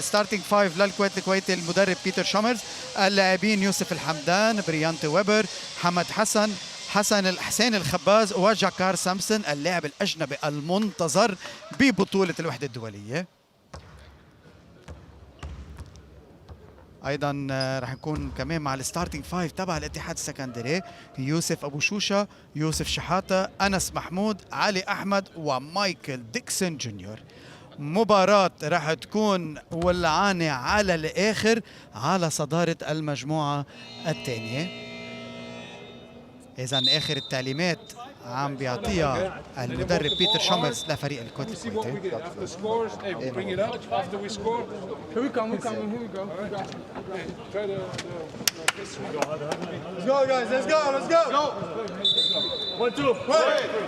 ستارتنج فايف للكويت الكويتي المدرب بيتر شومرز. اللاعبين يوسف الحمدان، بريانتي ويبر، حمد حسين الخباز وجاكار سامسون اللاعب الأجنبي المنتظر ببطولة الوحدة الدولية. ايضا رح نكون كمان مع الستارتنج فايف تبع الاتحاد السكندري: يوسف ابو شوشه، يوسف شحاته، انس محمود، علي احمد ومايكل ديكسون جونيور. مباراة رح تكون ولعانة على الاخر على صدارة المجموعة الثانية. اذا اخر التعليمات عم بيعطيها المدرب بيتر شومرز لفريق الكويت الكويتي.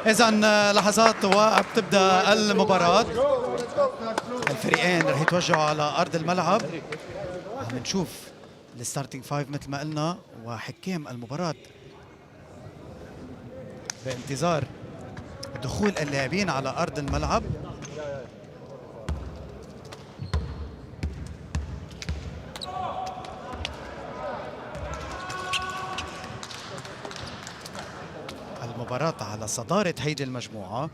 اذا لحظات وبتبدا المباراة. الفريقين رح يتوجهوا على ارض الملعب. عم نشوف الستارتنج فايف مثل ما قلنا وحكام المباراة بانتظار دخول اللاعبين على أرض الملعب. المباراة على صدارة هيدي المجموعة.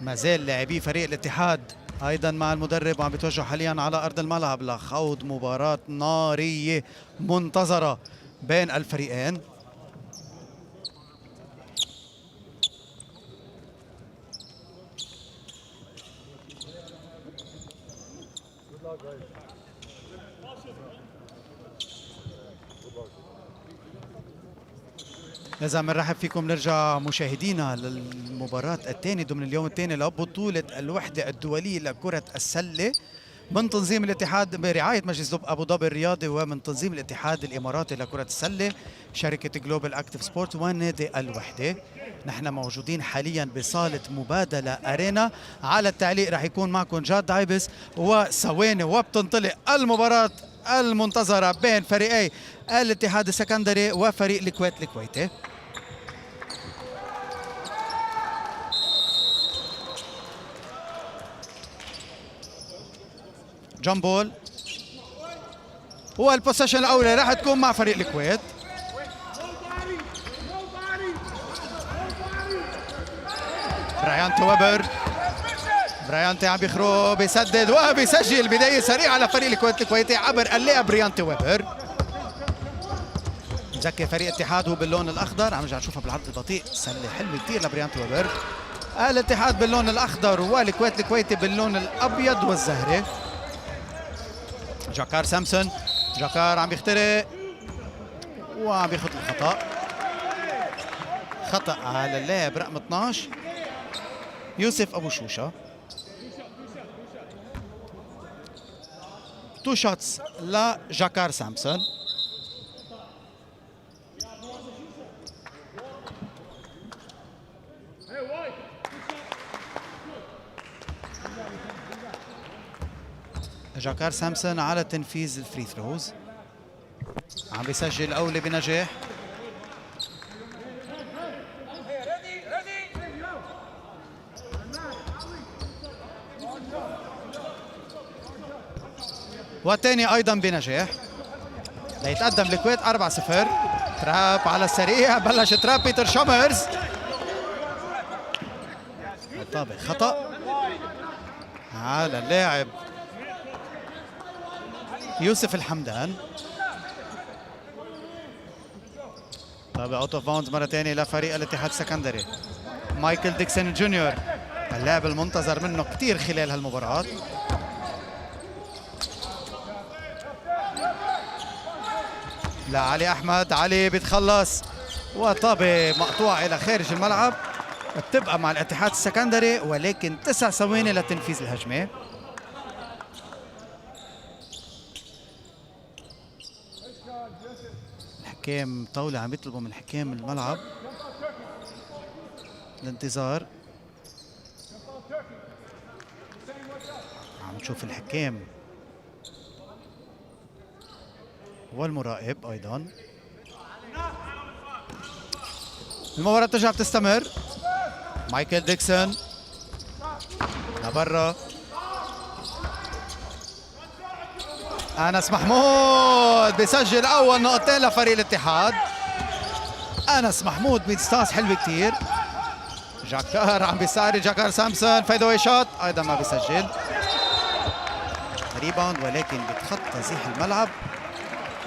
ما زال لاعبي فريق الاتحاد أيضا مع المدرب وعم بيتوجهوا حاليا على أرض الملعب لخوض مباراة نارية منتظرة بين الفريقين. إذا بنرحب فيكم نرجع مشاهدينا للمباراة الثانية ضمن اليوم الثاني لبطولة الوحدة الدولية لكرة السلة من تنظيم الاتحاد برعاية مجلس أبو ظبي الرياضي ومن تنظيم الاتحاد الإماراتي لكرة السلة، شركة جلوبال أكتيف سبورت ونادي الوحدة. نحن موجودين حاليا بصالة مبادلة أرينا. على التعليق رح يكون معكم جاد دايبس وثواني وبتنطلق المباراة المنتظرة بين فريقي الاتحاد السكندري وفريق الكويت الكويتي. جامبول والبوسيشن الأولى راح تكون مع فريق الكويت. بريانتي ويبر، بريانتي عم بيخرج بيسدد وبيسجل بداية سريعة على فريق الكويت الكويتي عبر اللاعب بريانتي ويبر. مزكي فريق الاتحاد هو باللون الأخضر، عم نرجع نشوفها بالعرض البطيء، سلة حلوة كثير لبريانتي ويبر. الاتحاد باللون الأخضر والكويت الكويتي باللون الأبيض والزهري. جاكار سامسون، جاكار عم بيخترق وعم بياخذ الخطأ. خطأ على اللاعب رقم 12 يوسف أبو شوشة. 2 شوتس لجاكار سامسون. جاكار سامسون على تنفيذ الفري ثروز، عم بيسجل أولى بنجاح. والثاني أيضا بنجاح ليتقدم الكويت 4-0. تراب على السريع، بلش تراب بيتر شومرز. بالطبع خطأ على اللاعب يوسف الحمدان. طابع اوت اوف باوندز مره ثانيه لفريق الاتحاد السكندري. مايكل ديكسون جونيور اللاعب المنتظر منه كثير خلال هالمباراه. لا علي احمد، علي بيتخلص وطابه مقطوعه الى خارج الملعب. بتبقى مع الاتحاد السكندري ولكن 9 ثواني لتنفيذ الهجمه. الحكام طاولة عم يطلبوا من حكام الملعب الانتظار. عم نشوف الحكام والمراقب ايضا. المباراة ترجع بتستمر. مايكل ديكسون لبرا، أنس محمود بيسجل أول نقطتين لفريق الاتحاد. أنس محمود بيستانس حلو كتير. جاكار عم بيساعد جاكار سامسون فيد اواي شوت أيضا ما بيسجل. ريباوند ولكن بتخطى زيح الملعب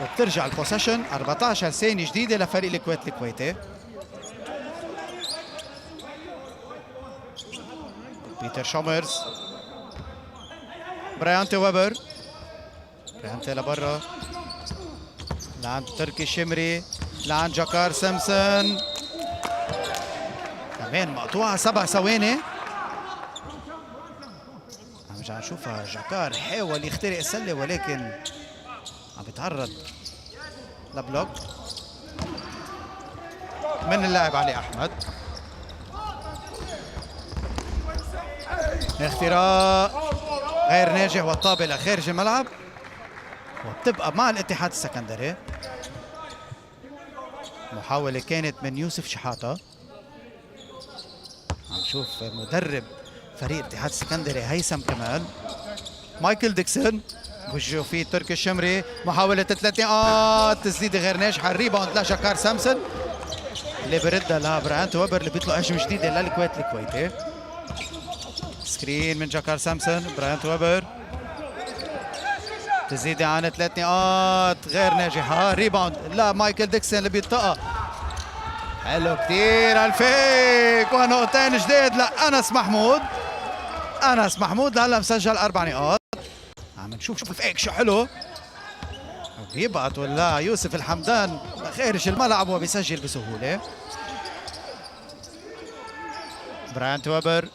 وبترجع البوسيشن. 14 ثانية جديدة لفريق الكويت الكويتي. بيتر شومرز، برايانتي ويبر، برايانتي لبرا لعند تركي الشمري لعند جاكار سامسون، كمان مقطوعة 7 ثواني. عم نرجع نشوفها. جاكار حاول يخترق السلة ولكن عم بيتعرض لبلوك من اللاعب علي أحمد. اختراق غير ناجح والطابة لخارج الملعب وبتبقى مع الاتحاد السكندري. محاولة كانت من يوسف شحاتة. عم نشوف مدرب فريق الاتحاد السكندري هيثم كمال. مايكل ديكسون بوجهه فيه تركي الشمري. محاولة 3 نقاط تسديدة غير ناجحة. الريباوند لجاكار سامسون اللي بردها لبرايانتي ويبر اللي بيطلق هجمة جديدة للكويت الكويتي. سكرين من جاكار سامسون. برايانتي ويبر تزيد عن 3 نقاط غير ناجحة. ريباوند لمايكل ديكسون اللي بيطقها حلو كتير الفيك ونقطتين جديد لأنس محمود. أنس محمود هلا مسجل 4 نقاط. عم نشوف الفيك شو حلو بيبعت ولا يوسف الحمدان خارج الملعب وبيسجل بسهولة. برايانتي ويبر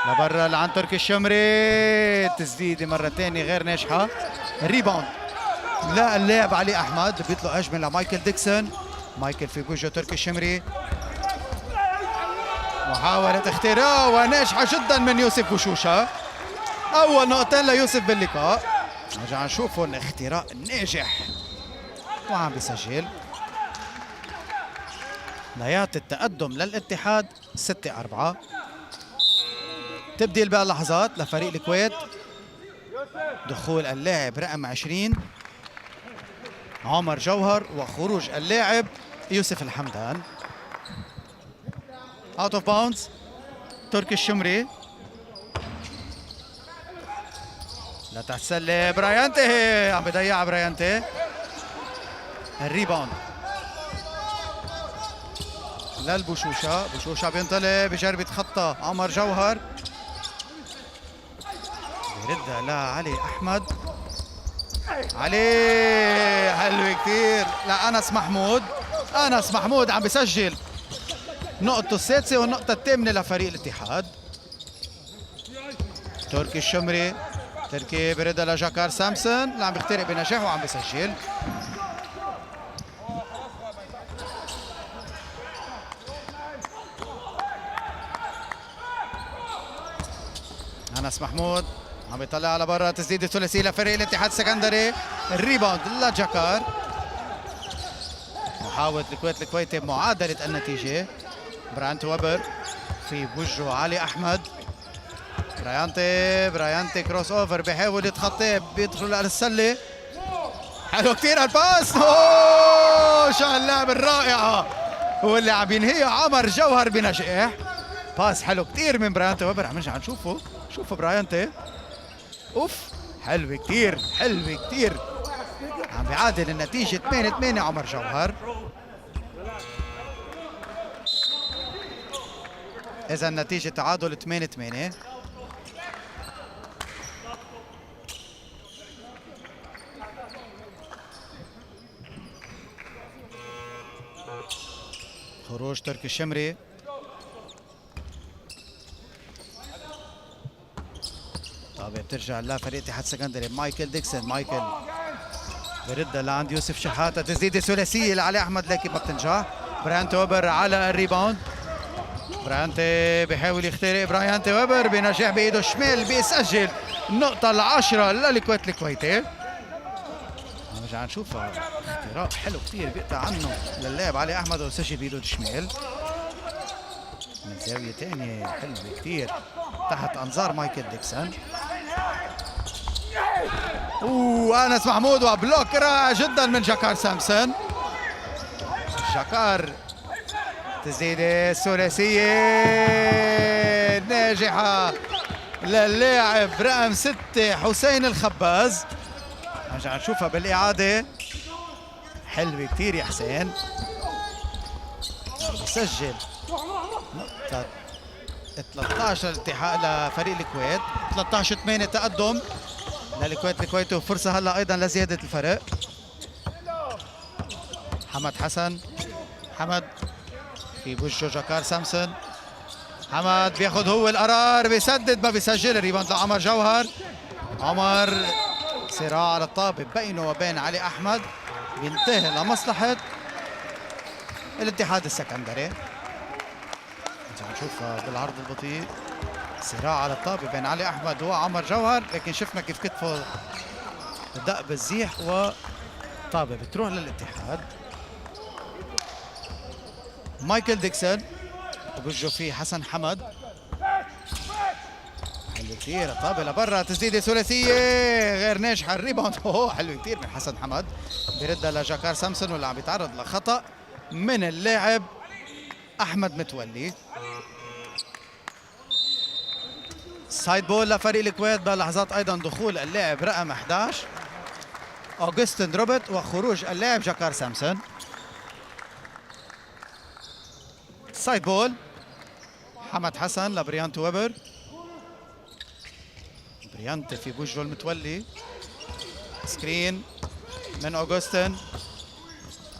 لبرا لعند تركي الشمري. تسديدة مرة ثانية غير ناجحة. ريباوند لا اللاعب علي أحمد بيطلق هجمة لمايكل ديكسون. مايكل في وجهه تركي الشمري. محاولة اختراق وناجحة جدا من يوسف بوشوشة. أول نقطتين ليوسف باللقاء. نرجع نشوفهم اختراق ناجح وعم بيسجل ليعطي التقدم للاتحاد 6-4. تبديل بهاللحظات لفريق الكويت. دخول اللاعب رقم 20 عمر جوهر وخروج اللاعب يوسف الحمدان. اوت اوف باوندز. تركي الشمري لتحت السله. برايانتي عم بضيع برايانتي. الريباوند للبوشوشة. بوشوشة بينطلق بجرب يتخطى عمر جوهر بيردها لعلي احمد. علي حلو كثير لأنس محمود. أنس محمود عم بيسجل نقطته السادسة والنقطة الثامنة لفريق الاتحاد. تركي الشمري. تركي بردها لجاكار سامسون اللي عم بيخترق بنجاح وعم بيسجل. أنس محمود عم بيطلع على برا. تسديدة ثلاثية لفريق الاتحاد السكندري. الريباوند لجاكار. محاولة الكويت الكويتي بمعادلة النتيجة. برايانتي ويبر في وجهه علي أحمد. برايانتي كروس اوفر بيحاول يتخطيه بيدخل على السلة. حلو كتير الباس. اوه شو هاللعبة الرائعة واللي عم ينهيها عمر جوهر بنجاح. باس حلو كتير من برايانتي ويبر. عم نرجع نشوفه. شوفوا برايانتي. اوف حلو كتير حلو كتير. عم بيعادل النتيجة 8-8 عمر جوهر. إذا النتيجة تعادل 8-8. خروج تركي الشمري. طابة بترجع لفريق اتحاد سكندري. مايكل ديكسون. مايكل بردها لعند يوسف شحاتة. تسديدة ثلاثية لعلي أحمد لكن ما بتنجح. برايانتي ويبر على الريباوند. برايانتي بيحاول يخترق. برايانتي ويبر بنجاح بإيده الشمال بيسجل النقطة العاشرة للكويت الكويتي. نرجع نشوفها اختراق حلو كثير بيقطع عنه للاعب علي أحمد وسجل بإيده الشمال من زاوية ثانية حلوة كثير تحت أنظار مايكل ديكسون. وانس محمود وبلوك رائع جدا من جاكار سامسون. جاكار تسديده ثلاثيه ناجحه للاعب رقم 6 حسين الخباز. نرجع نشوفها بالاعاده، حلوه كثير يا حسين. بسجل نقطه 13 التحاق لفريق الكويت، 13-8 تقدم للكويت. الكويت وفرصه هلا ايضا لزياده الفرق. حمد حسن، حمد في وجهه جاكار سامسون. حمد بياخذ هو القرار، بيسدد ما بيسجل. الريباوند لعمر جوهر. عمر صراع على الطابه بينه وبين علي احمد، بينتهي لمصلحه الاتحاد السكندري. نشوف بالعرض البطيء صراع على الطابه بين علي احمد وعمر جوهر، لكن شفنا كيف كتفه دق بالزيح وطابه بتروح للاتحاد. مايكل ديكسون وبوجه فيه حسن حمد، حلو كثير طابه لبرا، تسديده ثلاثيه غير ناجحه. الريباوند حلو كثير من حسن حمد، بيردها لجاكار سامسون واللي عم بيتعرض لخطا من اللاعب احمد متولي. سايد بول لفريق الكويت بلحظات ايضا دخول اللاعب رقم 11 اوغستن روبرت وخروج اللاعب جاكار سامسون. سايد بول حمد حسن لبريانت ويبر. بريانت في بوجهه المتولي، سكرين من اوغستن.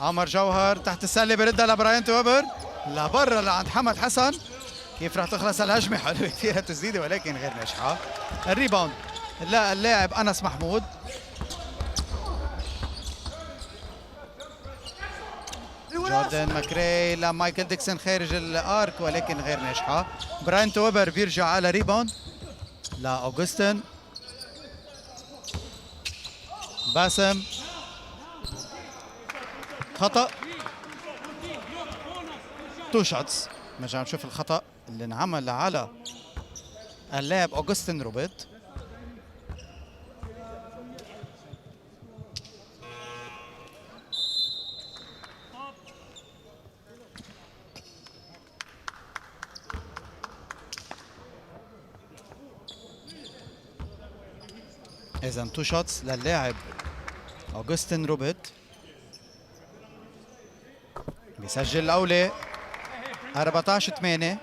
عمر جوهر تحت السله بردها لبريانت ويبر لبرا لعند حمد حسن. كيف راح تخلص الهجمه؟ حلوه كثير التسديده ولكن غير ناجحه. الريباوند لا اللاعب انس محمود. جوردن ماكري لمايكل ديكسون خارج الارك ولكن غير ناجحه. براينت ويبر بيرجع على ريباوند لاوغستن. باسم خطا، تو شوتس. نرجع نشوف الخطا اللي انعمل على اللاعب اوغستن روبرت. إذا تو شوتس للاعب اوغستن روبرت. بيسجل الأولى 14-8.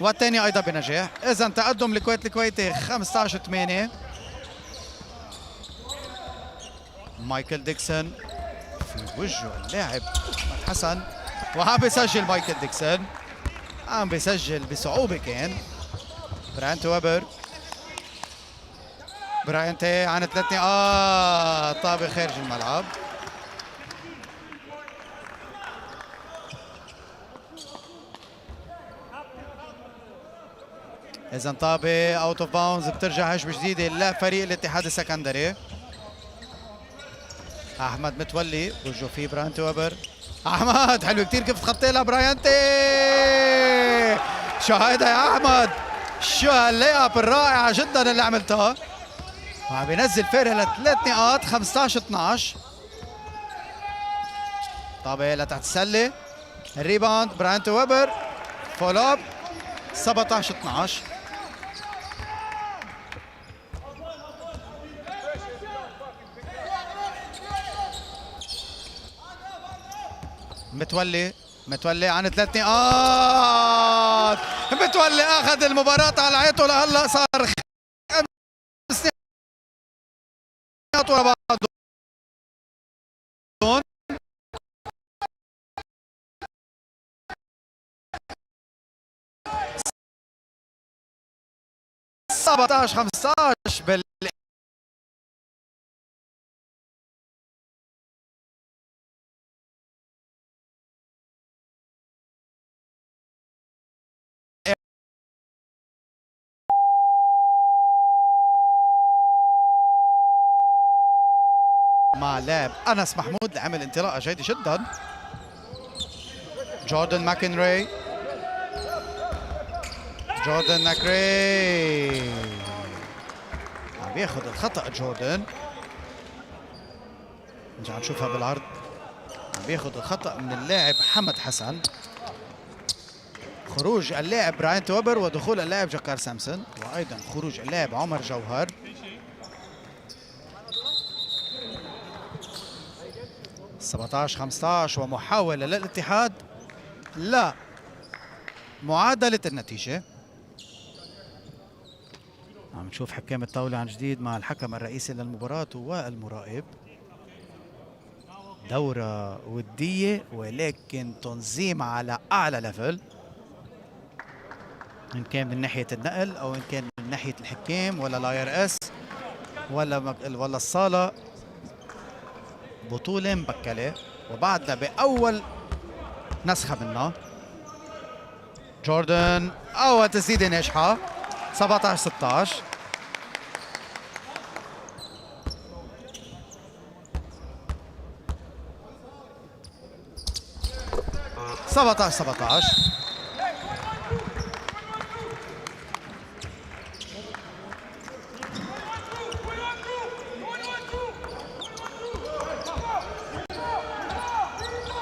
والثاني أيضا بنجاح. إذا تقدم الكويت الكويتي 15-8. مايكل ديكسون في وجهه اللاعب أحمد حسن وعم بيسجل. مايكل ديكسون عم بيسجل بصعوبة. كان براينت ويبر، براينت عن 3 نقاط، طابة خارج الملعب. إذا طابة اوت اوف باوندز، بترجع هجمة جديدة لفريق الاتحاد السكندري. احمد متولي بوجهه فيه براينت ويبر. احمد حلو كثير كيف تخطي لها براينتي. شو هيدا يا احمد، شو هاللي اب الرائعه جدا اللي عملتها. وعم بينزل فارق ل3 نقاط 15-12. طابه لتحت السله. الريباوند براينت ويبر. فول اب 17-12. متولي عن 3 نقاط. متولي اخذ المباراة على عيته لهلا، صار 5 نقاط ورا بعضهم. 17-15 بال مع لاعب انس محمود اللي عمل انطلاقه جيده جدا. جوردن ماكنري جوردن ماكري عم بياخذ الخطأ. جوردن نرجع نشوفها بالعرض. عم بياخذ الخطأ من اللاعب حمد حسن. خروج اللاعب براين توبر ودخول اللاعب جاكار سامسون، وايضا خروج اللاعب عمر جوهر. $17 15 ومحاولة للاتحاد لا معادلة النتيجة. عم نشوف حكام الطاولة عن جديد مع الحكم الرئيسي للمباراة والمراقب. دورة ودية ولكن تنظيم على أعلى ليفل، إن كان من ناحية النقل أو إن كان من ناحية الحكام ولا الاي اس ولا الصالة. بطولة مبكلة وبعدنا بأول نسخة منها. جوردن أول تسديدة ناجحة 17 16. سبعتاش 17.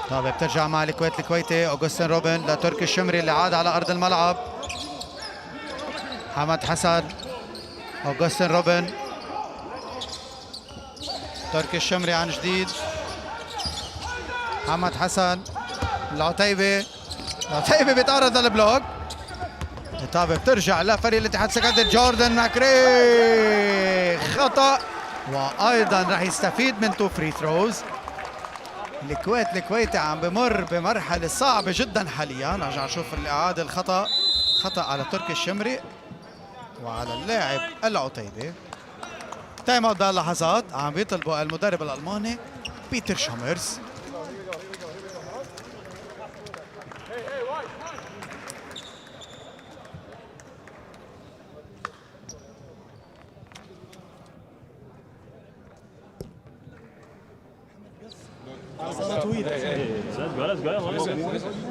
طيب بترجع مع الكويت الكويتي. اوغستين روبن لتركي الشمري اللي عاد على ارض الملعب. حمد حسن، اوغستين روبن، تركي الشمري عن جديد. حمد حسن، العتيبي بيتعرض للبلوك. طيب بترجع لفريق الاتحاد السكندري. جوردن ماكري خطأ وايضا راح يستفيد من 2 فري ثروز. الكويت الكويتي عم بمر بمرحلة صعبة جدا حاليا. نرجع نشوف الإعادة. الخطأ خطأ على تركي الشمري وعلى اللاعب العتيبي. تايم اوت لحظات عم بيطلبوا المدرب الألماني بيتر شامرز.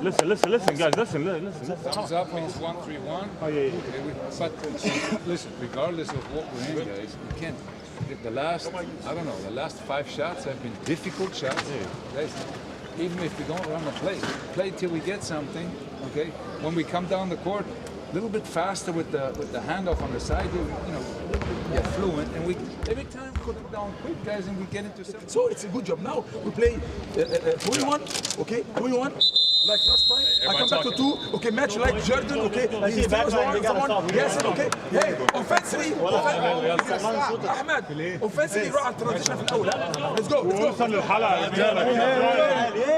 Let's go. Listen, guys. Listen. Thumbs up means 1-3-1. Oh, yeah. But listen, regardless of what we're in, guys, we can't. The last 5 shots have been difficult shots. Guys, even if we don't run a play till we get something. Okay, when we come down the court, a little bit faster with the handoff on the side. You know, get fluent, and we every time we put it down quick, guys, and we get into something. So it's a good job. Now we play 2-1, okay? 2-1, like last time. I come back to 2, okay? Match like Jordan, okay? He stays someone. Yes, okay? Hey, offensively, Ahmed, offensively روح على الترانزيشن في الأول. Let's go. وصل للحلقة يا رجالة.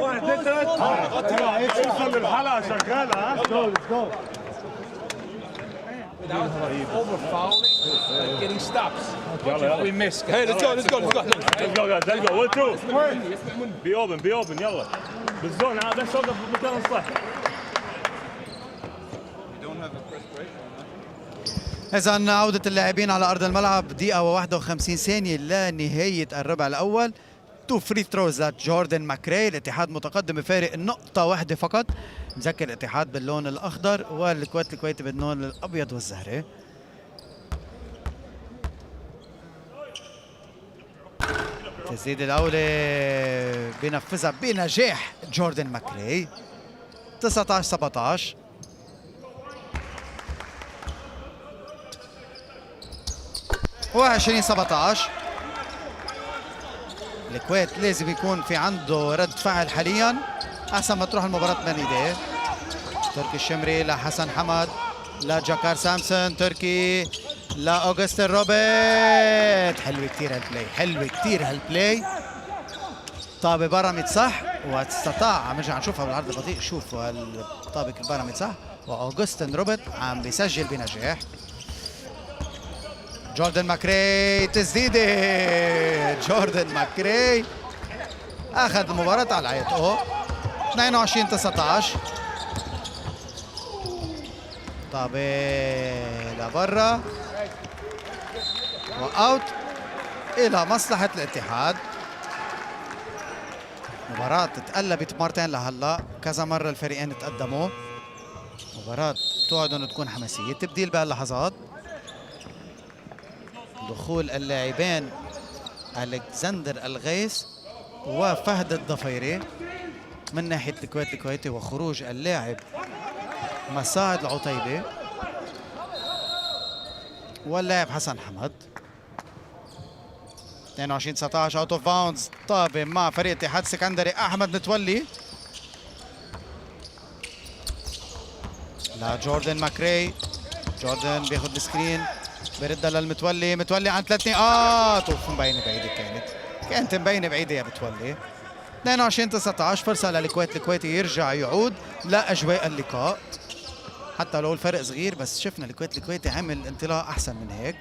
1 2 3. وصل للحلقة شغالة. Let's go. Without over fouling, getting stops. We missed. Hey, let's go. Let's go, guys. Let's go. 1 2. Be open. يلا. بالزون بس وقف بالمكان الصح. إذا عودة اللاعبين على أرض الملعب. دقيقة و51 ثانية لنهاية الربع الأول. 2 فري ثروز لجوردن ماكري. الاتحاد متقدم بفارق نقطة واحدة فقط. نذكر الاتحاد باللون الأخضر والكويت الكويتي باللون الأبيض والزهري. تسديد الأولى بينفذها بنجاح جوردن ماكري. 19 17. و20 17. الكويت لازم يكون في عنده رد فعل حاليا احسن ما تروح المباراة بين ايديه. تركي الشمري لحسن حمد لجاكار سامسون. تركي لاوغستين روبرت. حلوة كتير هالبلاي. طابة برمت صح واستطاع. عم نرجع نشوفها بالعرض البطيء. شوفوا الطابة برمت صح واوغستين روبرت عم بيسجل بنجاح. جوردن ماكري تسديدة. جوردن ماكري اخذ المباراة على عيطه. 22 19. طابة لبرا واوت الى مصلحة الاتحاد. مباراة تقلبت مرتين لهلا. كذا مرة الفريقين تقدموا. مباراة توعد انه تكون حماسية. تبديل بهاللحظات، دخول اللاعبين الكسندر الغيث وفهد الضفيري من ناحية الكويت الكويتي، وخروج اللاعب مساعد العطيبي واللاعب حسن حمد. 22-19 اوت اوف باوندز، طابة مع فريق اتحاد السكندري. احمد متولي لجوردن ماكري، جوردن بياخذ السكرين بيردها للمتولي، متولي عن 3 نقاط. اوف مبينه بعيده، كانت مبينه بعيده يا متولي. 22-19 فرصه للكويت الكويتي يرجع يعود لاجواء اللقاء، حتى لو الفرق صغير بس شفنا الكويت الكويتي عمل انطلاق احسن من هيك.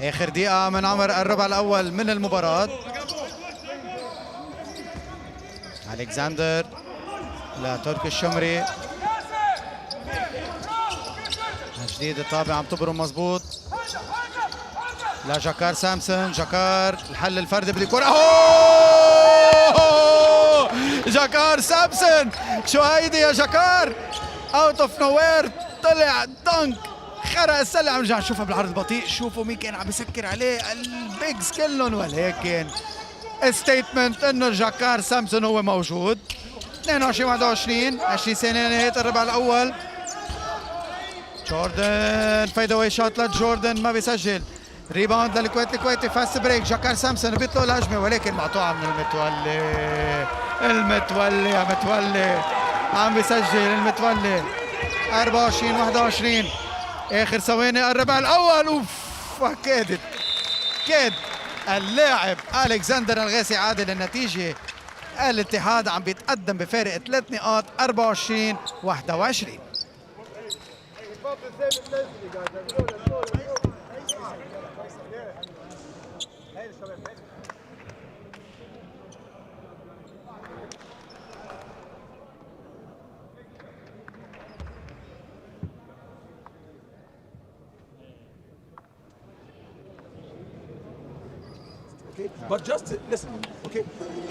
اخر دقيقه من عمر الربع الاول من المباراه. الكسندر لتركي الشمري، جديد الطابع عم تبرم مظبوط لجاكار سامسون. جاكار الحل الفردي بدي كرة، جاكار سامسون شو هيدي يا جاكار، اوت اوف نو وير طلع دنك خرق السله. عم نرجع نشوفها بالعرض البطيء، شوفوا مين كان عم يسكر عليه البيجز كلهم، ولكن ستيتمنت انه جاكار سامسون هو موجود. 22-21 20 ثانية نهاية الربع الأول. جوردن فايد اواي شوت لجوردن ما بيسجل. ريباوند للكويت الكويتي، فاست بريك. جاكار سامسون بيطلق الهجمة ولكن مقطوعة من المتولي. المتولي يا متولي عم بيسجل المتولي. 24-21 آخر ثواني الربع الأول. اوف كاد اللاعب الكسندر الغيث عادل النتيجة. الاتحاد عم بيتقدم بفارق 3 نقاط 24-21. Okay, but just listen. Okay,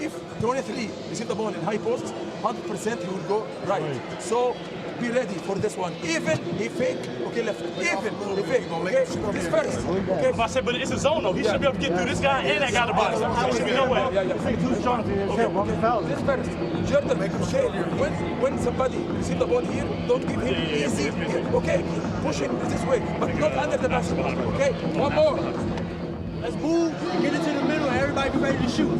if 23 receive the ball in high post, 100% he will go right. So be ready for this one. Even he fake, okay, left. Even he fake, okay. This first, okay. I said, but it's a zone though. He should be able to get through this guy and that guy to box. There should be no way. This first, Jordan, okay. When somebody receive the ball here, don't give him easy. Okay, push him this way, but not under the basket. Okay, one more. Let's move and get into the middle and everybody be ready to shoot.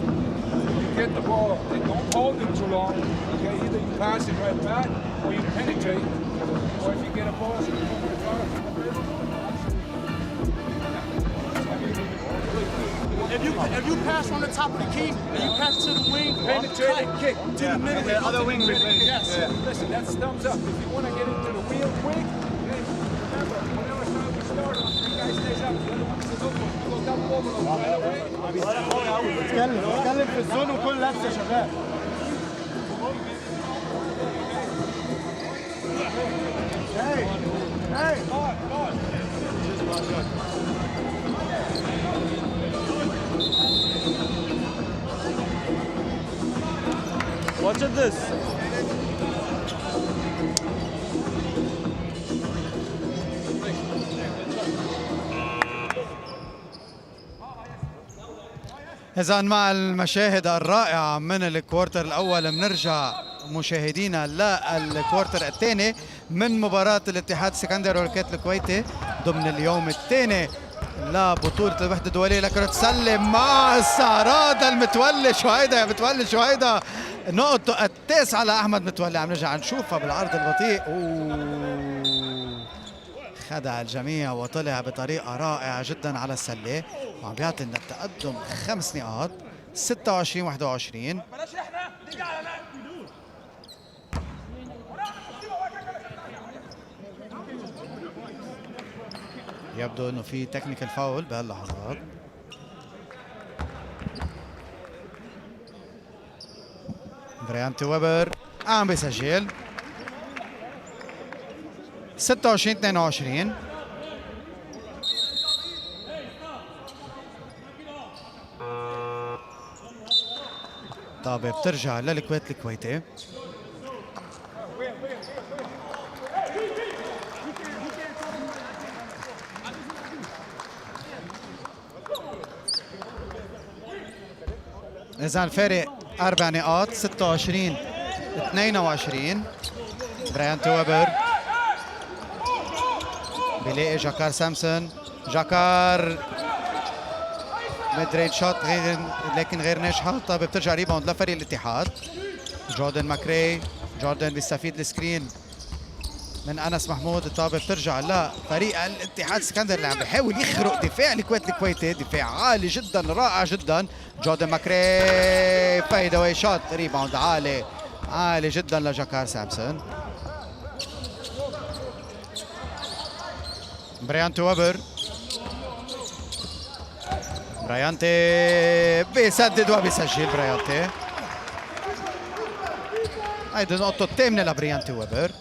You get the ball and don't hold it too long. Okay, either you pass it right back or you penetrate, or if you get a ball, you come with If you pass on the top of the key and you pass to the wing, penetrate and kick to the middle, the other wing. Yes. Yeah. Listen, that's thumbs up. If you want to get into the real quick, then remember, whenever we start, three guys stays up, the other one stays up. You go double overload right away. بتكلم في الزون وكل لابسه شغال. Watch this. إذا مع المشاهد الرائعة من الكوارتر الأول بنرجع مشاهدينا للكوارتر الثاني من مباراة الاتحاد السكندري والكويت الكويتي ضمن اليوم الثاني لبطولة الوحدة الدولية لكرة السلة مع استعراض المتولي. شو هيدا يا متولي، شو هيدا، نقطة التاسعة لأحمد متولي. عم نرجع نشوفها بالعرض البطيء. خدع الجميع وطلع بطريقة رائعة جدا على السلة، وعم بيعطي لنا التقدم 5 نقاط 26-21. يبدو انه في تكنيكال فاول بهاللحظات. بريانتي ويبر عم بيسجل 26-22. طابة بترجع للكويت الكويتي. إذا الفارق 4 نقاط 26-22. برايانت ويبر بيلاقي جاكار سامسون. جاكار ميد رينج شوت لكن غير ناجحه. طيب بترجع ريباوند لفريق الاتحاد. جوردن ماكري. جوردن بيستفيد السكرين من انس محمود. طيب بترجع لفريق الاتحاد السكندري اللي عم بيحاول يخرق دفاع الكويت الكويتي. دفاع عالي جدا رائع جدا. جوردن ماكري فايد اواي شوت. ريباوند عالي جدا لجاكار سامسون. برايانت ويبر. برايانتي بيسدد وبيسجل. برايانتي هيدي النقطة الثامنة لبريانتي ويبر.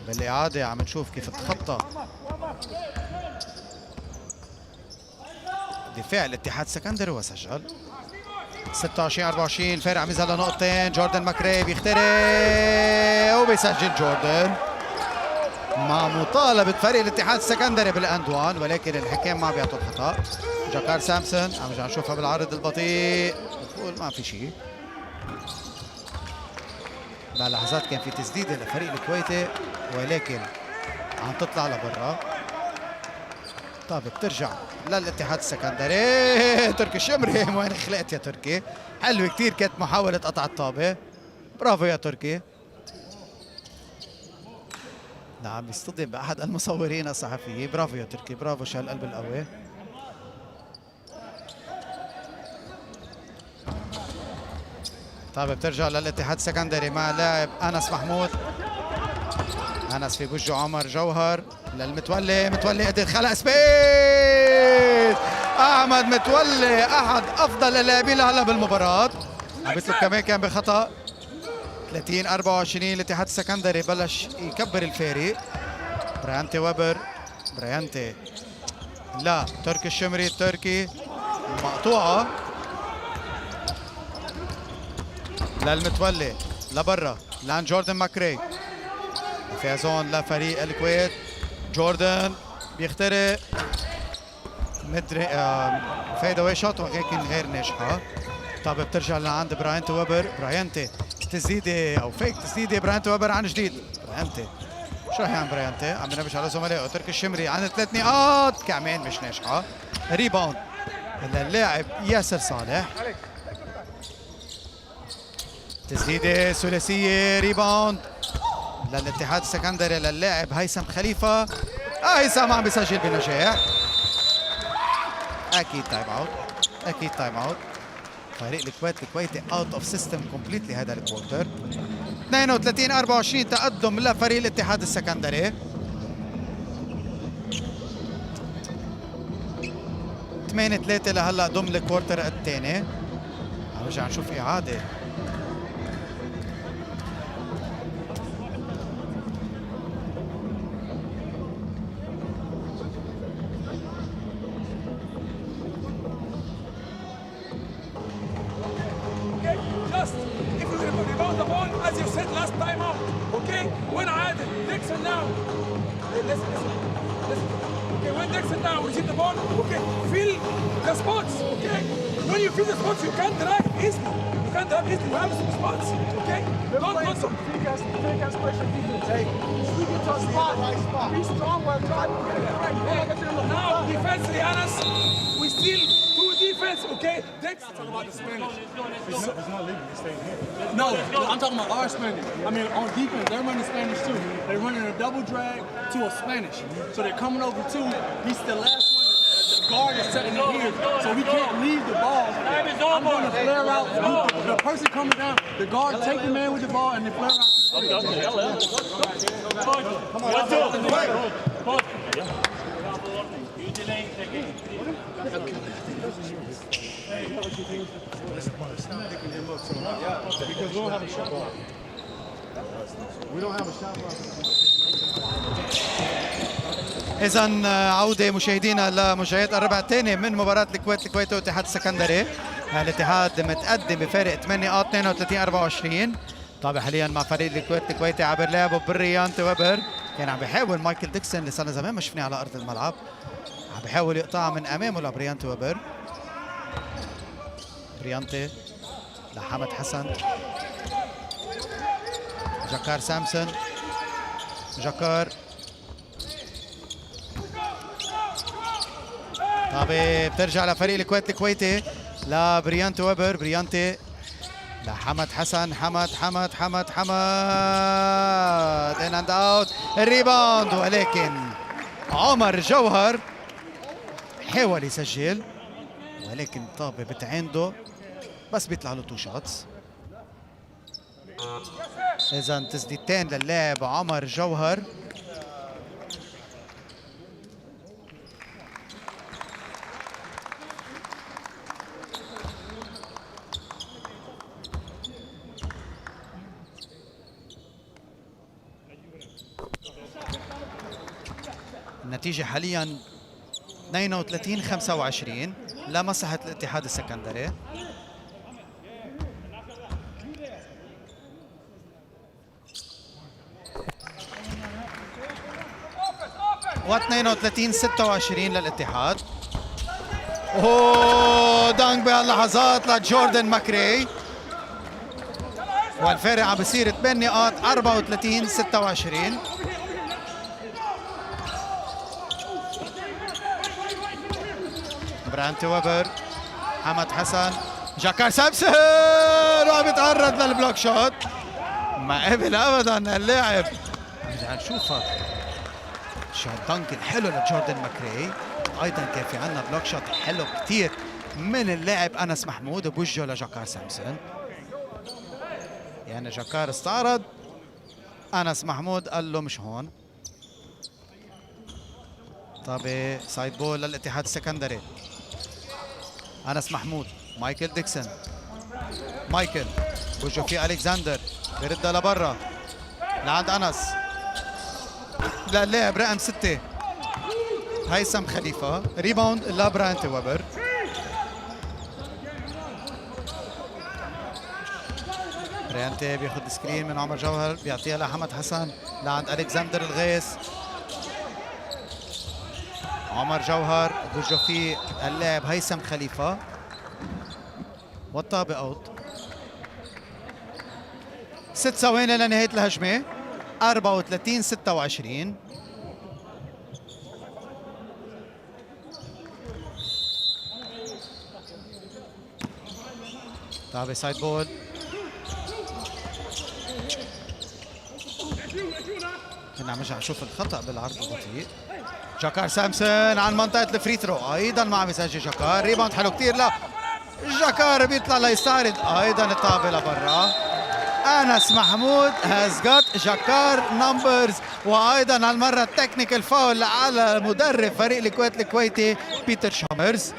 بالإعادة عم نشوف كيف تخطى دفاع الاتحاد السكندري وسجل. 26-24. الفارق عم يزال لنقطتين. جوردن ماكري بيخترق وبيسجل. جوردن مع مطالبة فريق الاتحاد السكندري بالاند وان، ولكن الحكام ما بيعطوا الخطأ. جاكار سامسون عم نرجع نشوفها بالعرض البطيء. بتقول ما في شيء. بهاللحظات كان في تسديدة للفريق الكويتي ولكن عم تطلع لبرا. طيب بترجع للاتحاد السكندري. تركي الشمري وين خلقت يا تركي. حلوة كتير كانت محاولة قطع الطابة. برافو يا تركي. نعم بيصطدم بأحد المصورين الصحفيين. برافو يا تركي. برافو شال القلب القوي. طيب بترجع للاتحاد السكندري مع لاعب انس محمود. انس في بوجه عمر جوهر للمتولي. متولي قدر خلق سبيس. احمد متولي احد افضل اللاعبين لهلا بالمباراه. عم بيطلب كمان كان بخطا. 30-24. الاتحاد السكندري بلش يكبر الفارق. برايانتي ويبر. برايانتي لا تركي الشمري. تركي مقطوعه للمتولي لبرا لان جوردن ماكري. فيها زون لفريق الكويت. جوردن بيخترق مدري فايد اواي شوت ولكن غير ناجحه. طب بترجع لعند برايانتي ويبر. برايانتي تسديده او فيك تسديده. برايانتي ويبر عن جديد. برايانتي شو رح يعمل برايانتي؟ عم ينبش على زملائه. تركي الشمري عن 3 نقاط كمان مش ناجحه. ريباوند للاعب ياسر صالح. تسديده ثلاثيه. ريباوند للاتحاد السكندري للاعب هيثم خليفه. هيثم عم بيسجل بنجاح. اكيد تايم اوت. اكيد تايم اوت. فريق الكويت الكويتي اوت اوف سيستم كومبليتلي هذا الكوارتر. 32-24 تقدم لفريق الاتحاد السكندري. 8-3 لهلا ضمن الكوارتر الثاني. نرجع نشوف اعاده. Just if you rebound the ball as you said last time out, okay? When Adel, Dixon now. Listen. Okay, when Dixon now receive the ball, okay, feel the spots, okay? When you feel the spots, you can't drive easily. You can't drive easily. You have some spots, okay? Don't fake ass pressure defense. Hey, sweep it to a spot, right spot. Be strong while driving. now defensively, Anas, we still do defense, okay? Dixon. Talk about the Spanish. It's not legal. He's staying here. No, I'm talking about our Spanish. I mean, on defense, they're running Spanish too. They're running a double drag to a Spanish. So they're coming over two. He's the last one. The guard is setting it here, so we can't leave the ball. I'm going to flare out. The person coming down, the guard take the man with the ball and then flare out. Because we don't have a shot block. We don't have a shot block. إذا عودة مشاهدينا لمشاهدة الربع الثاني من مباراة الكويت والاتحاد السكندري. الاتحاد متقدم بفارق 8 نقاط 32-24. طابع حاليا مع فريق الكويت الكويتي عبر لعبه بريانتي ويبر. كان عم بيحاول مايكل ديكسون اللي صار زمان ما شفناه على ارض الملعب، عم بيحاول يقطعها من امامه لبريانتي ويبر. بريانتي لحمد حسن، جاكار سامسون، جاكار طابة بترجع لفريق الكويت الكويتي لبريانتي ويبر. بريانتي لحمد حسن، حمد ان اند اوت، الريباوند، ولكن عمر جوهر حاول يسجل ولكن طابة بتعنده بس بيطلع له 2 شوتس. اذا تسديدتين للاعب عمر جوهر. النتيجة حاليا 32-25 لمصلحة الاتحاد السكندري. و32-26 للاتحاد. اوه دانك بهاللحظات لجوردن ماكري، والفارق عم بصير 8 نقاط 34-26. بريانتي ويبر، حمد حسن، جاكار سامسون وعم يتعرض للبلوك شوت. ما قبل ابدا اللاعب. بدنا نشوفها شوت دانك الحلو لجوردن ماكري. ايضا كان في عندنا بلوك شوت حلو كثير من اللاعب انس محمود بوجهه لجاكار سامسون. يعني جاكار استعرض، انس محمود قال له مش هون. طابة سايد بول للاتحاد السكندري. انس محمود، مايكل ديكسون، مايكل وجهه في الكساندر بيردها لبرا لعند انس للاعب رقم 6 هيثم خليفه. ريباوند لبريانتي ويبر. بريانتي بياخذ سكرين من عمر جوهر بيعطيها لحمد حسن لعند الكساندر الغيث. عمر جوهر بوجهه في اللاعب هيثم خليفه والطابة اوت. 6 ثواني لنهاية الهجمة. 34-26. طابة سايد بول. كنا عم نرجع نشوف الخطأ بالعرض البطيء. جاكار سامسون عن منطقة الفري ثرو، ايضا ما عم يسجل جاكار. ريباوند حلو كثير لا جاكار بيطلع ليستعرض، ايضا الطابة لبرا. انس محمود هاز جات جاكار نمبرز، وايضا هالمرة التكنيكال فاول على مدرب فريق الكويت الكويتي بيتر شومرز.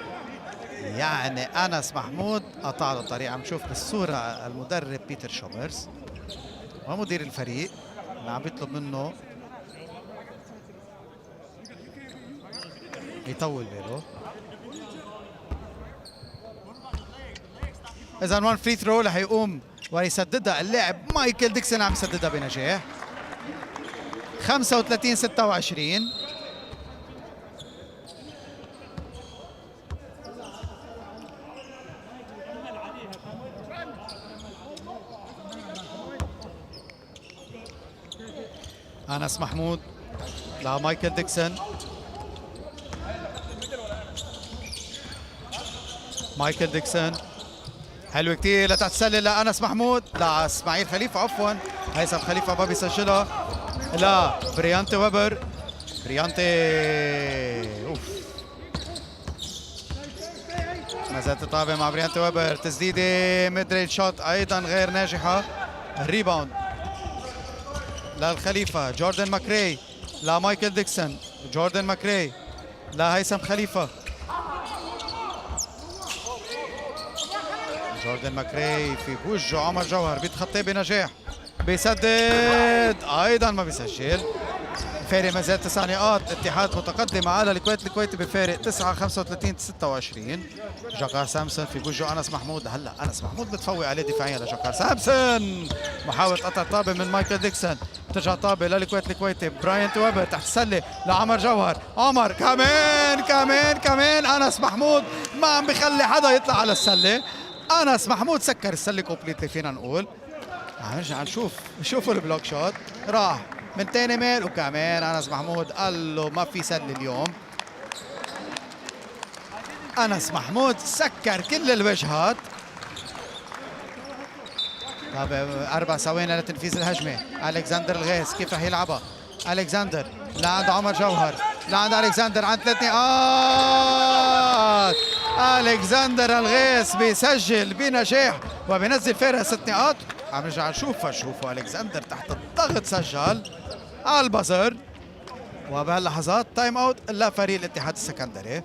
يعني انس محمود قطع له الطريق. عم نشوف بالصورة المدرب بيتر شومرز ومدير الفريق اللي عم بيطلب منه يطول باله. اذا 1 فري ثرو رح يقوم ويسددها اللاعب مايكل ديكسون، عم يسددها بنجاح. 35-26. انس محمود لمايكل ديكسون. مايكل ديكسون حلو كتير لتحت السله لانس محمود، لا اسماعيل خليفه عفوا، هيثم خليفه ما بيسجلها. لا بريانتي ويبر. بريانتي اوف ما زالت طابة مع بريانتي ويبر. تسديده ميد رينج شوت ايضا غير ناجحه. الريباوند للخليفه. جوردن ماكري لمايكل ديكسون. جوردن ماكري لهيثم خليفه. جوردن ماكري في بوجه عمر جوهر بيتخطيه بنجاح، بيسدد ايضا ما بيسجل. فارق ما زال 9 نقاط. الاتحاد متقدم على الكويت بفارق 9 35 26. جاكار سامسون في وجهه انس محمود. هلا انس محمود بتفوق عليه دفاعيا لجاكار سامسون. محاولة قطع طابة من مايكل ديكسون. بترجع طابة للكويت براينت ويبر تحت السلة لعمر جوهر. عمر كمان انس محمود ما عم بخلي حدا يطلع على السلة. انس محمود سكر السلة كومبليتلي فينا نقول. نرجع نشوف شوفوا البلوك شوت راح من تاني ميل وكمان انس محمود قال له ما في سله اليوم. انس محمود سكر كل الوجهات. طب 4 ثواني لتنفيذ الهجمه. الكسندر الغيث كيف رح يلعبها؟ الكسندر لعند عمر جوهر لعند الكسندر عند 3 نقاط. الكسندر الغيث بيسجل بنجاح وبينزل فارق 6 نقاط. عم نرجع شوفوا الكسندر تحت الضغط سجل على البزر. وبهاللحظات تايم اوت لفريق الاتحاد السكندري.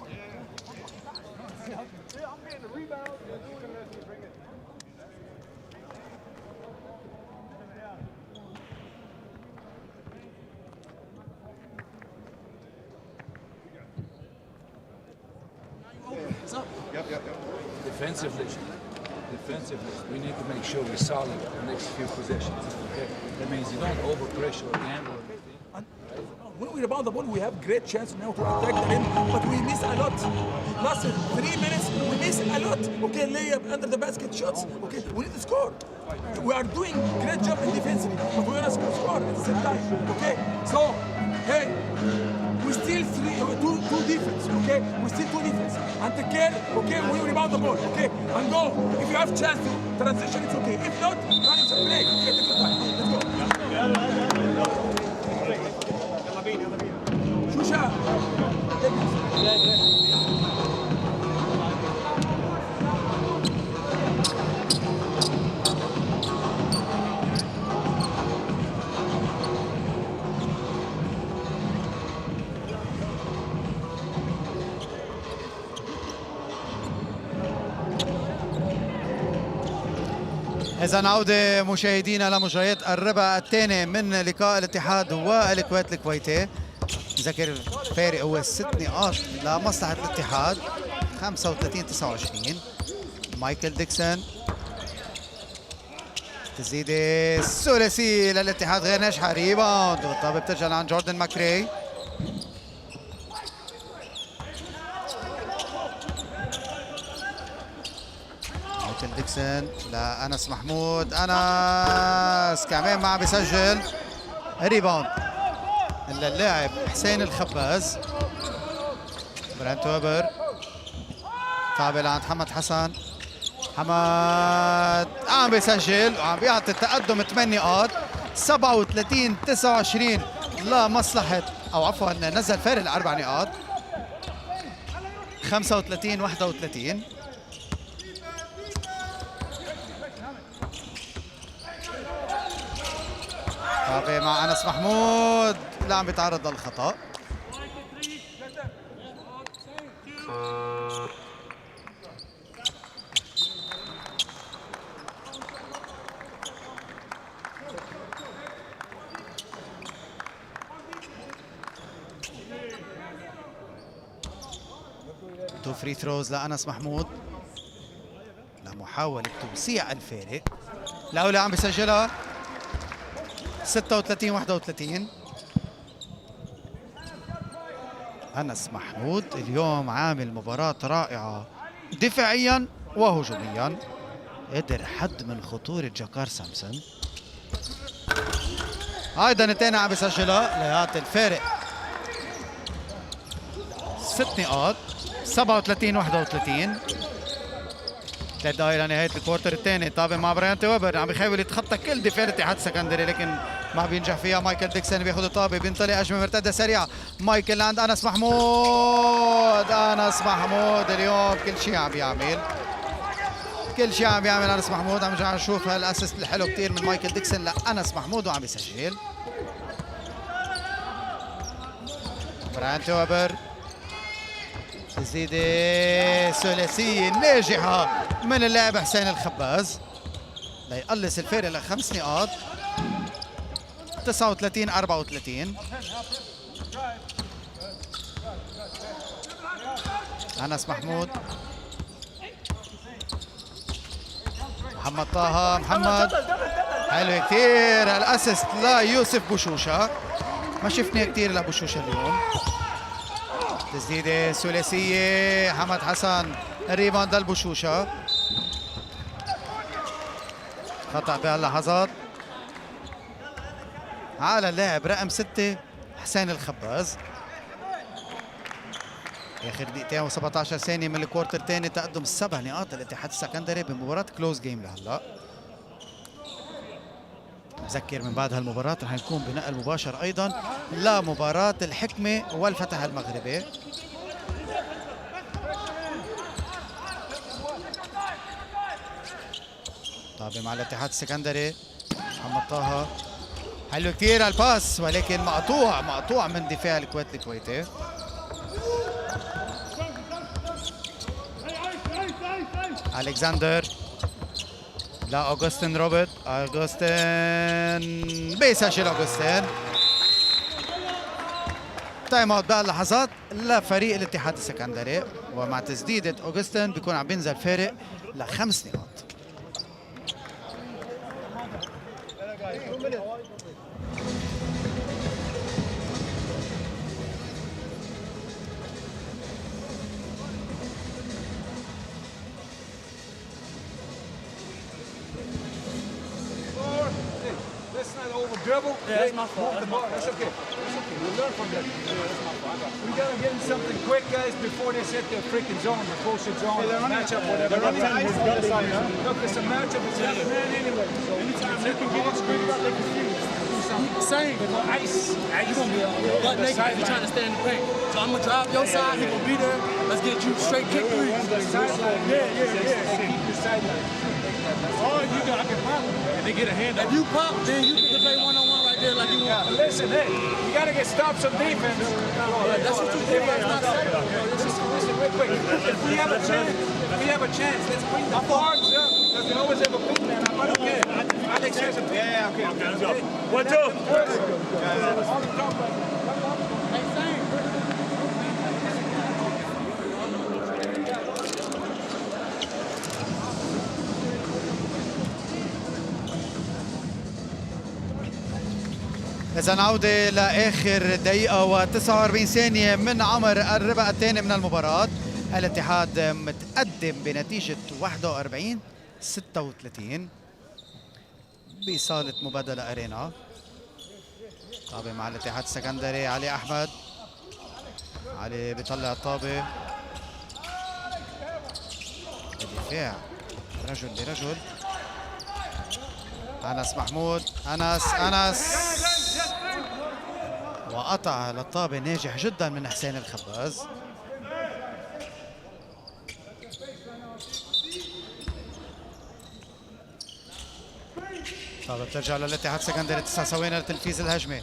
Defensively, we need to make sure we're solid the next few possessions. Okay? That means you don't overpressure the handle. When we rebound the ball, we have great chance now to attack the rim, but we miss a lot. Last 3 minutes, we miss a lot. Okay, layup under the basket shots. Okay, we need to score. We are doing great job in defensively, but we want to score at the same time. Okay, so hey, we still two defense. Okay, we still 2 defense. And take care. Okay, when we rebound the ball. Okay, and go. If you have chance to transition, it's okay. If not, run into play. Okay, take your time. Let's go. Shusha. إذا عودة مشاهدينا لمجريات الربع الثاني من لقاء الاتحاد والكويت الكويتي. نذكر الفارق هو 6 نقاط لمصلحة الاتحاد 35-29. مايكل ديكسون تسديدة ثلاثي للاتحاد غير ناجحة. ريباوند والطابة بترجع لعند جوردن ماكري. مايكل ديكسون لأنس محمود. أنس كمان ما عم بيسجل. ريباوند للاعب حسين الخباز. برانت ويبر طابة لعند حمد حسن. حمد عم بيسجل وعم بيعطي التقدم 8 نقاط 37-29 لمصلحة أو عفوا نزل فارق ل4 نقاط 35-31. طابة مع أنس محمود لا عم بيتعرض للخطأ. تو فري ثروز لأنس محمود لمحاولة توسيع الفارق. الأولى عم بيسجلها 36-31. أنس محمود اليوم عامل مباراة رائعة دفاعيا وهجوميا. قدر حد من خطورة جاكار سامسون. أيضا الثاني عم بيسجلها ليعطي الفارق 6 نقاط 37-31. 3 دقائق لنهاية الكوارتر الثاني. طابة مع براينت ويبر عم بيحاول يتخطى كل دفاع الاتحاد السكندري لكن ما بينجح فيها. مايكل ديكسون بياخذ الطابة بينطلق هجمة مرتدة سريعة. مايكل لعند أنس محمود. أنس محمود اليوم كل شيء عم بيعمل أنس محمود. عم نرجع نشوف هالاسيست الحلو كثير من مايكل ديكسون لأنس محمود وعم بيسجل. براينت ويبر تسديدة ثلاثية ناجحة من اللاعب حسين الخباز ليقلص الفارق ل5 نقاط 39-34. أنس محمود، محمد طه، محمد حلو كثير الاسيست ليوسف بوشوشة. ما شفنا كثير لبوشوشة اليوم. تسديدة ثلاثية، حمد حسن الريباوند لبوشوشة. خطأ بهاللحظات على اللاعب رقم 6 حسين الخباز. اخر دقيقتين و17 ثانية من الكوارتر الثاني، تقدم 7 نقاط للاتحاد السكندري بمباراة كلوز جيم لهلا. بذكر من بعد هالمباراة رح نكون بنقل مباشر ايضا لمباراة الحكمة والفتح المغربي. طابة مع الاتحاد السكندري، محمد طه حلو كثير الباس ولكن مقطوع من دفاع الكويت الكويتي. الكسندر لا اوغستين روبرت، اوغستين بيسجل اوغستين. تايم اوت بهاللحظات لفريق الاتحاد السكندري، ومع تسديدة اوغستين بيكون عم بينزل فارق ل5 نقاط. Let's not over dribble. Yeah, that's my fault. Move the ball. That's okay. We learn from that. We gotta get in something quick, guys, before they set their freaking zone, the bullshit zone, matchup, whatever. Look, it's a matchup. It's half man anyway. So anytime they can get it screwed up, they can do something. Same. Ice. You gonna be butt naked if you trying to stay in the paint. So I'm gonna drive your side. He gonna be there. Let's get you straight kick three. Sideline. Yeah. Keep the sideline. Oh, you got. I can pop. And they get a hand up. If you pop, then you get to play one-on-one right there like you want. But listen, hey, you gotta get stops on defense. That's what you did last night. Listen, real quick. If we have a chance, let's bring the guards up. Because they always have a big man. I'm not okay. Alex has a big man. Okay, let's go. 1, 2. Hey, same. إذا عودة لآخر دقيقة و49 ثانية من عمر الربع الثاني من المباراة. الاتحاد متقدم بنتيجة 41-36 بصالة مبادلة أرينا. طابة مع الاتحاد السكندري، علي أحمد، علي بيطلع الطابة، الدفاع رجل برجل. أنس محمود، أنس وقطع للطابة ناجح جدا من حسين الخباز. طابة بترجع للاتحاد السكندري، 9 ثواني لتنفيذ الهجمة.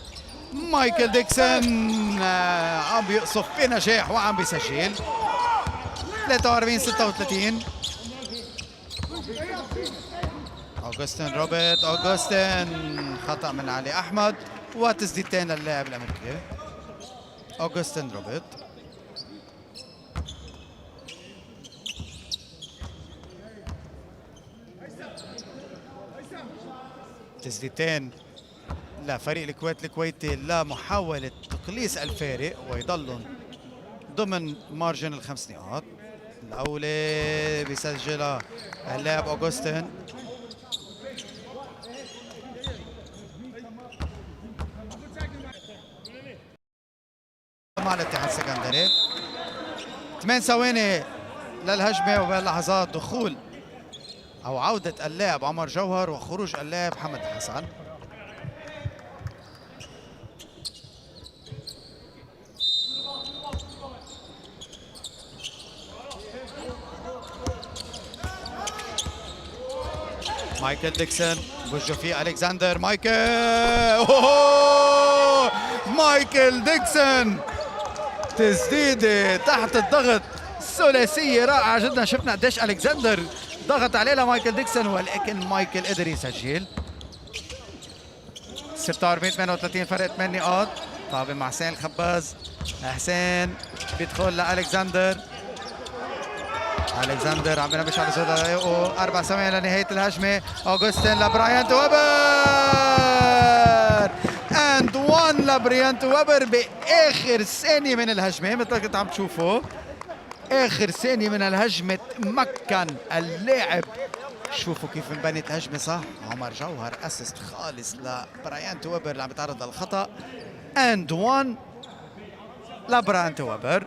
مايكل ديكسون عم بيقصف بنجاح وعم بيسجل. 43-36. اوغستين روبرت، اوغستين خطأ من علي احمد وتسديدتين للاعب الامريكي اوغستين روبرت. تسديدتين لفريق الكويت الكويتي لمحاولة تقليص الفارق ويضلهم ضمن مارجن ال5 نقاط. الأولى بيسجلها اللاعب اوغستين. مع الاتحاد السكندري 8 ثواني للهجمة، وبهاللحظات دخول أو عودة اللاعب عمر جوهر وخروج اللاعب حمد حسن. مايكل ديكسون بوجه فيه الكسندر، مايكل ديكسون تسديده تحت الضغط ثلاثيه رائعه جدا. شفنا قديش الكسندر ضغط عليه لمايكل ديكسون ولكن مايكل قدر يسجل. 46 38 فرق 8 نقاط. طابة مع حسين الخباز. حسين بيدخل لألكسندر. ألكسندر عم بينبش على زودايقو. 4 ثواني لنهاية الهجمة. أوغستين لبرايانت ويبر. اند 1 لبريانت ويبر بآخر ثانية من الهجمة. مثل كنت عم تشوفوا آخر ثانية من الهجمة تمكن اللاعب. شوفوا كيف انبنت هجمة صح. عمر جوهر اسيست خالص لبرايانت ويبر اللي عم يتعرض للخطأ. اند 1 لبرايانت ويبر.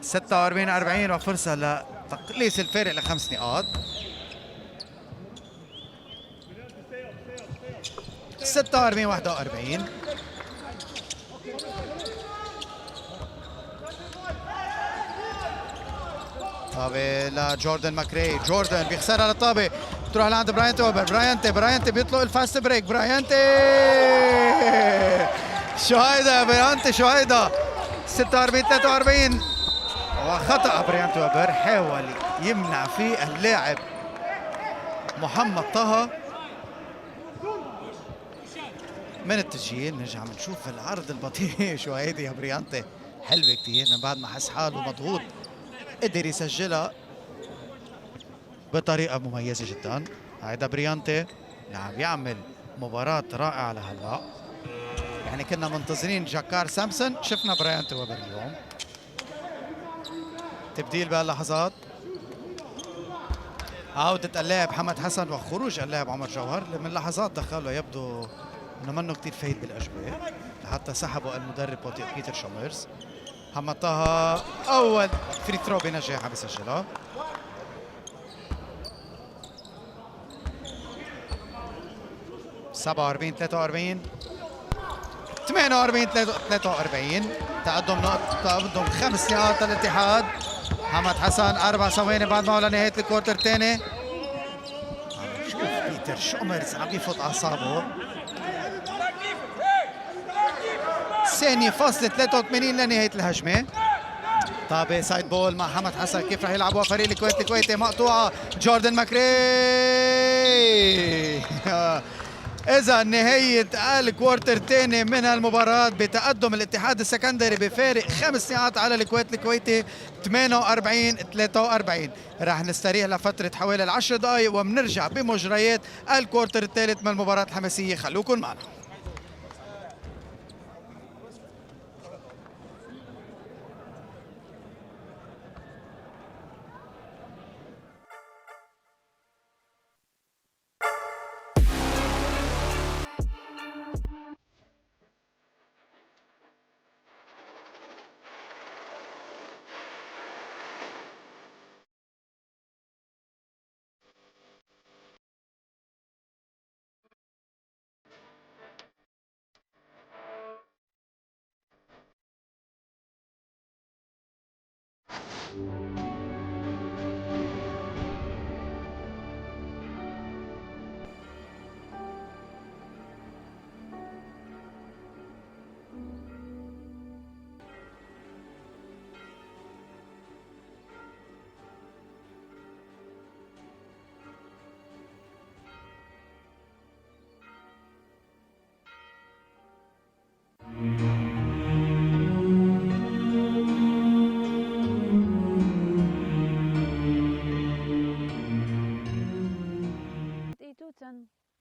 46 40 وفرصة لتقليص الفارق ل5 نقاط. 46 41. طابة لجوردن ماكري. جوردن بيخسرها للطابة. بتروح لعند برايانت ويبر. برايانت بيطلق الفاست بريك. برايانت شو هيدا برايانت شو هيدا. 46 43 وخطأ برايانت ويبر. حاول يمنع فيه اللاعب محمد طه من التسجيل. نرجع بنشوف العرض البطيء. شو هيدي يا بريانتي حلوة كتير. من بعد ما حس حاله مضغوط قدر يسجلها بطريقة مميزة جدا. هيدا بريانتي اللي عم يعمل مباراة رائعة لهلا. يعني كنا منتظرين جاكار سامسون، شفنا برايانتي ويبر اليوم. تبديل بهاللحظات. عودة اللاعب محمد حسن وخروج اللاعب عمر جوهر اللي من لحظات دخله يبدو انه منه كثير فايد بالاجواء لحتى سحبوا المدرب بيتر شوميرز. محمد طه اول فري ثرو بنجاح عم يسجلها. سبعة 47 43 48 43 تقدم 5 نقاط للاتحاد. محمد حسن 4 ثواني بعد ما لنهاية الكورتر الثاني. عم نشوف بيتر شوميرز عم يفوت اعصابه. ثانية فاصلة 83 لنهاية الهجمة. طابة سايد بول مع حمد حسن. كيف رح يلعبوها فريق الكويت؟ الكويتي مقطوعة. جوردن ماكري. إذا نهاية الكوارتر الثاني من المباراة بتقدم الاتحاد السكندري بفارق 5 نقاط على الكويت. الكويتي 48 43. راح نستريح لفترة حوالي 10 دقائق وبنرجع بمجريات الكوارتر الثالث من المباراة الحماسية. خلوكم معنا.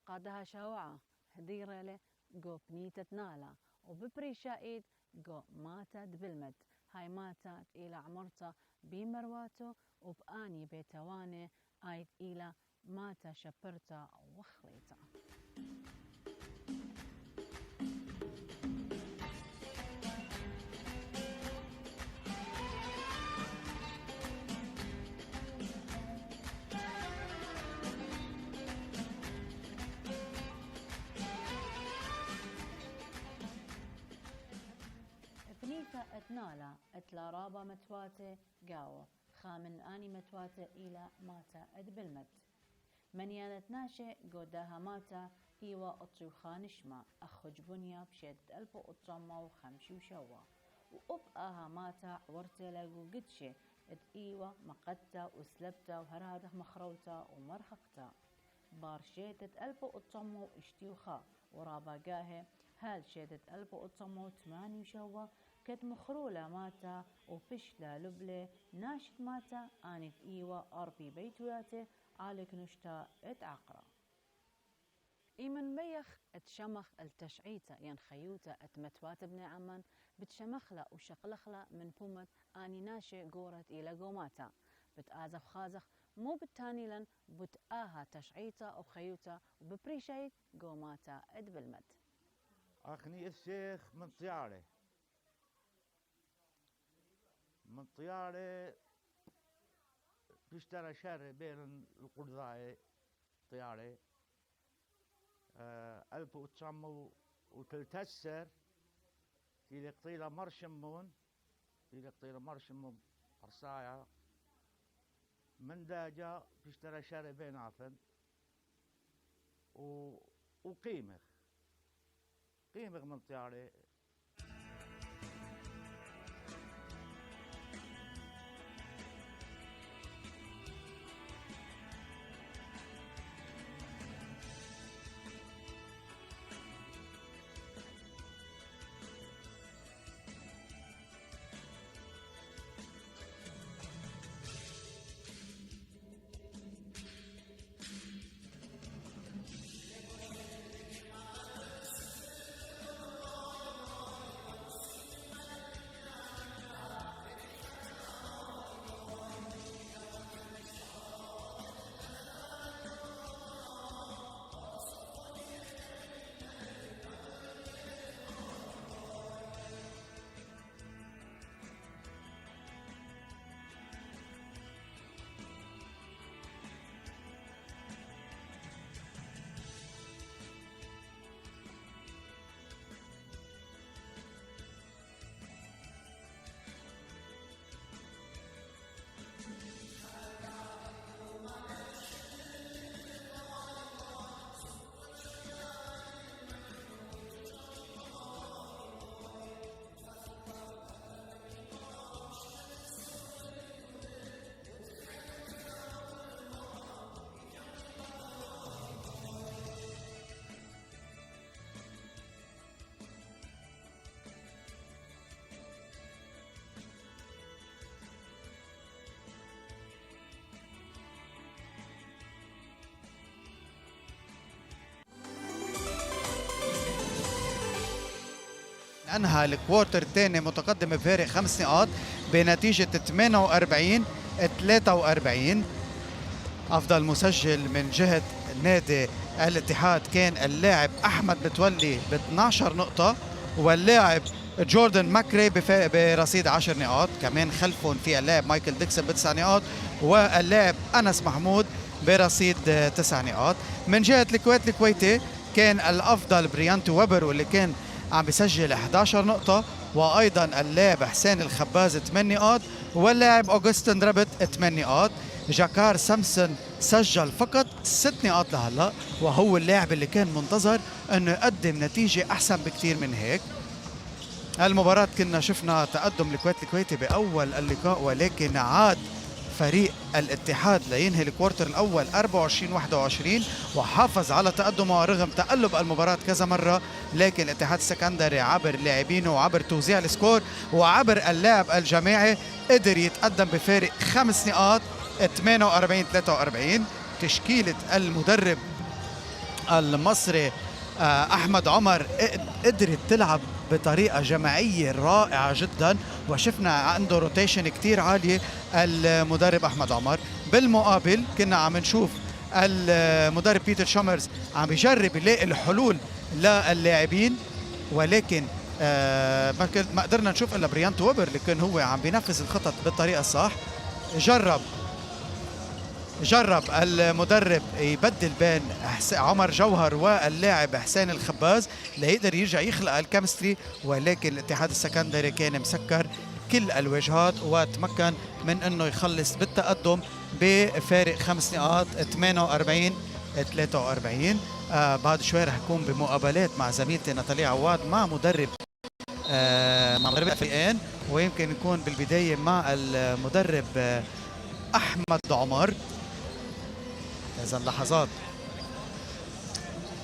قادها شاوعة هديرة جو بنيتة نالا وببريشايد جو ماتا دبلمت. هاي ماتا إلى عمرتا بمرواتو وبآني بيتواني آيد إلى ماتا شبرتا وخليتا. بنيتا اتنالا اتلا رابا متواتي قاو خامن اني متواتي الى ماتا ادبلمت. منيانت ناشي قوداها ماتا ايوا اطري وخانشما اخج بنيا بشد البو اطرما وخمشي وشوا وابقاها ماتا عورتي لاقو قدشي ات ايوا مقدتا وسلبتا وهراده مخروتا ومرحقتا. بار شيتت ألبو أطمو اشتيوخا ورابا جاهي هال شيتت ألبو أطمو تماني شوا كت مخرولة ماتا وفشلة لبلة ناشت ماتا آنت إيوة أربي بيتوياته عالك نشتا اتعقرا إيمن بيخ اتشمخ التشعيتا ين خيوتا اتمتوات ابن عمان بتشمخلا وشقلخلا من بومت آني ناشي قورت إلى قوماتا بتآزف خازخ مو بالتاني لن بتآها تشعيتا وخيوتا وببريشيت قوماتا ادبلمت أخني الشيخ من طيارة بيشترى شهر بين القرضاء طيارة 1913 في قطيلة مرشمون برصايا من داجا بيشترى شهر بين عفن وقيمة من طيارة انهى الكوارتر الثاني متقدم بفارق 5 نقاط بنتيجة 48-43. افضل مسجل من جهة نادي الاتحاد كان اللاعب احمد متولي ب 12 نقطة، واللاعب جوردن ماكري برصيد 10 نقاط، كمان خلفهم في اللاعب مايكل ديكسون ب9 نقاط واللاعب انس محمود برصيد 9 نقاط. من جهة الكويت الكويتي كان الافضل بريانتو ويبر واللي كان عم بيسجل 11 نقطة، وايضا اللاعب حسين الخباز 8 نقاط واللاعب اوغستن ربت 8 نقاط. جاكار سامسون سجل فقط 6 نقاط لهلا، وهو اللاعب اللي كان منتظر انه يقدم نتيجة احسن بكثير من هيك. المباراة كنا شفنا تقدم الكويت الكويتي باول اللقاء، ولكن عاد فريق الاتحاد لينهي الكوارتر الاول 24-21 وحافظ على تقدمه رغم تقلب المباراة كذا مرة، لكن الاتحاد السكندري عبر لاعبينه وعبر توزيع السكور وعبر اللعب الجماعي قدر يتقدم بفارق 5 نقاط 48-43. تشكيلة المدرب المصري احمد عمر قدرت تلعب بطريقه جماعيه رائعه جدا، وشفنا عنده روتيشن كتير عاليه المدرب احمد عمر. بالمقابل كنا عم نشوف المدرب بيتر شامرز عم يجرب يلاقي الحلول للاعبين، ولكن ما قدرنا نشوف الا بريانتو ويبر اللي كان هو عم بينفذ الخطط بالطريقه الصح. جرب المدرب يبدل بين عمر جوهر واللاعب حسين الخباز ليقدر يرجع يخلق الكيمستري، ولكن الاتحاد السكندري كان مسكر كل الوجهات وتمكن من انه يخلص بالتقدم بفارق 5 نقاط 48-43. بعد شوي رح يكون بمقابلات مع زميلتي ناتاليا عواد مع مدرب الفريقين، ويمكن يكون بالبدايه مع المدرب احمد عمر. إذا لحظات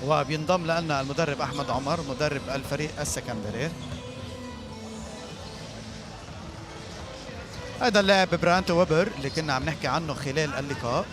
وبينضم لنا المدرب أحمد عمر مدرب الفريق السكندري. هذا اللاعب برانت ويبر اللي كنا عم نحكي عنه خلال اللقاء.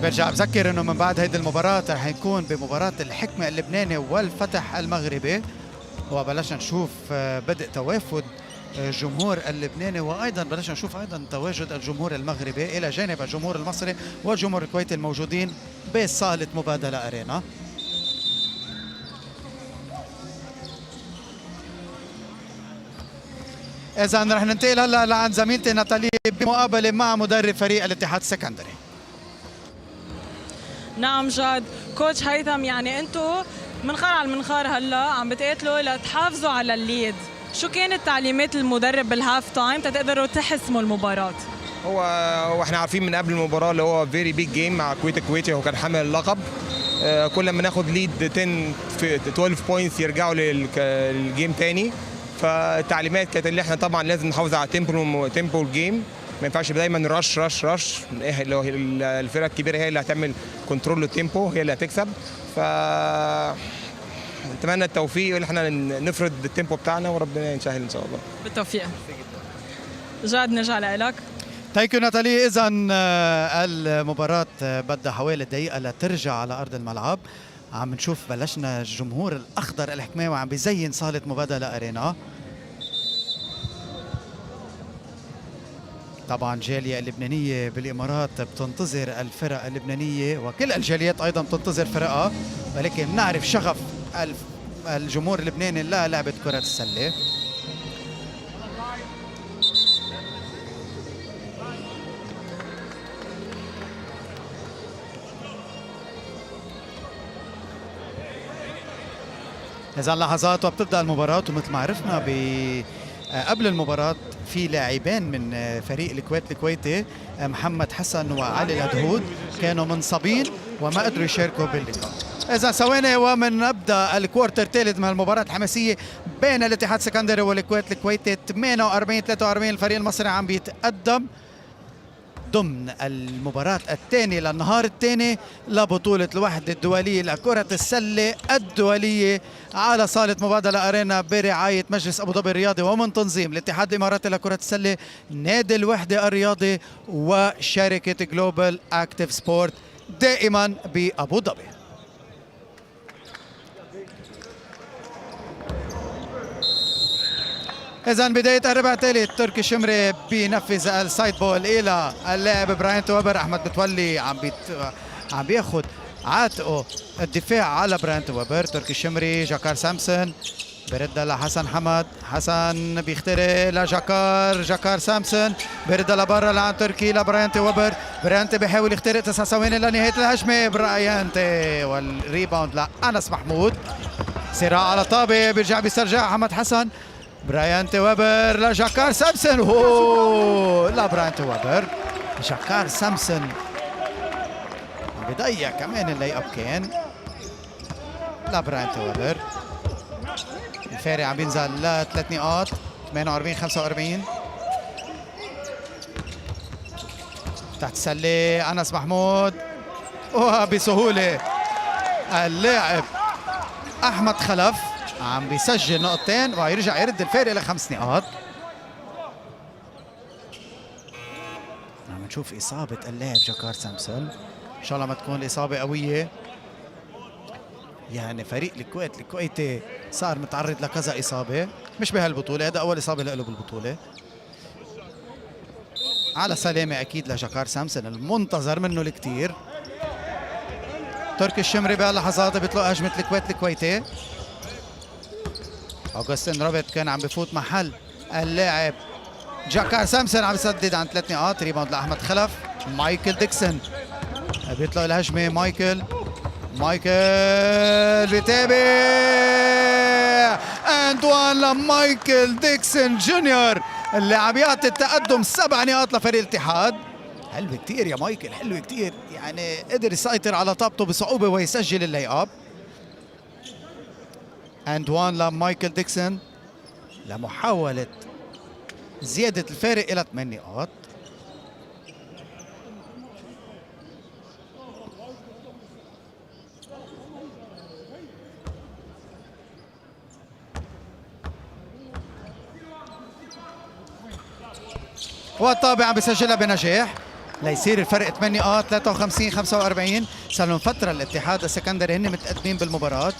برجع بذكر انه من بعد هيدي المباراة رح يكون بمباراة الحكمة اللبناني والفتح المغربي، وبلشنا نشوف بدء توافد الجمهور اللبناني، وايضا بلشنا نشوف ايضا تواجد الجمهور المغربي الى جانب الجمهور المصري والجمهور الكويتي الموجودين بصالة مبادلة ارينا. اذا رح ننتقل هلا لعند زميلتي ناتالي بمقابلة مع مدرب فريق الاتحاد السكندري. نعم جاد، كوتش هيثم، يعني انتم منخار على المنخار هلا عم بتقاتلوا لتحافظوا على الليد، شو كانت تعليمات المدرب بالهاف تايم تقدروا تحسموا المباراة؟ هو احنا عارفين من قبل المباراة اللي هو فيري بيج جيم مع الكويتي، هو كان حامل اللقب. كل ما ناخد ليد 10 في 12 بوينتس يرجعوا للجيم تاني، فالتعليمات كانت اللي احنا طبعا لازم نحافظ على تيمبو الجيم، ما ينفعش دايما رش رش رش. لو الفرقه الكبيره هي اللي هتعمل كنترول للتيمبو هي اللي هتكسب. ف نتمنى التوفيق ان احنا نفرض التيمبو بتاعنا وربنا يسهل ان شاء الله. بالتوفيق. جاد نرجع لك. ثانك يو ناتالي. اذا المباراة بدها حوالي دقيقة لترجع على ارض الملعب. عم نشوف بلشنا الجمهور الاخضر الحكماوي عم بيزين صالة مبادلة ارينا. طبعا جالية اللبنانية بالإمارات بتنتظر الفرق اللبنانية، وكل الجاليات أيضا بتنتظر فرقها، ولكن بنعرف شغف الجمهور اللبناني للعبة كرة السلة. إذا لحظات وبتبدأ المباراة، ومثل ما عرفنا قبل المباراة في لاعبين من فريق الكويت الكويتي محمد حسن وعلي الهدهود كانوا منصابين وما قدروا يشاركوا باللقاء. إذا ثواني ومن نبدأ الكوارتر الثالث من المباراة الحماسية بين الاتحاد السكندري والكويت الكويتي. 48-43 الفريق المصري عم بيتقدم ضمن المباراة الثانية للنهار الثاني لبطولة الوحدة الدولية لكرة السلة الدولية على صالة مبادلة أرينا برعاية مجلس أبو ظبي الرياضي ومن تنظيم الاتحاد الإماراتي لكرة السلة، نادي الوحدة الرياضي، وشركة جلوبال أكتيف سبورت دائما بأبو ظبي. إذا بداية الربع الثالث تركي الشمري بينفذ السايد بول إلى اللاعب براين توبر. أحمد متولي عم بياخد عاتقه الدفاع على براين توبر. تركي الشمري، جاكار سامسون بيردها لحسن حمد، حسن بيخترق لجاكار، جاكار سامسون بيردها لبرا لعند تركي لبراين توبر. براين بيحاول يخترق 9 ثواني لنهاية الهجمة. براين والريباوند لأنس محمود. صراع على طابة بيرجع بيسترجع أحمد حسن. براين ويبر لجاكار سامسون. اوه لا براين ويبر. جاكار سامسون عم بضيع كمان اللي اب كان لبراين ويبر. الفارق عم بينزل ل 3 نقاط 48-45. تحت السله انس محمود وبسهوله اللاعب احمد خلف عم بيسجل نقطتين ويرجع يرد الفارق ل 5 نقاط. عم نشوف إصابة اللاعب جاكار سامسون، إن شاء الله ما تكون الإصابة قوية. يعني فريق الكويت الكويتي صار متعرض لكذا إصابة، مش بهالبطولة، هذا أول إصابة له بالبطولة. على سلامة أكيد لجاكار سامسون المنتظر منه الكثير. تركي الشمري بهاللحظات بيطلق هجمة الكويت الكويتي. أوغستين روبرت كان عم بفوت محل اللاعب جاكار سامسون، عم يسدد عن 3 نقاط. ريباوند لأحمد خلف. مايكل ديكسون بيطلق الهجمة. مايكل بيتابع اند وان لمايكل ديكسون جونيور اللي عم يعطي التقدم 7 نقاط لفريق الاتحاد. حلو كتير يا مايكل، حلو كتير، يعني قدر يسيطر على طابته بصعوبة ويسجل اللي اب. اند وان لمايكل ديكسون لمحاولة زيادة الفارق إلى 8 نقاط. والطابع عم بيسجلها بنجاح ليصير الفرق 8 نقاط 53 45. صار لهم فترة الاتحاد السكندري هن متقدمين بالمباراة.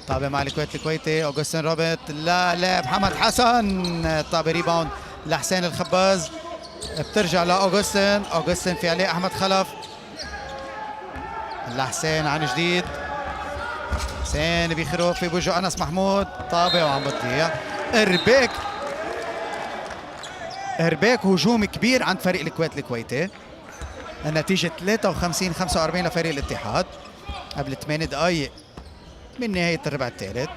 طابع مع الكويت الكويتي اوغستين روبرت لا لعب حمد حسن، طابع ريباوند لحسين الخباز، بترجع لاوغستين في عليه احمد خلف لحسين عن جديد، حسين بيخرب في بوجه انس محمود، طابع وعم بتضيع. ارباك هجوم كبير عند فريق الكويت الكويتي. النتيجة 53 45 لفريق الاتحاد قبل 8 دقائق من نهاية الربع الثالث.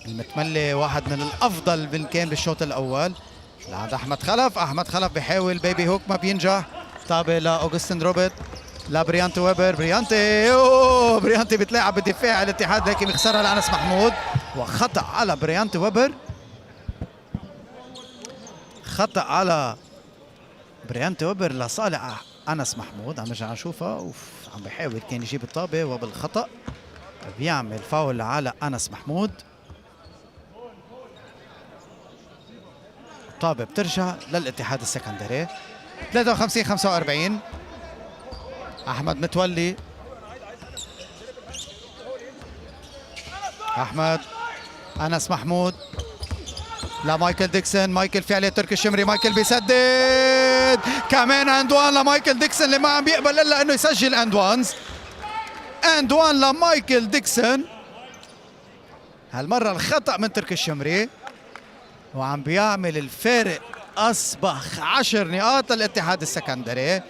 المتملي واحد من الأفضل كان بالشوط الأول لعند أحمد خلف بيحاول بيبي هوك ما بينجح. طابع لأوغستين روبرت لبريانتي ويبر، بريانتي بتلاعب بدفاع الاتحاد لكن بيخسرها لأنس محمود، وخطأ على بريانتي ويبر، خطأ على بريانتي ويبر لصالح أنس محمود. عم نرجع نشوفها، عم بيحاول كان يجيب الطابة وبالخطأ بيعمل فاول على أنس محمود. الطابة بترجع للاتحاد السكندري 53 45. أحمد متولي، أحمد، أنس محمود لمايكل ديكسون، مايكل في عليه تركي الشمري، مايكل بيسدد كمان اند وان لمايكل ديكسون اللي ما عم بيقبل الا انه يسجل اند وانز. اند وان لمايكل ديكسون، هالمره الخطا من تركي الشمري وعم بيعمل الفارق، اصبح 10 نقاط للاتحاد السكندري.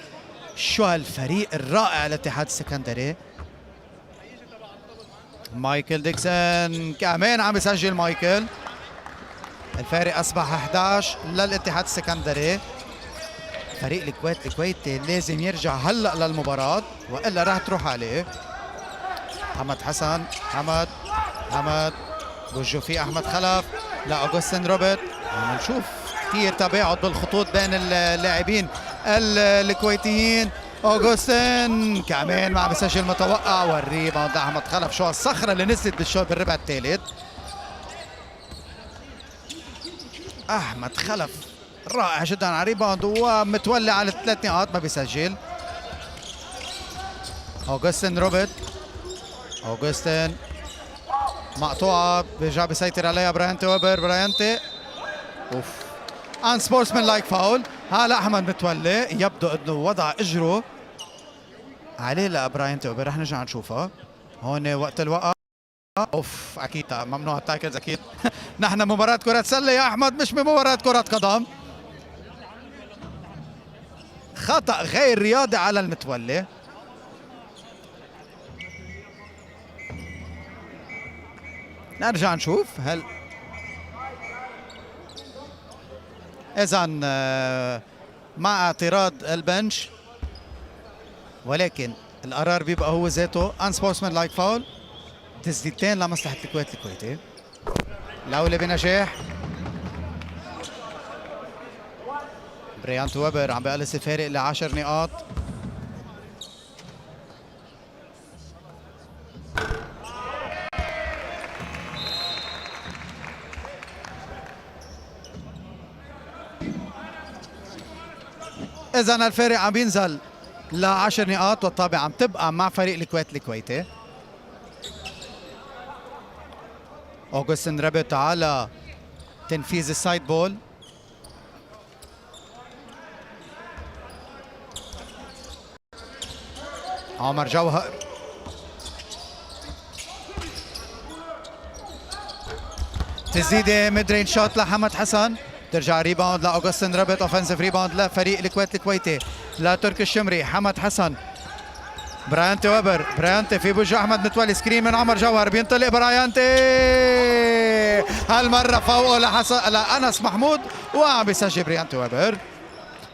شو هالفريق الرائع الاتحاد السكندري. مايكل ديكسون كمان عم يسجل مايكل، الفارق اصبح 11 للاتحاد السكندري. فريق الكويت الكويتي لازم يرجع هلا للمباراة والا راح تروح عليه. حمد حسن، حمد بوجه فيه احمد خلف لاوغستين روبرت. عم نشوف كثير تباعد بالخطوط بين اللاعبين الكويتيين. اوغستين كمان ما عم بيسجل متوقع، والريباوند احمد خلف. شو الصخرة اللي نزلت بالشوط بالربع الثالث. احمد خلف رائع جدا على ريباوند ومتولي على 3 نقاط ما بيسجل. اوغستين روبرت، اوغستين مقطوعه بيرجع بيسيطر عليها بريانتي ويبر، بريانتي اوف ان سبورتسمان لايك فاول. هلا احمد متولي يبدو انه وضع اجره عليه لبريانتي ويبر، رح نرجع نشوفها هون وقت الوقت. اوف اكيد ممنوع التاكلز اكيد. نحن مباراة كرة سلة يا احمد، مش بمباراة كرة قدم. خطأ غير رياضي على المتولي. نرجع نشوف هل اذا مع اعتراض البنش، ولكن القرار بيبقى هو ذاته ان سبورتسمان لايك فاول. تسديدتين لمصلحة الكويت الكويتي. الأولى بنجاح. بريانتي ويبر عم بيقلص الفارق ل10 نقاط. إذا الفارق عم بينزل ل10 نقاط، والطابع عم تبقى مع فريق الكويت الكويتي. اوغستين ربط على تنفيذ السايد بول. عمر جوهر تسديده ميد رينج شوت لحمد حسن، ترجع ريباوند لاوغستين ربط، اوفنسيف ريباوند لفريق الكويت الكويتي لتركي الشمري. حمد حسن برايانتي ويبر، برايانتي في بوجه احمد متولي، سكرين من عمر جوهر، بينطلق برايانتي هالمره فوقه لانس محمود، وعم بيسجل برايانتي ويبر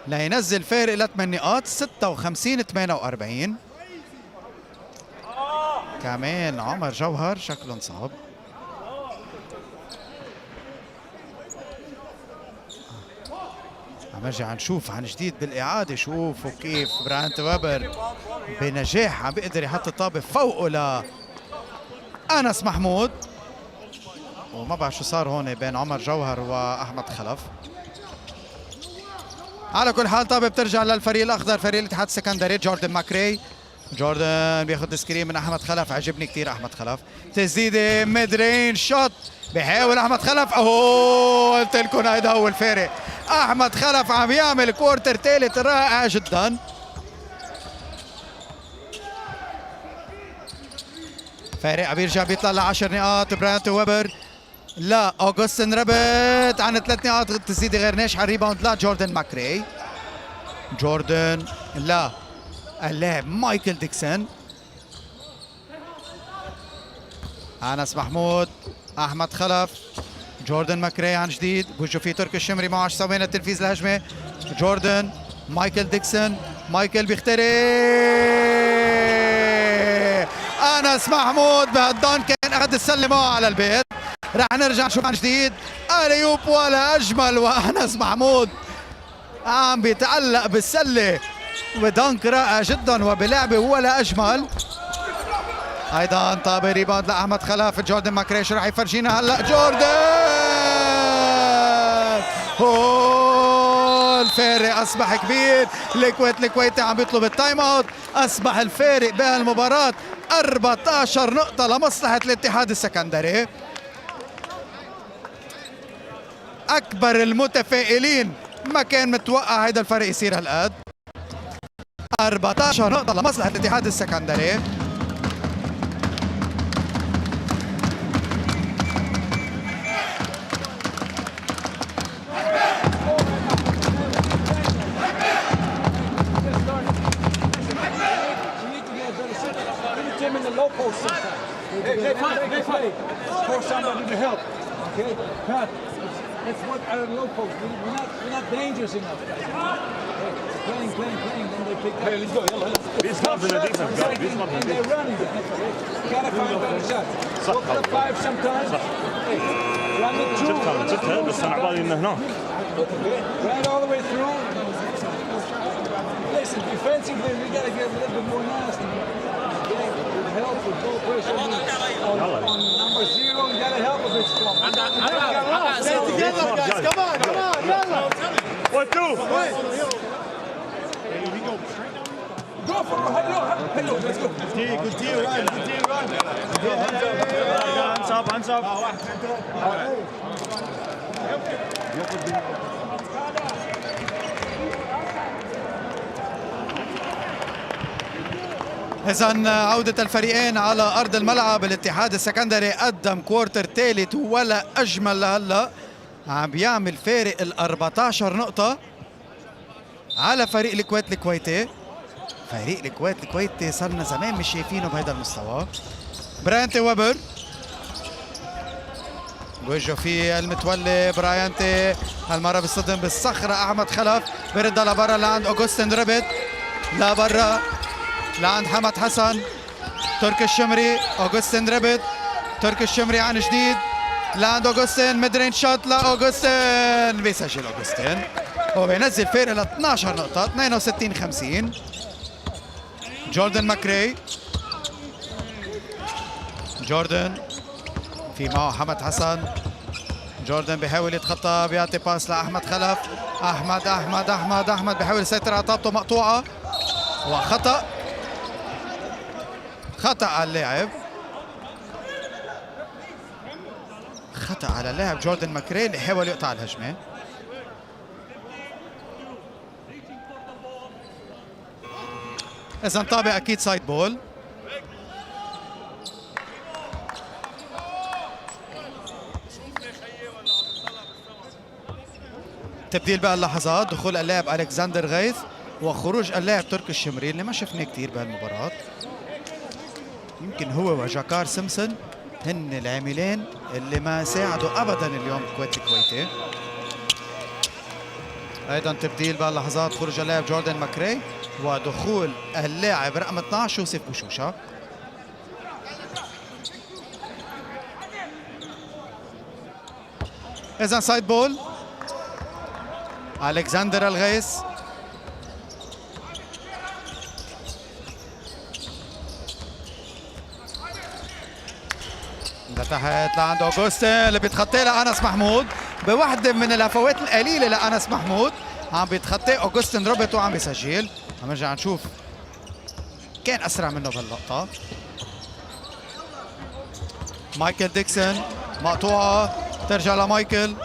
لينزل فارق ل 8 نقاط 56-48. كمان عمر جوهر شكله انصاب. عم نرجع نشوف عن جديد بالاعاده، شوفوا كيف برايانتي ويبر بنجاح عم بيقدر يحط الطابه فوقه لانس محمود، وما بعرف شو صار هون بين عمر جوهر واحمد خلف. على كل حال طابه بترجع للفريق الاخضر، فريق الاتحاد السكندري. جوردن ماكري، جوردن بياخذ سكرين من احمد خلف، عجبني كثير احمد خلف. تسديده ميد رينج شوت، بيحاول احمد خلف، قلت لكم هيدا هو الفارق. احمد خلف عم يعمل كوارتر ثالث رائع جدا. فارق عم بيرجع بيطلع ل10 نقاط. برايانتي ويبر لا اوغستن ربت عن 3 نقاط، تسديده غير ناجحه. ريباوند لا جوردن ماكري، جوردن لا اللاعب مايكل ديكسون. انس محمود، احمد خلف، جوردن ماكري عن جديد، بوجه في تركي الشمري معه 10 ثواني تنفيذ الهجمه. جوردن، مايكل ديكسون، مايكل بيخترق، انس محمود بهالدون كان اخذ السله معه على البيت. رح نرجع نشوف عن جديد اليوب ولا اجمل، وانس محمود عم بيتعلق بالسله ودانك رائع جدا وبلعبه ولا اجمل. ايضا طابه ريباوند لاحمد خلف. جوردن ماكري شو رح يفرجينا هلا؟ جوردن الفارق اصبح كبير. الكويتي عم بيطلب التايم اوت. اصبح الفارق بهالمباراه 14 نقطه لمصلحه الاتحاد السكندري. اكبر المتفائلين ما كان متوقع هيدا الفرق يصير هالقد. 14 نقطة لمصلحة الاتحاد السكندري. Let's work out of the low post. We're not dangerous enough. Playing, then they pick up. Hey, let's go. These clubs in the defense, guys. These clubs in the And they're running. You gotta find better shots. Go for the 5 sometimes. Hey, run the 2. شفتها بس انا عبالي انه هناك. Right all the way through. Listen, defensively, we gotta get a little bit more nasty. Help with goal pressure on number 0. You gotta help with it strong. Stay together, guys. Come on. Yalla. 1, 2. Go for it. Hey, let's go. Good team, Ryan. Hands up. إذن عودة الفريقين على أرض الملعب. الاتحاد السكندري قدم كوارتر ثالث ولا أجمل لهلا، عم بيعمل فارق ال 14 نقطة على فريق الكويت الكويتي. فريق الكويت الكويتي صرنا زمان مش شايفينه بهذا المستوى. برايانتي ويبر بوجهه في المتولي. برايانتي هالمرة بيصطدم بالصخرة. أحمد خلف بيردها لبرا لعند أوغستن ربت، لبرا لعند حمد حسن. تركي الشمري، أوغستن ربت، تركي الشمري عن جديد لعند أوغستن. ميدرين شوت لأوغستن، بيسجل أوغستن وبينزل فارق ل 12 نقطة 62-50. جوردن ماكري، جوردن في معه حمد حسن. جوردن بيحاول يتخطى، بيعطي باس لأحمد خلف. أحمد بيحاول يسيطر على طابته مقطوعة، وخطأ على اللاعب، خطأ على اللاعب جوردن ماكري اللي حاول يقطع الهجمة. إذا طابع أكيد سايد بول. تبديل بقى اللحظات، دخول اللاعب ألكسندر غيث وخروج اللاعب تركي الشمري اللي ما شفناه كثير بهالمباراة. يمكن هو وجاكار سيمسون هن العاملين اللي ما ساعدوا ابدا اليوم الكويت الكويتي. ايضا تبديل بهاللحظات، خروج اللاعب جوردن ماكري ودخول اللاعب رقم 12 يوسف بوشوشة. اذا سايد بول الكسندر الغيث، لتحت لعند اوغوستين اللي بيتخطى لأنس محمود بوحده من الهفوات القليله لأنس محمود. عم بيتخطى اوغوستين روبرت وعم بيسجل. عم نرجع نشوف كان اسرع منه بهاللقطه. مايكل ديكسون مقطوعه ترجع لمايكل.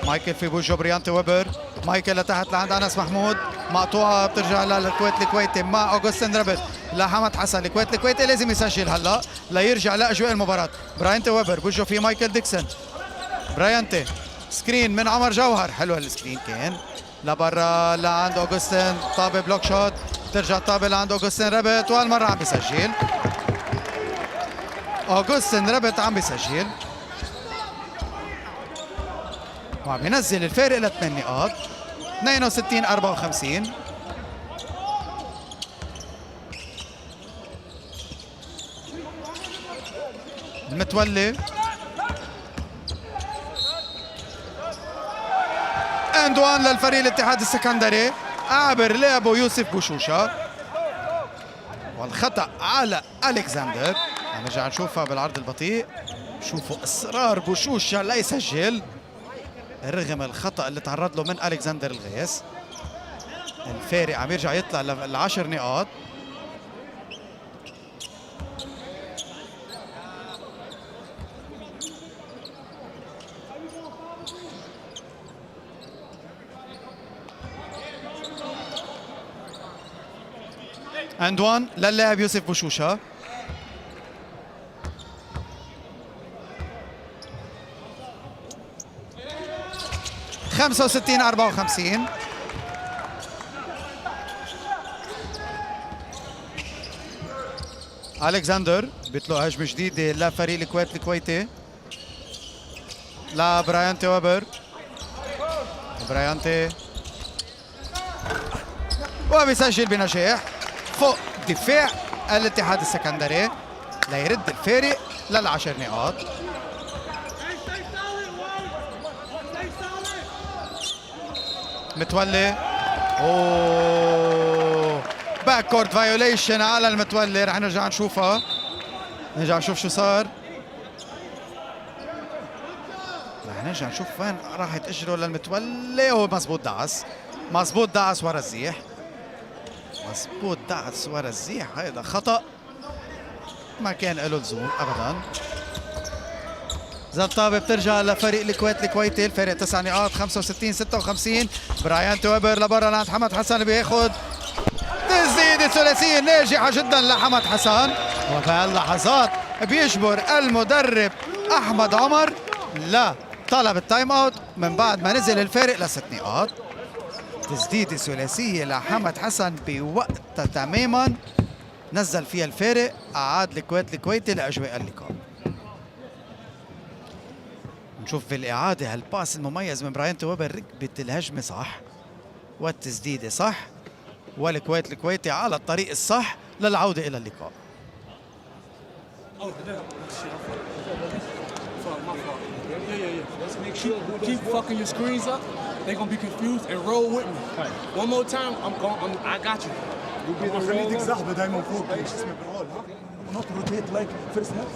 مايكل في بوجه بريانتي ويبر. مايكل لتحت لعند انس محمود، مقطوعه بترجع للكويت الكويتي مع اوغوستين روبرت لحمد حسن. الكويت الكويتي لازم يسجل هلا ليرجع لاجواء المباراه. برايانتي ويبر بوجه في مايكل ديكسون. برايانتي سكرين من عمر جوهر، حلو السكرين كان لبرا لعند اوغوستين. طابه بلوك شوت، ترجع طابه لعند اوغوستين روبرت وهالمره عم بيسجل. اوغوستين روبرت عم بيسجل وعم ينزل الفارق ل 8 نقاط 62-54. المتولي اند وان للفريق الاتحاد السكندري عابر لعبه يوسف بوشوشة والخطأ على الكسندر. نرجع نشوفها بالعرض البطيء. شوفوا اصرار بوشوشة لا يسجل رغم الخطأ اللي تعرض له من الكسندر الغيث. الفارق عم يرجع يطلع ل10 نقاط. اند وان للاعب يوسف بوشوشة. خمسة 65-54. الكسندر بيطلق هجمة جديدة لفريق الكويت الكويتي لبرايانتي ويبر. برايانتي وبيسجل بنجاح فوق دفاع الاتحاد السكندري ليرد الفارق لل10 نقاط. متولي اوه باك كورد فايوليشن على المتولي. رح نرجع نشوفها، نرجع نشوف شو صار. رح نرجع نشوف وين راحت اجره للمتولي. ومزبوط دعس، مزبوط دعس ورا الزيح، مزبوط دعس ورا الزيح. هيدا خطأ ما كان له لزوم ابدا. زلطابة بترجع لفريق الكويت الكويتي. الفارق 9 نقاط 65-56. برايانتي ويبر لبرا لعند حمد حسن بياخد تسديدة ثلاثية ناجحة جدا لحمد حسن. وبهاللحظات بيجبر المدرب احمد عمر لطلب التايم اوت من بعد ما نزل الفارق ل6 نقاط. تسديدة ثلاثية لحمد حسن بوقتها تماما نزل فيها الفارق، اعاد الكويت الكويتي لاجواء اللقاء. نشوف في الإعادة هالباس المميز من برايانتي ويبر. ركبت الهجمة صح والتسديدة صح والكويت الكويتي على الطريق الصح للعودة إلى اللقاء. Keep fucking your screens up. They're gonna be confused and roll with me. One more time, I got you. خليك زحمه دايما فوق شو اسمه بالرول. Not rotate like first half.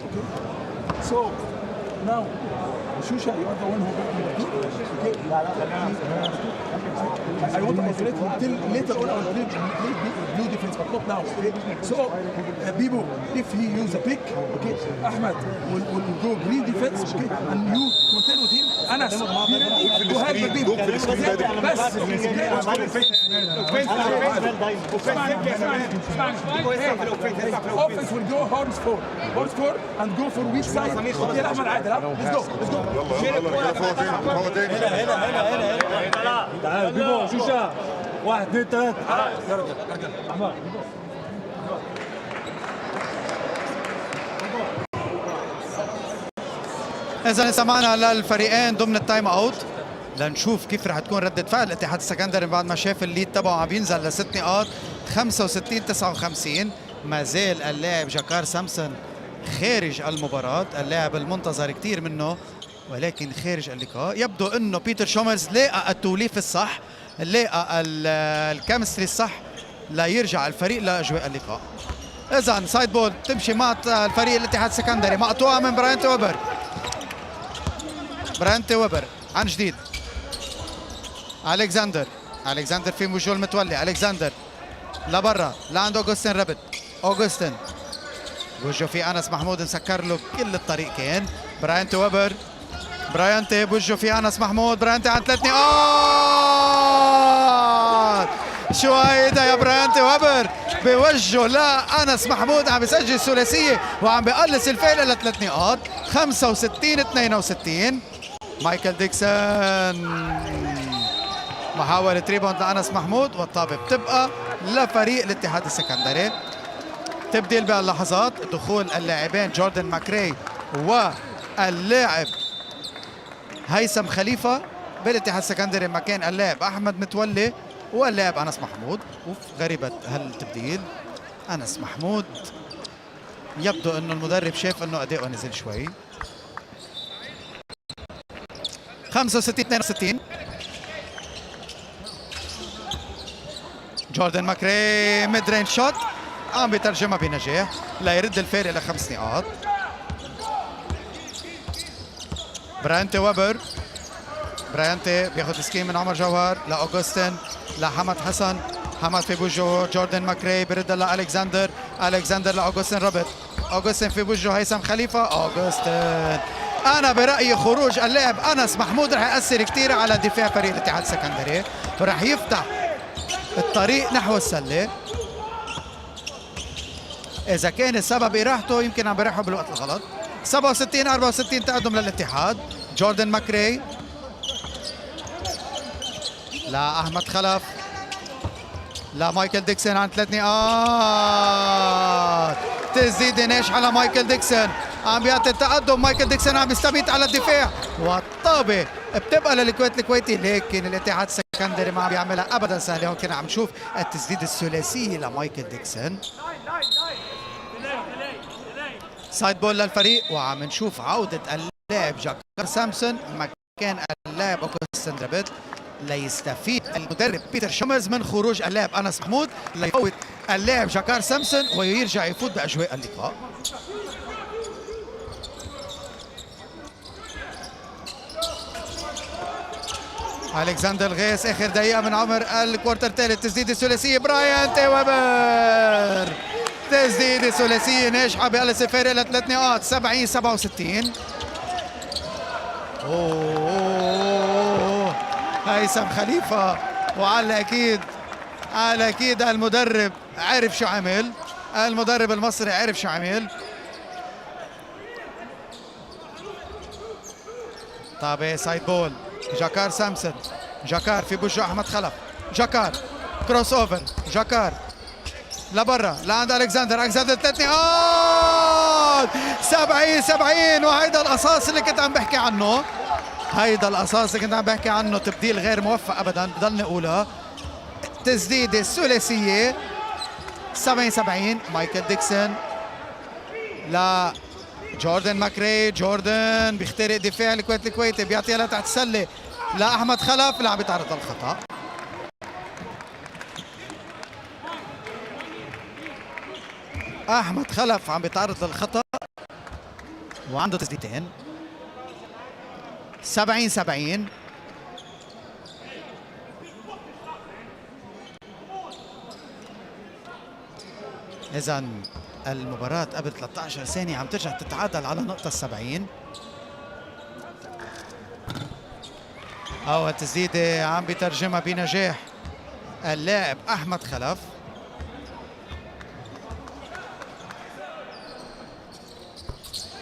Okay. So now Shusha, you are the one who got me the kick. Okay. I want to isolate him till later on. I will play blue defense, but not now. Okay. So Bibo, if he use a pick, okay, Ahmed will go green defense, okay, and you contain with him. Anas, go ahead with Bibo. Offense will go hard score, and go for weak side. Okay, Ahmed Adel, let's go, let's go. تعال بيبو شوشة 1 2 3 يا رجل احمد إذا سمعنا للفريقين ضمن التايم اوت لنشوف كيف رح تكون ردة فعل الاتحاد السكندري بعد ما شاف الليد تبعه عم ينزل ل6 نقاط 65-59. ما زال اللاعب جاكار سامسون خارج المباراة، اللاعب المنتظر كثير منه ولكن خارج اللقاء. يبدو انه بيتر شومرز لاقى التوليف الصح، لاقى الكيمستري الصح ليرجع الفريق لاجواء اللقاء. اذا سايد بول تمشي مع الفريق الاتحاد السكندري، مقطوعه من براينت ويبر. براينت ويبر عن جديد الكساندر في وجه المتولي. الكساندر لبرا لعند اوغستين رابت. اوغستين بوجهه في انس محمود مسكر له كل الطريق كان. براينت ويبر بوجهه في انس محمود. براينت عن 3 نقاط. شو هيدا يا براينت ويبر بوجهه لانس محمود، عم بيسجل ثلاثيه وعم بيقلص الفارق ل 3 نقاط 65-62. مايكل ديكسون محاولة ريباوند لأنس محمود والطابة بتبقى لفريق الاتحاد السكندري. تبديل بهاللحظات دخول اللاعبين جوردن ماكري واللاعب هيثم خليفة بالاتحاد السكندري مكان اللاعب أحمد متولي واللاعب أنس محمود. غريبة هالتبديل، أنس محمود يبدو أنه المدرب شاف أنه أداؤه نزل شوي. 65-62. جوردن ماكري ميد رينج شوت عم بيترجمها بنجاح ليرد الفارق ل5 نقاط. براينت ويبر بياخذ سكين من عمر جوهر لاوغستين لحمد حسن. حمد في بوجهه جوردن ماكري بيردها لالكساندر. الكساندر لاوغستين رابط. اوغستين في وجهه هيثم خليفه. اوغستين. انا برايي خروج اللاعب انس محمود رح ياثر كثير على دفاع فريق الاتحاد السكندري ورح يفتح الطريق نحو السله. اذا كان السبب اراحته يمكن عم بيرحوا بالوقت الغلط. 67-64 تقدم للاتحاد. جوردن ماكري لاحمد خلف لمايكل ديكسون عن 3 نقاط. تسديده ناجحه لمايكل ديكسون، عم بيعطي التقدم. مايكل ديكسون عم يستبيت على الدفاع والطابه بتبقى للكويت الكويتي، لكن الاتحاد السكندري ما عم بيعملها ابدا سهله. هون كنا عم نشوف التسديده الثلاثيه لمايكل ديكسون. سايد بول للفريق وعم نشوف عوده اللاعب جاكار سامسون مكان اللاعب اوغستين رابت ليستفيد المدرب بيتر شومرز من خروج اللاعب انس محمود ليفوت اللاعب جاكار سامسون ويرجع يفوت باجواء اللقاء. الكساندر غيس اخر دقيقه من عمر الكوارتر الثالث. تسديده ثلاثيه براينت ويبر. تسديده ثلاثيه ناجحه بقلص الفارق ل 3 نقاط 70-67. هيثم خليفه وعلى اكيد المدرب عرف شو عمل. المدرب المصري عرف شو عمل. طابة سايد بول جاكار سامسون. جاكار في بوجه احمد خلف. جاكار كروس اوفر. جاكار لبرا لعند الكساندر. 3 نقاط 70-70. وهيدا القصاص اللي كنت عم بحكي عنه. تبديل غير موفق ابدا بضلني اقولها. تسديده ثلاثيه 70-70. مايكل ديكسون لا جوردن ماكري. جوردن بيخترق دفاع الكويت الكويتي بيعطيها لتحت السله لاحمد خلف اللي عم بيتعرض للخطا. احمد خلف عم بيتعرض للخطا وعنده تسديدتين 70-70. إذا المباراة قبل 13 ثانية عم ترجع تتعادل على نقطة 70. التسديدة عم بيترجمها بنجاح اللاعب أحمد خلف.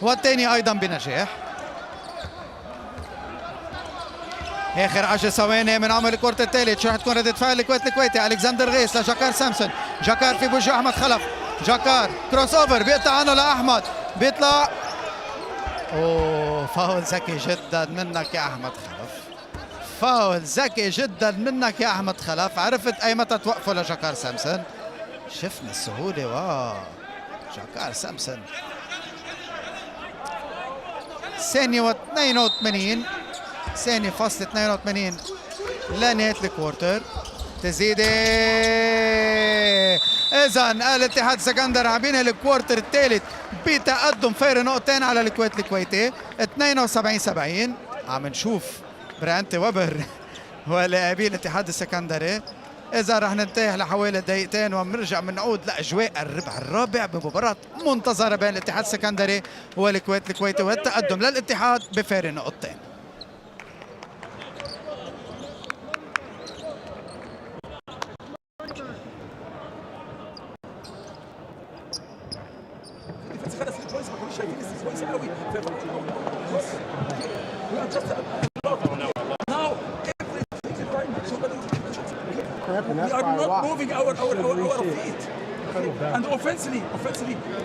والثاني أيضا بنجاح. اخر 10 ثواني من عمر الكورة الثالث. شو رح تكون ردة فعل الكويت الكويتي؟ الكساندر غيس لجاكار سامسون. جاكار في بوجه احمد خلف. جاكار كروس اوفر بيقطع عنه لاحمد. بيطلع اوه فاول ذكي جدا منك يا احمد خلف، فاول ذكي جدا منك يا احمد خلف. عرفت اي متى توقفه لجاكار سامسون. شفنا السهوله. واو جاكار سامسون. ثانية و82 ثانية فاصلة 82 لنهاية الكوارتر. تزيدي اذا الاتحاد السكندري عم بينهي الكوارتر الثالث بتقدم فارق نقطتين على الكويت الكويتي 72-70. عم نشوف برانتي وبر ولاعبي الاتحاد السكندري. اذا رح ننتهي لحوالي دقيقتين وبنرجع بنعود لاجواء الربع الرابع بمباراه منتظره بين الاتحاد السكندري والكويت الكويتي، والتقدم للاتحاد بفارق نقطتين. We are not moving our feet. And offensively,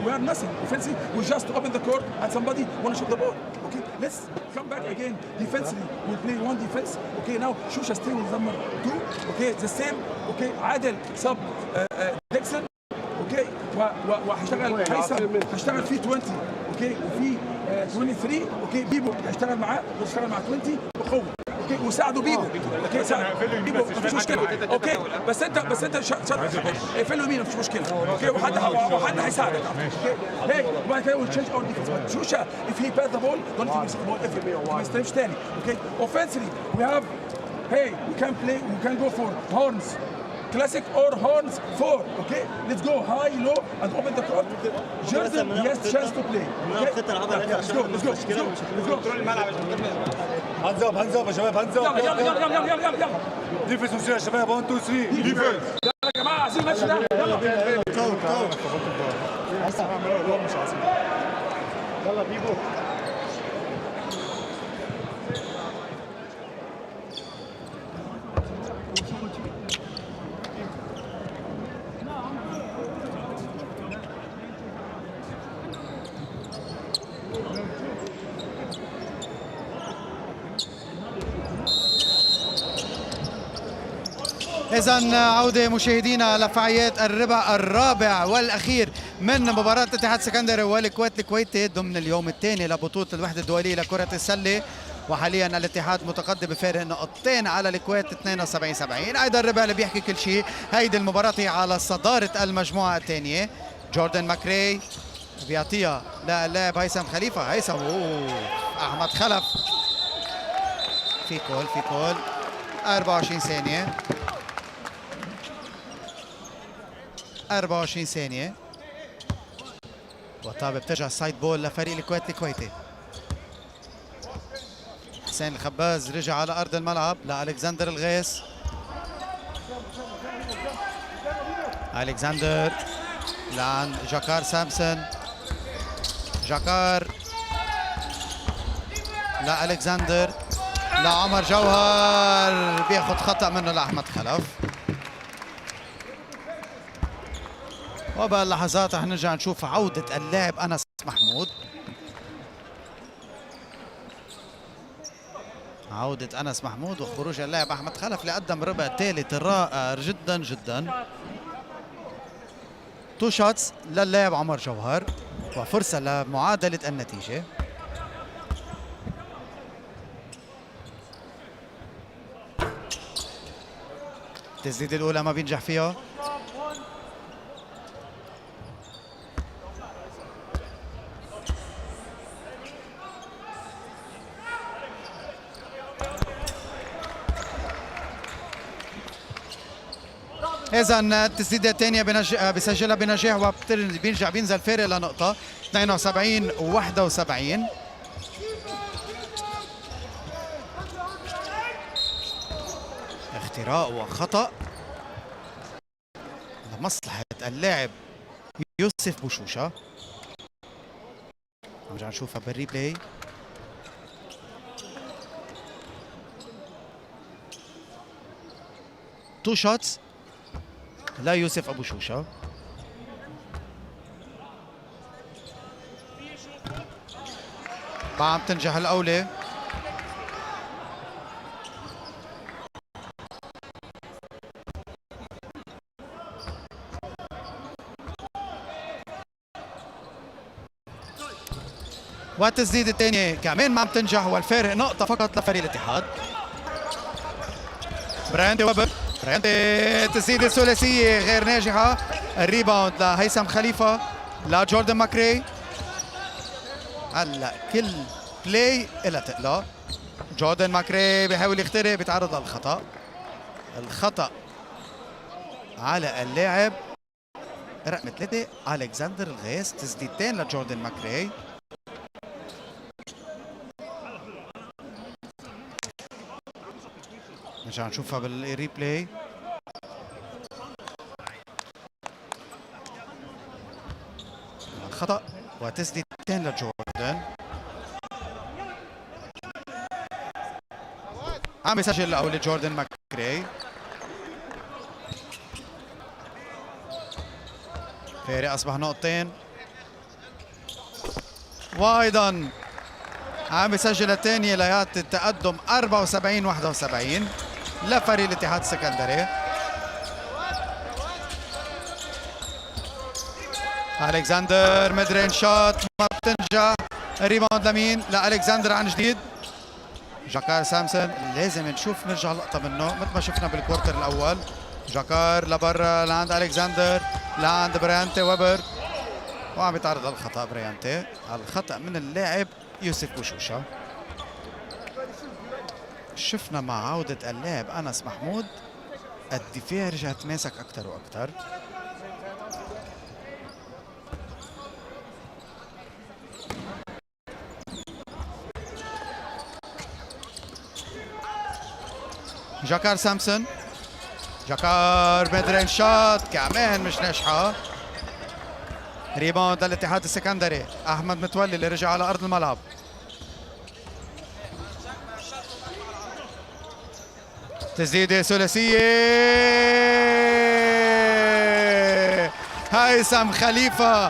we are nothing. Offensively, we just open the court and somebody want to shoot the ball. Okay, let's come back again. Defensively, we play one defense. Okay, now Shusha stay with number 2. Okay, the same. Okay, Adel sub Dixon. Okay, وهشتغل هيثم هشتغل فيه 20. اوكي وفي 23. اوكي بيبو هشتغل معاه واشتغل مع 20 بقوه. اوكي وساعدوا بيبو. اوكي ساعدوا بيبو مفيش مشكله. اوكي بس انت اقفله يمين مفيش مشكله. اوكي وحد هيساعدك. اوكي هيك وبعد كده ويل تشينج اور ديفنس. شوشا if he pass the ball don't give the ball every ما يستلمش تاني. اوكي offensively we have we can play we can go for horns. Classic or horns 4. Okay, let's go high, low, and open the court. Jordan, he has chance to play. Okay? Let's go. Hands up يا شباب hands up. يلا. ديفنس وسير يا شباب 1 2 3 ديفنس. يلا يا جماعه عايزين الماتش ده. يلا. يلا بيبو. إذا عودة مشاهدينا لفعاليات الربع الرابع والأخير من مباراة الاتحاد السكندري والكويت الكويتي ضمن اليوم الثاني لبطولة الوحدة الدولية لكرة السلة. وحاليا الاتحاد متقدم بفارق نقطتين على الكويت 72-70. أيضا الربع اللي بيحكي كل شيء. هيدي المباراة هي على صدارة المجموعة الثانية. جوردن ماكري بيعطيها للاعب هيثم خليفة. هيثم أحمد خلف. في كول 24 ثانية 24 ثانية. وطابة بترجع سايد بول لفريق الكويت الكويتي. حسين الخباز رجع على أرض الملعب لألكسندر الغيث. ألكسندر لعند جاكار سامسون. جاكار لألكسندر لعمر جوهر. بياخد خطأ منه لأحمد خلف. وبهاللحظات رح نرجع نشوف عودة اللاعب أنس محمود. عودة أنس محمود وخروج اللاعب أحمد خلف لقدم ربع ثالث رائع جدا. 2 شوتس للاعب عمر جوهر وفرصة لمعادلة النتيجة. التسديدة الأولى ما بينجح فيها. إذا التسديدة الثانية بيسجلها بنجاح وبيرجع بينزل فارق لنقطة 72-71. اختراق وخطأ لمصلحة اللاعب يوسف بوشوشة. نرجع نشوفها بالريبلاي. تو شوتس لا يوسف أبو شوشة. ما عم تنجح الأولى. والتسديد الثانية كمان ما عم تنجح، والفارق نقطة فقط لفريق الاتحاد. برايانتي ويبر، برايانتي تسديدة الثلاثية غير ناجحة. الريباوند لهيثم خليفة لجوردن ماكري. هلا كل بلاي إلها تقلى. جوردن ماكري بيحاول يخترق، بيتعرض للخطأ. الخطأ على اللاعب رقم 3 ألكسندر الغيث. تسديدتين لجوردن ماكري. نرجع نشوفها بالريبلاي. خطأ وتسديدتين لجوردن. عم يسجل الأول جوردن ماكري. فارق أصبح نقطتين، وأيضا عم يسجل الثانية ليات التقدم 74-71 لفريق الاتحاد السكندري. ألكسندر ميدرين شوت ما بتنجح. الريباوند لمين؟ لألكسندر عن جديد. جاكار سامسون لازم نشوف نرجع لقطة منه مثل ما شفنا بالكوارتر الأول. جاكار لبرا لعند ألكسندر لعند برايانتي ويبر، وعم يتعرض للخطأ. برايانتي الخطأ من اللاعب يوسف بوشوشة. شفنا مع عودة اللاعب أنس محمود الدفاع رجع تماسك أكثر وأكثر. جاكار سامسون، جاكار ميدرين شوت كمان مش ناجحة. ريباوند للاتحاد السكندري. أحمد متولي اللي رجع على أرض الملعب. تسديدة ثلاثية. هيثم خليفة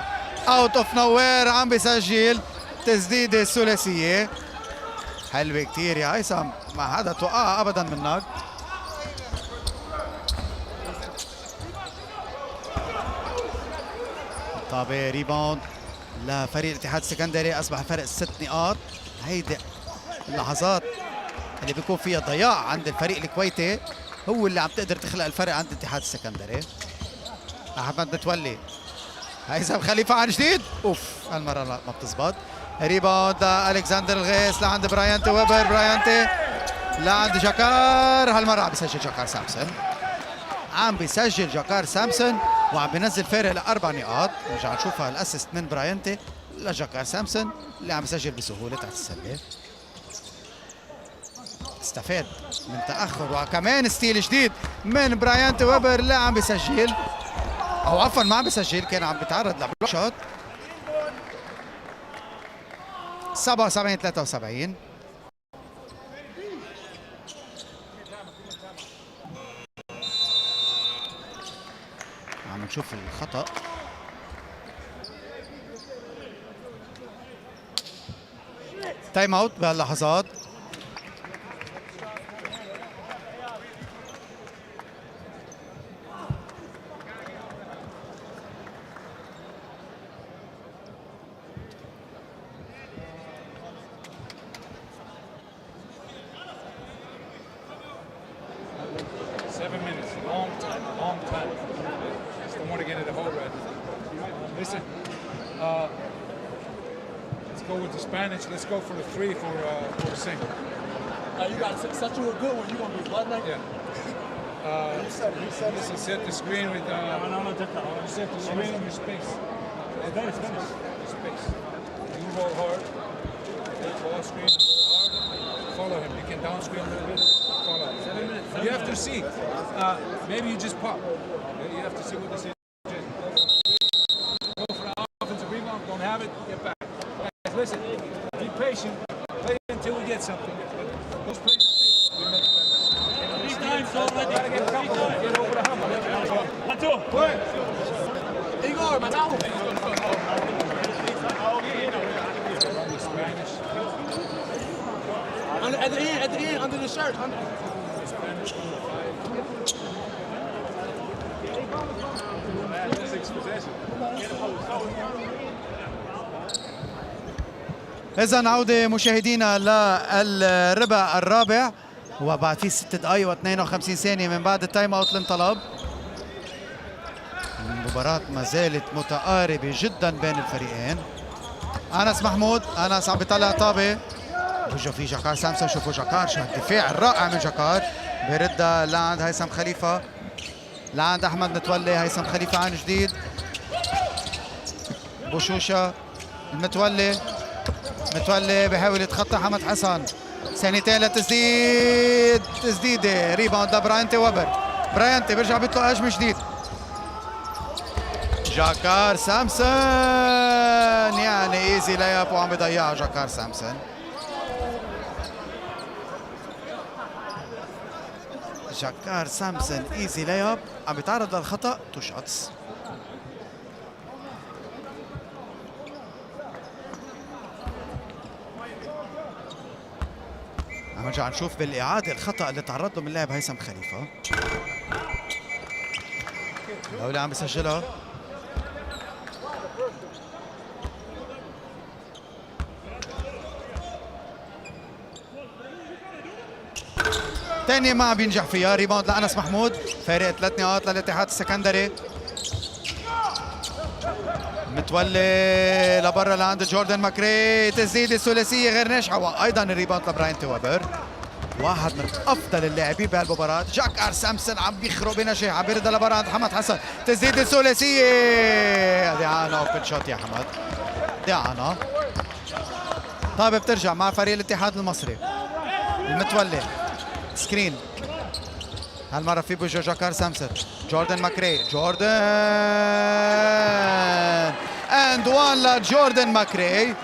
اوت اوف نوير عم بيسجل تسديدة ثلاثية. حلوة كتير يا هيثم، ما حدا توقعها ابدا منك. طابة ريباوند لفريق الاتحاد السكندري. اصبح الفرق 6 نقاط. هيدي اللحظات اللي بيكون فيها ضياع عند الفريق الكويتي هو اللي عم تقدر تخلق الفرق عند الاتحاد السكندري. احمد متولي، هيثم خليفة عن جديد. اوف هالمرة لا ما بتزبط. ريباوند الكسندر الغيث لعند برايانتي ويبر. برايانتي لعند جاكار. هالمرة عم بيسجل جاكار سامسون. عم بيسجل جاكار سامسون وعم بينزل فارق ل4 نقاط. نرجع نشوفها الاسيست من برايانتي لجاكار سامسون اللي عم بيسجل بسهولة تحت السلة. استفاد من تأخر وكمان ستيل جديد من برايانتي ويبر اللي عم بيسجل، او عفوا ما عم بيسجل، كان عم بيتعرض لبلوك شوت. 77-73. عم نشوف الخطأ. تايم اوت بهاللحظات. Listen, let's go with the Spanish. Let's go for the 3 for the single. You got such a good one. You gonna be blood like Yeah. Listen, set the screen with. Set the screen with space. Space. You roll hard. Ball screen. Roll hard. Follow him. You can down screen a little bit. Follow him. 7 minutes. You have to see. Maybe you just pop. You have to see what this is. Don't have it, get back. Guys, listen, be patient, play until we get something. Those plays are big. We make it better. 3 times already. Gotta get comfortable, get over the hump. 1, 2. Good. Igor, Manao. Spanish. At the end, under the shirt. إذا عودة مشاهدينا للربع الرابع، وبعد في 6 دقائق و52 ثانية من بعد التايم اوت اللي انطلب. المباراة ما زالت متقاربة جدا بين الفريقين. أنس محمود، أنس عم بيطلع طابة، بيجوا في جاكار سامسون. شوفوا جاكار، شو الدفاع الرائع من جاكار. بيردها لعند هيثم خليفة، لعند أحمد متولي. هيثم خليفة عن جديد، بوشوشة، المتولي، متولي بيحاول يتخطى حمد حسن. ثانيتين للتسديد، تسديدة ريباوند لبرايانتي وبر. برايانتي بيرجع بيطلق هجم جديد. جاكار سامسون، يعني ايزي لاياب وعم بيضيعها جاكار سامسون. جاكار سامسون ايزي لاياب عم بيتعرض للخطأ. 2 شوتس. عم نرجع نشوف بالإعادة الخطأ اللي تعرض له من لاعب هيثم خليفة. الأولى عم بيسجلها. تاني ما عم بينجح فيها. ريباوند لأنس محمود، فارق 3 نقاط للاتحاد السكندري. متولي لبرا لعند جوردن ماكري، تسديده ثلاثيه غير ناجحه، وايضا الريباوند لبراين توبر. واحد من افضل اللاعبين بهالمباراه. جاكار سامسون عم بيخرق بنجاح، عم بيردها لبرا عند حمد حسن، تسديده ثلاثيه. دعانا اوبن شوت يا حمد، دعانا. طيب بترجع مع فريق الاتحاد المصري. المتولي سكرين، هالمره في بوجه جاكار سامسون. جوردن ماكري، جوردن اند وان لجوردن ماكري.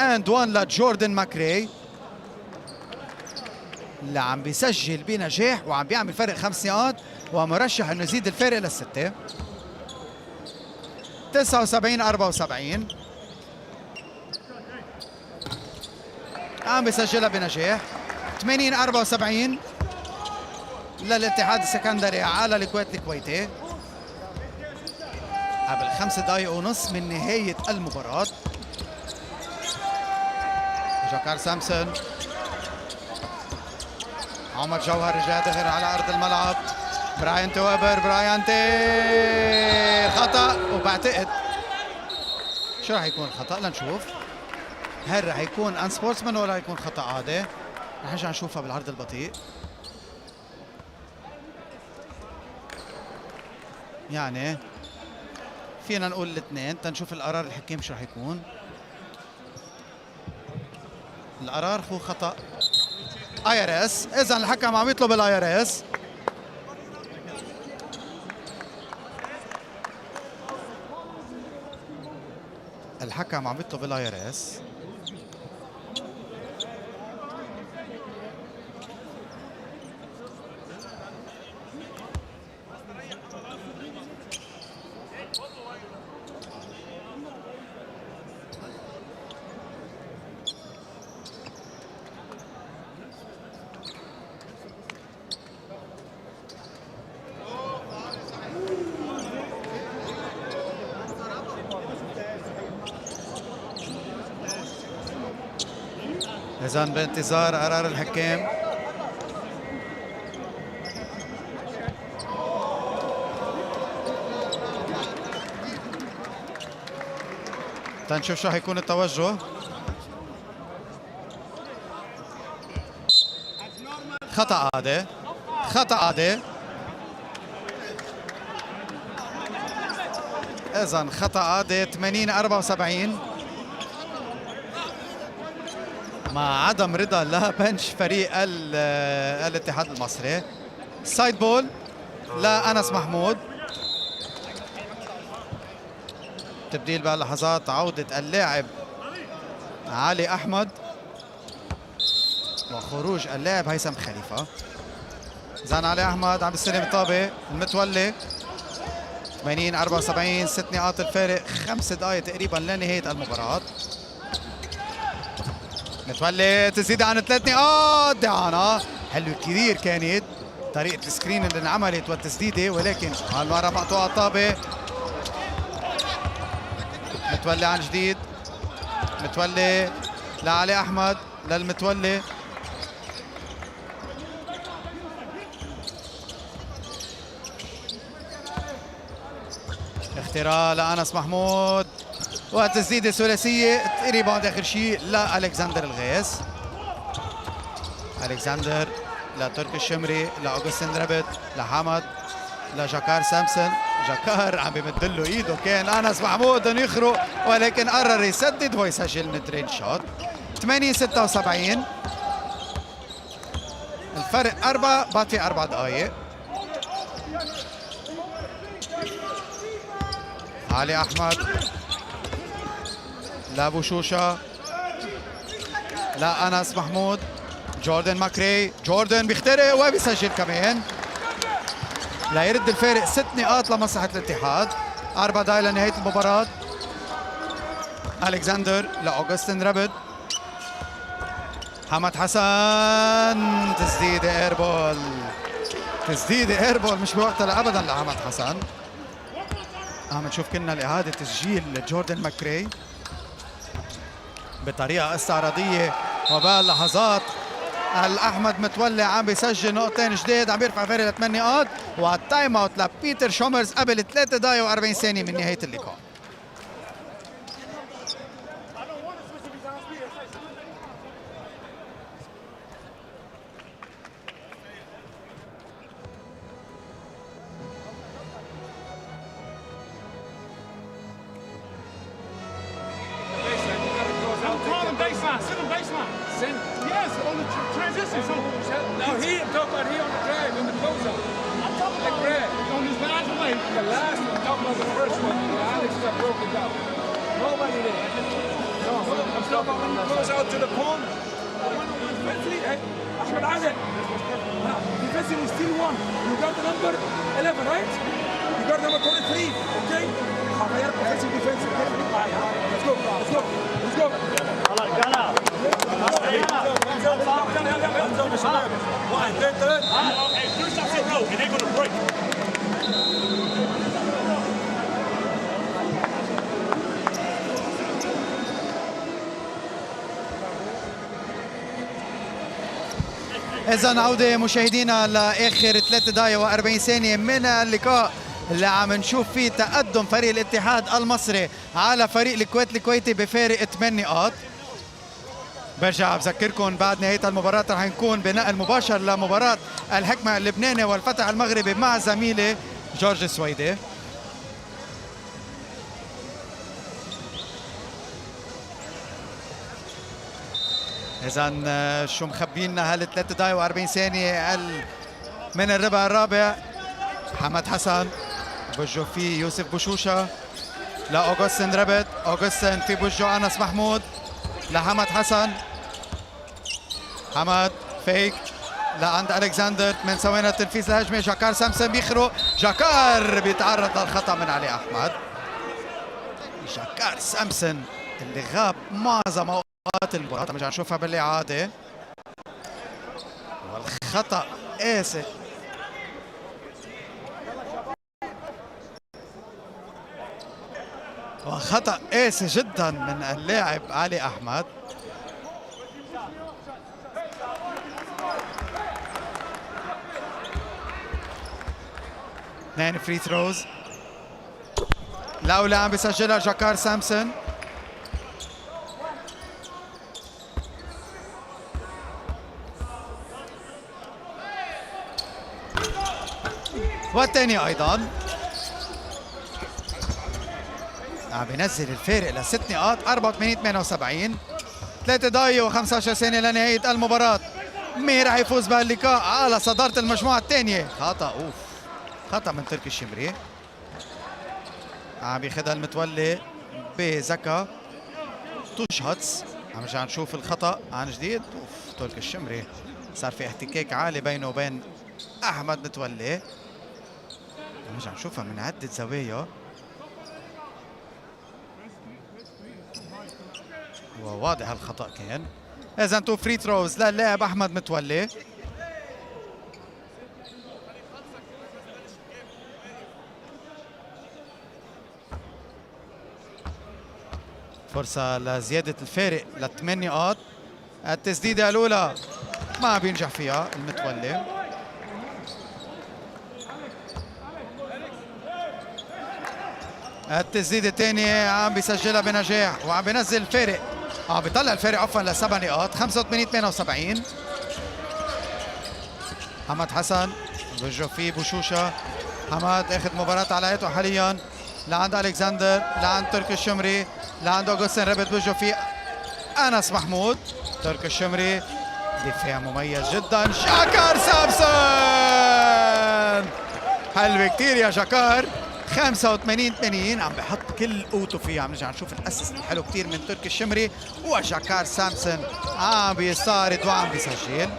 اند وان لجوردن ماكري اللي عم بيسجل بنجاح وعم بيعمل فرق 5 نقاط، ومرشح انه يزيد الفارق لل6. 79-74 عم بيسجلها بنجاح. 80-74 للاتحاد السكندري على الكويت الكويتي قبل 5 دقائق ونص من نهاية المباراة. جاكار سامسون، عمر جوهر رجع دغري على أرض الملعب. براين توبر، برايانتي خطأ، وبعتقد شو راح يكون الخطأ؟ لنشوف. هل راح يكون ان سبورتسمان ولا يكون خطأ عادي؟ رح نرجع نشوفها بالعرض البطيء. يعني فينا نقول الاثنين، تنشوف القرار الحكيم شو راح يكون. القرار هو خطأ IRS، إذا الحكم عم يطلب IRS. الحكم عم يطلب IRS. إذن بانتظار قرار الحكام. تنشوف شو حيكون التوجه. خطأ عادي، خطأ عادي. إذن خطأ عادي. 80-74 مع عدم رضا لبنش فريق الاتحاد المصري. سايد بول لأنس محمود. تبديل بهاللحظات عودة اللاعب علي أحمد وخروج اللاعب هيثم خليفة. زان علي أحمد عم بيستلم الطابة. المتولي 80-74 6 نقاط الفارق، 5 دقائق تقريبا لنهاية المباراة. متولي تزيد عن 3 نقاط. دعانا حلو كثير كانت طريقة السكرين اللي انعملت والتسديدة، ولكن هالمرة مقطوعة الطابة. متولي عن جديد، متولي لعلي أحمد، للمتولي اختراع لأنس محمود وتسديدة ثلاثية. ريباوند آخر شيء لألكسندر الغيث. ألكسندر لتركي الشمري، لأوغستين ربت، لحمد، لجاكار سامسون. جاكار عم بيمدله ايده، كان أنس محمود انه يخرق ولكن قرر يسدد ويسجل من ترين شوت. 80-76 الفرق 4، باقي 4 دقائق. علي أحمد لابو شوشة، لا أنس محمود، جوردن ماكري. جوردن بيخترق وبيسجل كمان ليرد الفارق 6 نقاط لمصلحة الاتحاد. 4 دقائق لنهاية المباراة. ألكسندر لأوغستين ربد، حمد حسن تسديدة ايربول، تسديدة ايربول مش بوقتها ابدا لحمد حسن. عم نشوف كنا الإعادة تسجيل جوردن ماكري بطريقة استعراضية، وبهاللحظات الأحمد متولي عم بيسجل نقطتين جديد، عم بيرفع فارق ل8 نقاط، والتايم اوت لبيتر شومرز قبل 3 دقائق و40 ثانية من نهاية اللقاء. إذا عودة مشاهدينا لآخر 3 دقائق و40 ثانية من اللقاء اللي عم نشوف فيه تقدم فريق الاتحاد المصري على فريق الكويت الكويتي بفارق 8 نقاط. برجع بذكركم بعد نهاية المباراة رح نكون بنقل مباشر لمباراة الحكمة اللبناني والفتح المغربي مع زميلي جورج السويدي. إذا شو مخبينا هال3 دقائق و40 ثانية من الربع الرابع. حمد حسن بوجه فيه يوسف بوشوشة لأوغستين ربت، أوغستين في بوجه أنس محمود لحمد حسن، حمد فيك لعند ألكسندر، 8 ثواني تنفيذ الهجمة. جاكار سامسون بيخرق، جاكار بيتعرض للخطأ من علي أحمد. جاكار سامسون اللي غاب معظم أوقات المباراة عم نشوفها بالإعادة، والخطأ قاسي وخطأ قاسي جدا من اللاعب علي أحمد. اثنين فري ثروز، الأولى عم بيسجلها جاكار سامسون، والثاني أيضا. عم بينزل الفارق ل6 نقاط، 84-78. 3 دقائق و15 ثانية لنهاية المباراة. مين راح يفوز بهاللقاء على صدارة المجموعة الثانية؟ خطأ، خطأ من تركي الشمري. عم بياخذها المتولي بذكاء، تو شوتس. عم نرجع نشوف الخطأ عن جديد. تركي الشمري صار في احتكاك عالي بينه وبين أحمد متولي. نرجع نشوفها من عدة زوايا. وواضح الخطأ كان. إذا 2 فري ثروز للاعب أحمد متولي. فرصة لزيادة الفارق ل8 نقاط. التسديدة الأولى ما بينجح فيها المتولي. التسديدة الثانية عم بيسجلها بنجاح وعم بينزل الفارق، عم بيطلع الفارق عفوا ل7 نقاط. 85-78. حماد حسن بوجه فيه بوشوشة. حماد اخذ مباراة على عيته حاليا لعند الكسندر، لعند تركي الشمري، لعند اوغوستين ربط بوجه فيه انس محمود. تركي الشمري دفاع مميز جدا. جاكار سامسون حلوة كتير يا جاكار. 85-80 عم بحط كل قوته فيه. عم نرجع نشوف الاسيست الحلو كتير من تركي الشمري وجاكار سامسون عم بيستعرض وعم بيسجل.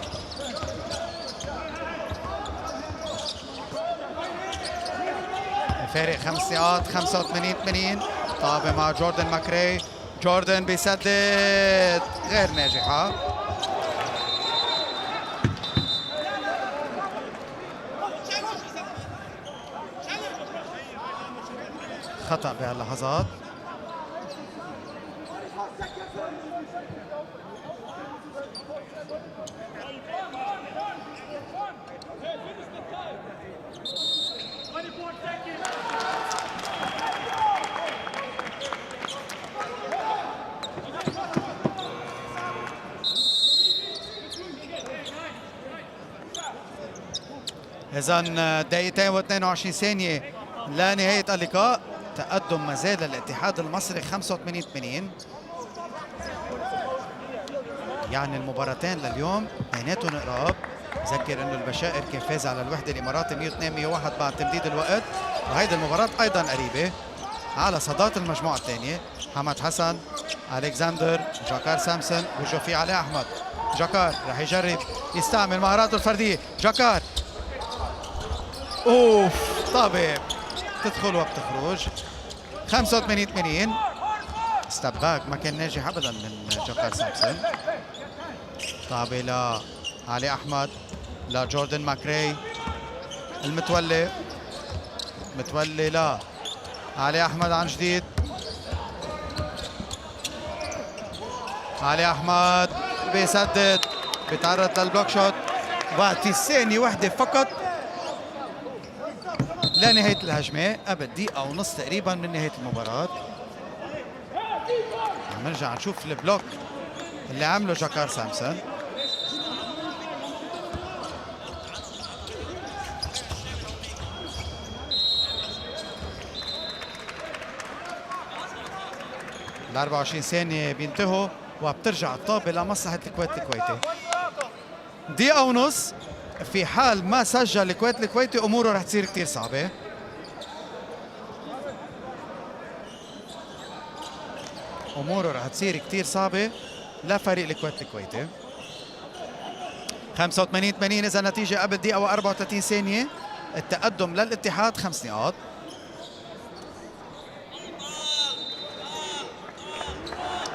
فارق 5 نقاط. 85-80. طابة مع جوردن ماكري. جوردن بيسدد غير ناجحة. خطأ بهاللحظات. إذن دقيقتين و22 ثانية لنهاية اللقاء. تقدم ما زال للاتحاد المصري 85-80. يعني المباراتين لليوم بيناتهم قراب. ذكر انه البشائر كان فاز على الوحدة الاماراتي 102-101 بعد تمديد الوقت، وهيدي المباراة ايضا قريبة على صدارة المجموعة الثانية. حماد حسن، الكسندر، جاكار سامسون، وجه فيه علي احمد. جاكار رح يجرب يستعمل مهاراته الفردية. جاكار اوف طابة تدخل وبتخرج. 85-80. ستيب باك ما كان ناجح ابدا من جاكار سامسون. طابة لعلي احمد، لجوردن ماكري. المتولي، متولي لعلي احمد عن جديد. علي احمد بيسدد، بيتعرض للبلوك شوت. بعد في ثانية واحدة فقط لنهاية الهجمة، قبل دقيقة ونص تقريبا من نهاية المباراة. عم نرجع نشوف البلوك اللي عمله جاكار سامسون. ال 24 ثانية بينتهوا وبترجع الطابة لمصلحة الكويت الكويتي. دقيقة ونص، في حال ما سجل الكويت الكويتي اموره رح تصير كثير صعبة. اموره رح تصير كثير صعبة لفريق الكويت الكويتي. 85-80 اذا النتيجة قبل دقيقة و34 ثانية. التقدم للاتحاد 5 نقاط.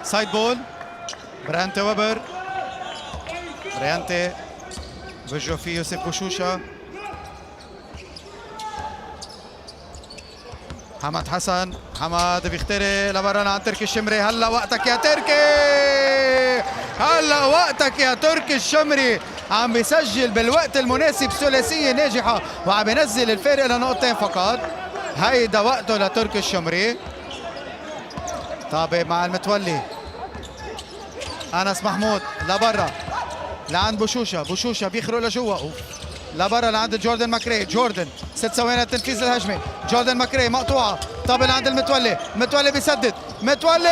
سايد بول، بريانتي ويبر. بريانتي بوجه فيه يوسف بوشوشة. حماد حسن، حماد بيخترق لبرا عن تركي الشمري. هلا وقتك يا تركي، هلا وقتك يا تركي الشمري. عم بيسجل بالوقت المناسب ثلاثية ناجحة وعم بينزل الفارق لنقطتين فقط. هيدا وقته لتركي الشمري. طابة مع المتولي. انس محمود لبرا لعند بوشوشة. بوشوشة بيخرق لجوا لبرا لعند جوردن ماكري. جوردن 6 ثواني لتنفيذ الهجمة. جوردن ماكري مقطوعة. طابة لعند المتولي. متولي بيسدد. متولي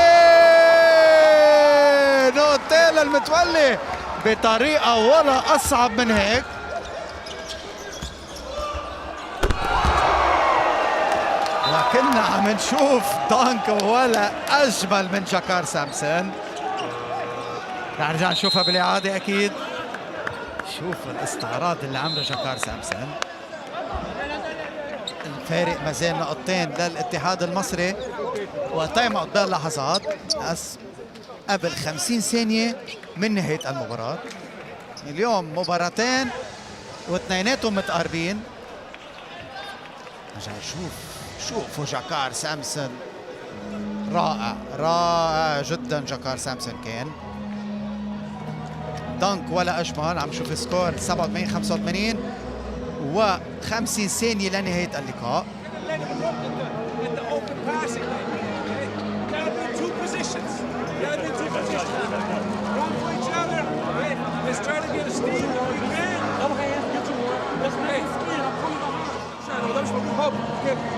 نقطتين للمتولي بطريقة ولا أصعب من هيك. لكننا عم نشوف دانك ولا أجمل من جاكار سامسون. رح نرجع نشوفها بالإعادة أكيد. شوف الاستعراض اللي عمله جاكار سامسون. فارق ما زال نقطتين للاتحاد المصري وتايم اوت باللحظات قبل 50 ثانية من نهاية المباراة. اليوم مباراتين واثنيناتهم متقاربين. نرجع نشوف شوفوا جاكار سامسون، رائع جدا جاكار سامسون كان دنك ولا اجمل. عم نشوف سكور 87-85 و50 ثانية لنهاية اللقاء.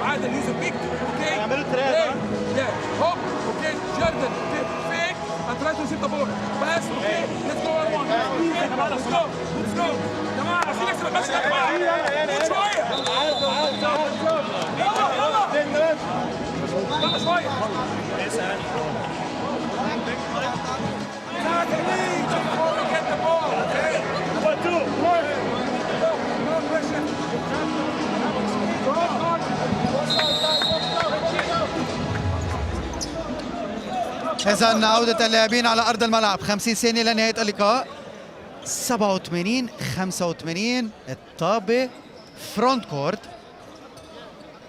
عادل يوسف بيك اوكي اعملوا ثلاثه هوب اوكي جوردن فيك هتراي تو سيت ذا بول بس اوكي ليتس جو اون ليتس جو يا جماعه في ناس بس يا جماعه شويه يلا شويه إذن عودة اللاعبين على أرض الملعب. 50 ثانية لنهاية اللقاء. 87-85 الطابة فرونت كورت،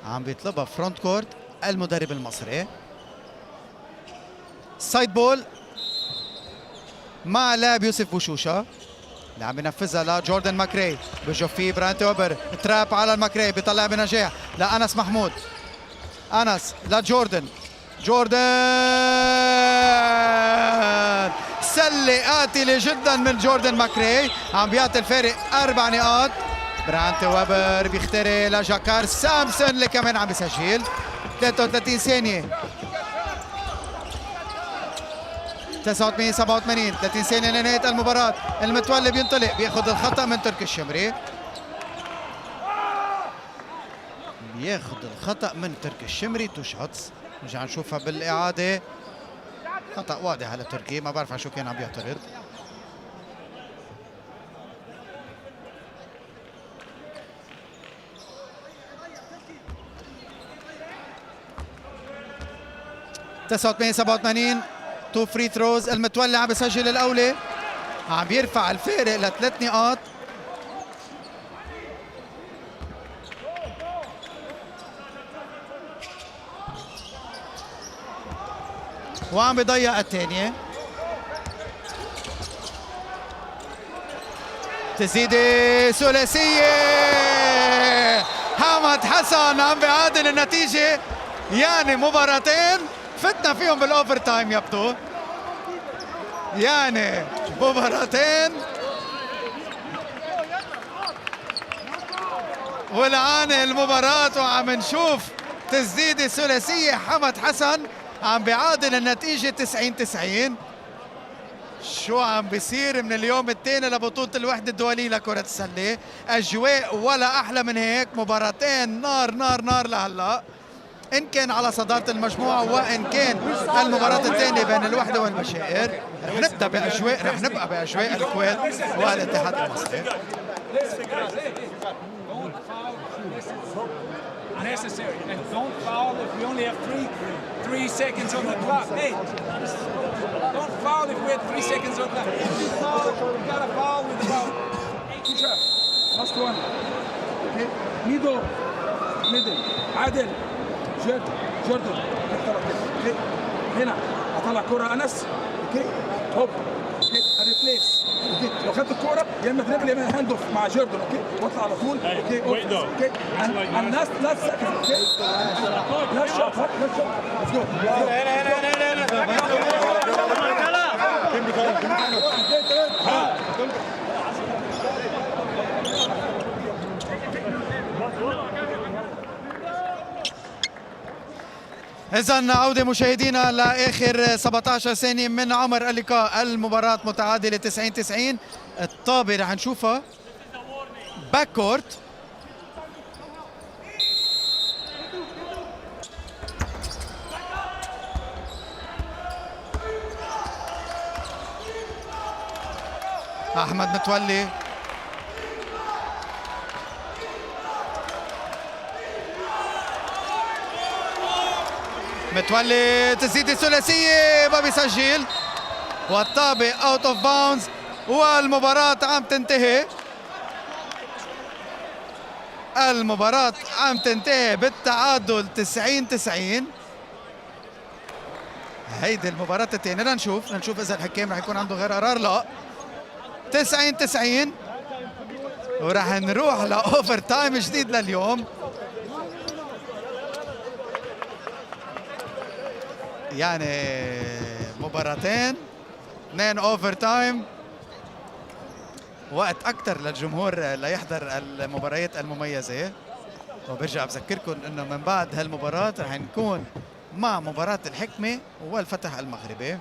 عم بيطلبها فرونت كورت المدرب المصري. سايد بول مع لاعب يوسف بوشوشة اللي عم بينفذها لجوردن ماكري، بيشوف فيه برانت ويبر، تراب على الماكري، بيطلع بنجاح لأنس محمود، أنس لجوردن، جوردن سلة قاتلة جدا من جوردن ماكري، عم بيعطي الفارق 4 نقاط. برانت ويبر بيخترق لجاكار سامسون اللي كمان عم بيسجل. 33 ثانية 89-87 30 ثانية لنهاية المباراة. المتولي بينطلق بياخذ الخطأ من تركي الشمري، بياخذ الخطأ من تركي الشمري. تو شوتس نرجع نشوفها بالإعادة. خطأ واضح على تركي، ما بعرف على شو كان عم بيعترض. تسعة 87 تو فري ثروز. المتولي عم بيسجل الأولى، عم بيرفع الفارق ل3 نقاط. وعم بيضيع الثانية. تسديدة ثلاثية، حمد حسن عم بيعادل النتيجة. يعني مباراتين فتنا فيهم بالاوفر تايم يبدو، يعني مباراتين والآن المباراة وعم نشوف تسديدة ثلاثية. حمد حسن عم بيعادل النتيجة 90-90. شو عم بيصير من اليوم الثاني لبطولة الوحدة الدولية لكرة السلة. أجواء ولا أحلى من هيك، مباراتين نار نار نار لهلا، إن كان على صدارة المجموعة وإن كان المباراة الثانية بين الوحدة والبشائر. رح نبدأ بأجواء، رح نبقى بأجواء الكويت والاتحاد المصري. Necessary and don't foul if we only have three seconds on the clock. Hey, don't foul if we have 3 seconds on the clock. If you foul, you gotta foul with about 8 shots. Last one. Okay. Middle. عادل. جوردن. Okay. هنا اطلع كرة انس. اوكي. هوب. اوكي. ريبليس. اوكي. لو خدت الكرة يا اما دريبل يا اما هاند اوف مع جوردن. اوكي. واطلع على طول. اوكي. اوكي. And last second. اوكي. Last shot. Let's go. إذن عودة مشاهدينا لآخر 17 ثانية من عمر اللقاء. المباراة متعادلة 90-90. الطابة رح نشوفها باك كورت. أحمد متولي متولي تسديد الثلاثية ما بيسجل، والطابة اوت اوف باوندز، والمباراة عم تنتهي. المباراة عم تنتهي بالتعادل 90-90. هيدي المباراة الثانية. لنشوف إذا الحكام رح يكون عنده غير قرار. لا، 90-90، ورح نروح لأوفر تايم جديد لليوم. يعني مباراتين، 2 اوفر تايم، وقت اكثر للجمهور ليحضر المباريات المميزه. وبرجع بذكركم انه من بعد هالمباراه رح نكون مع مباراه الحكمه والفتح المغربي.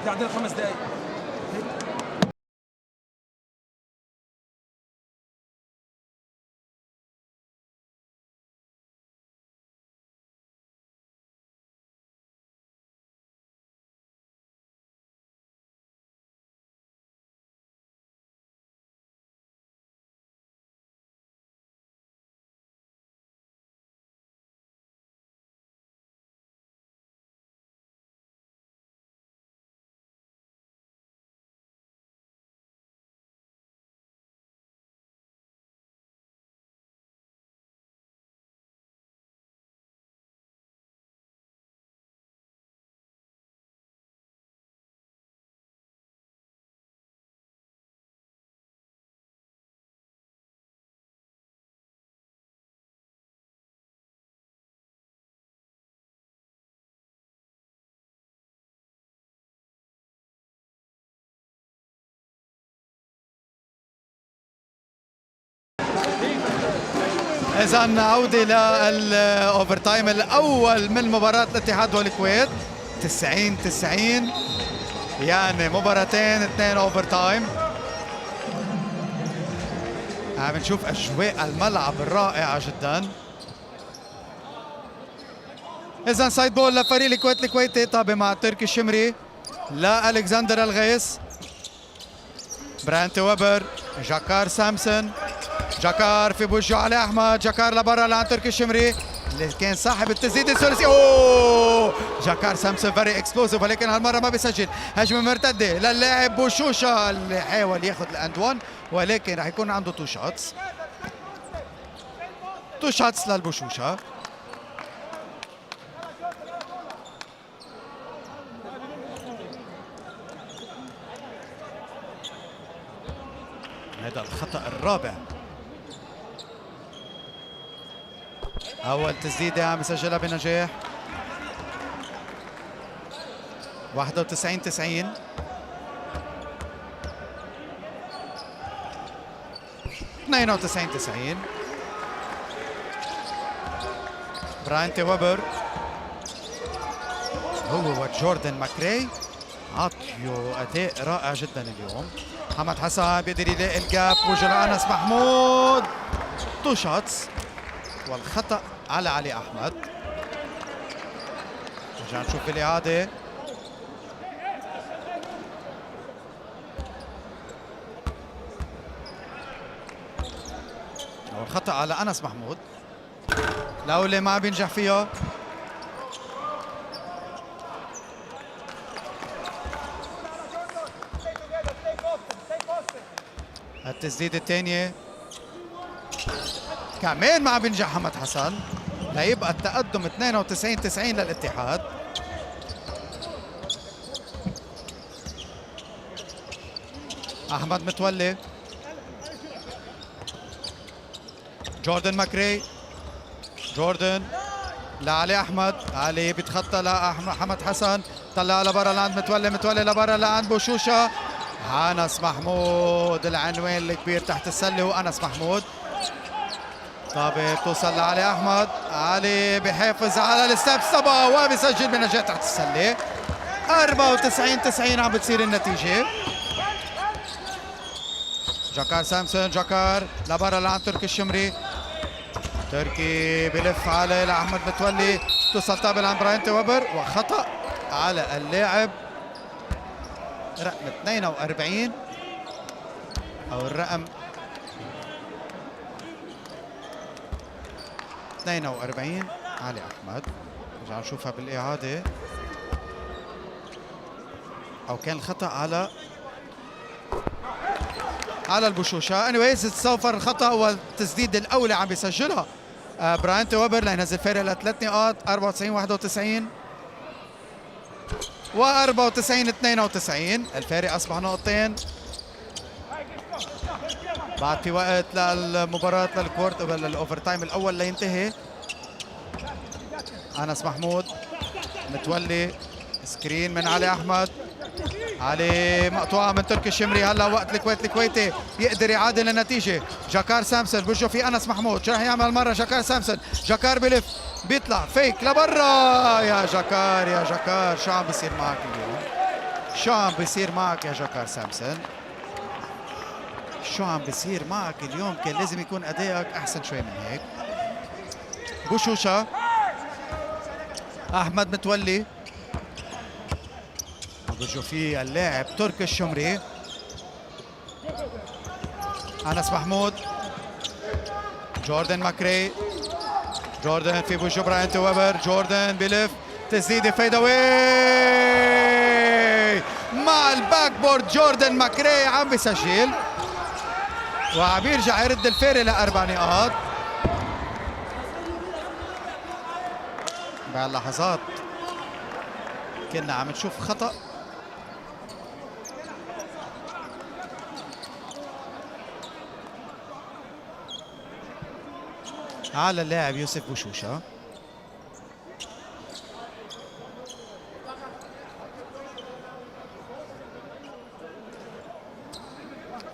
عندنا 5 دقائق. إذا عودة للأوفر تايم الأول من مباراة الاتحاد والكويت. 90-90، يعني مباراتين 2 اوفر تايم. عم نشوف أجواء الملعب الرائعة جدا. إذا سايد بول لفريق الكويت الكويتي، طابة مع تركي الشمري لألكسندر الغيس. برانت ويبر، جاكار سامسون، جاكار في بوجه علي احمد، جاكار لبرا لعند تركي الشمري اللي كان صاحب التسديد الثلاثي. اوه، جاكار سامسون فيري اكسبلوسيف، ولكن هالمره ما بيسجل. هجمه مرتده للاعب بوشوشة اللي حاول ياخذ الاند 1، ولكن رح يكون عنده 2 شوتس. 2 شوتس للبوشوشة. هذا الخطأ الرابع. أول تسديدة عم يسجلها بنجاح. 91-90. اثنين وتسعين 90. براين تي ويبر هو وجوردن ماكري عطيوا أداء رائع جدا اليوم. محمد حسن بيقدر يلاقي الجاب وجه لأنس محمود. 2 شوتس، والخطأ على علي أحمد. نرجع نشوف الإعادة. والخطأ على أنس محمود. لولي ما بينجح فيها. التسديدة الثانية كمان ما بينجح محمد حسن، ليبقى التقدم 92-90 للاتحاد. احمد متولي، جوردن ماكري، جوردن لعلي احمد، علي بيتخطى لمحمد حسن، طلع لبرا لعند متولي، متولي لبرا لعند بوشوشة. أنس محمود العنوان الكبير تحت السلة هو أنس محمود. طابة بتوصل لعلي أحمد، علي بحافظ على الستيب صبا وبيسجل بنجاح تحت السلة. 94-90 عم بتصير النتيجة. جاكار سامسون، جاكار لبرا لعند تركي الشمري، تركي بلف على لأحمد متولي، توصل طابة لعند براين تي ويبر، وخطأ على اللاعب رقم 42 او الرقم 42 علي احمد. نرجع نشوفها بالاعاده. او كان الخطا على البشوشه. انيويز تصفر الخطا والتسديد الاولى عم بيسجلها براينت ويبر لينزل فارق ل 3 نقاط. 94 91 و94 92. الفارق اصبح نقطتين بعد في وقت للمباراه للكورت للاوفر تايم الاول لينتهي. انس محمود متولي سكرين من علي احمد. علي مقطوعه من تركي الشمري. هلا وقت الكويتي يقدر يعادل النتيجه. جاكار سامسون بوجهه في انس محمود. شو رح يعمل مره جاكار سامسون؟ جاكار بلف بيطلع فيك لبرا. يا جاكار شو عم بيصير معك اليوم؟ شو عم بيصير معك يا جاكار سامسون؟ شو عم بيصير معك اليوم؟ كان لازم يكون ادائك احسن شوي من هيك. بوشوشة احمد متولي بوجهه فيه اللاعب تركي الشمري. انس محمود جوردن ماكري. جوردن في بوجه براينت ويبر. جوردن بلف تسديده فيد اواي مع الباك بورد. جوردن ماكري عم بيسجل وعم يرجع يرد الفارق لاربع نقاط. بهاللحظات كنا عم نشوف خطأ على اللاعب يوسف بوشوشة.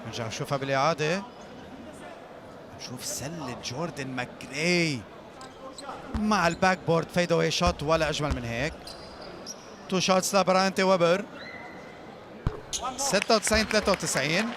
نرجع نشوفها بالإعادة. نشوف سلة جوردن ماكري مع الباك بورد فيد اواي شوت ولا أجمل من هيك. 2 شوتس لبراينت ويبر. 96 93.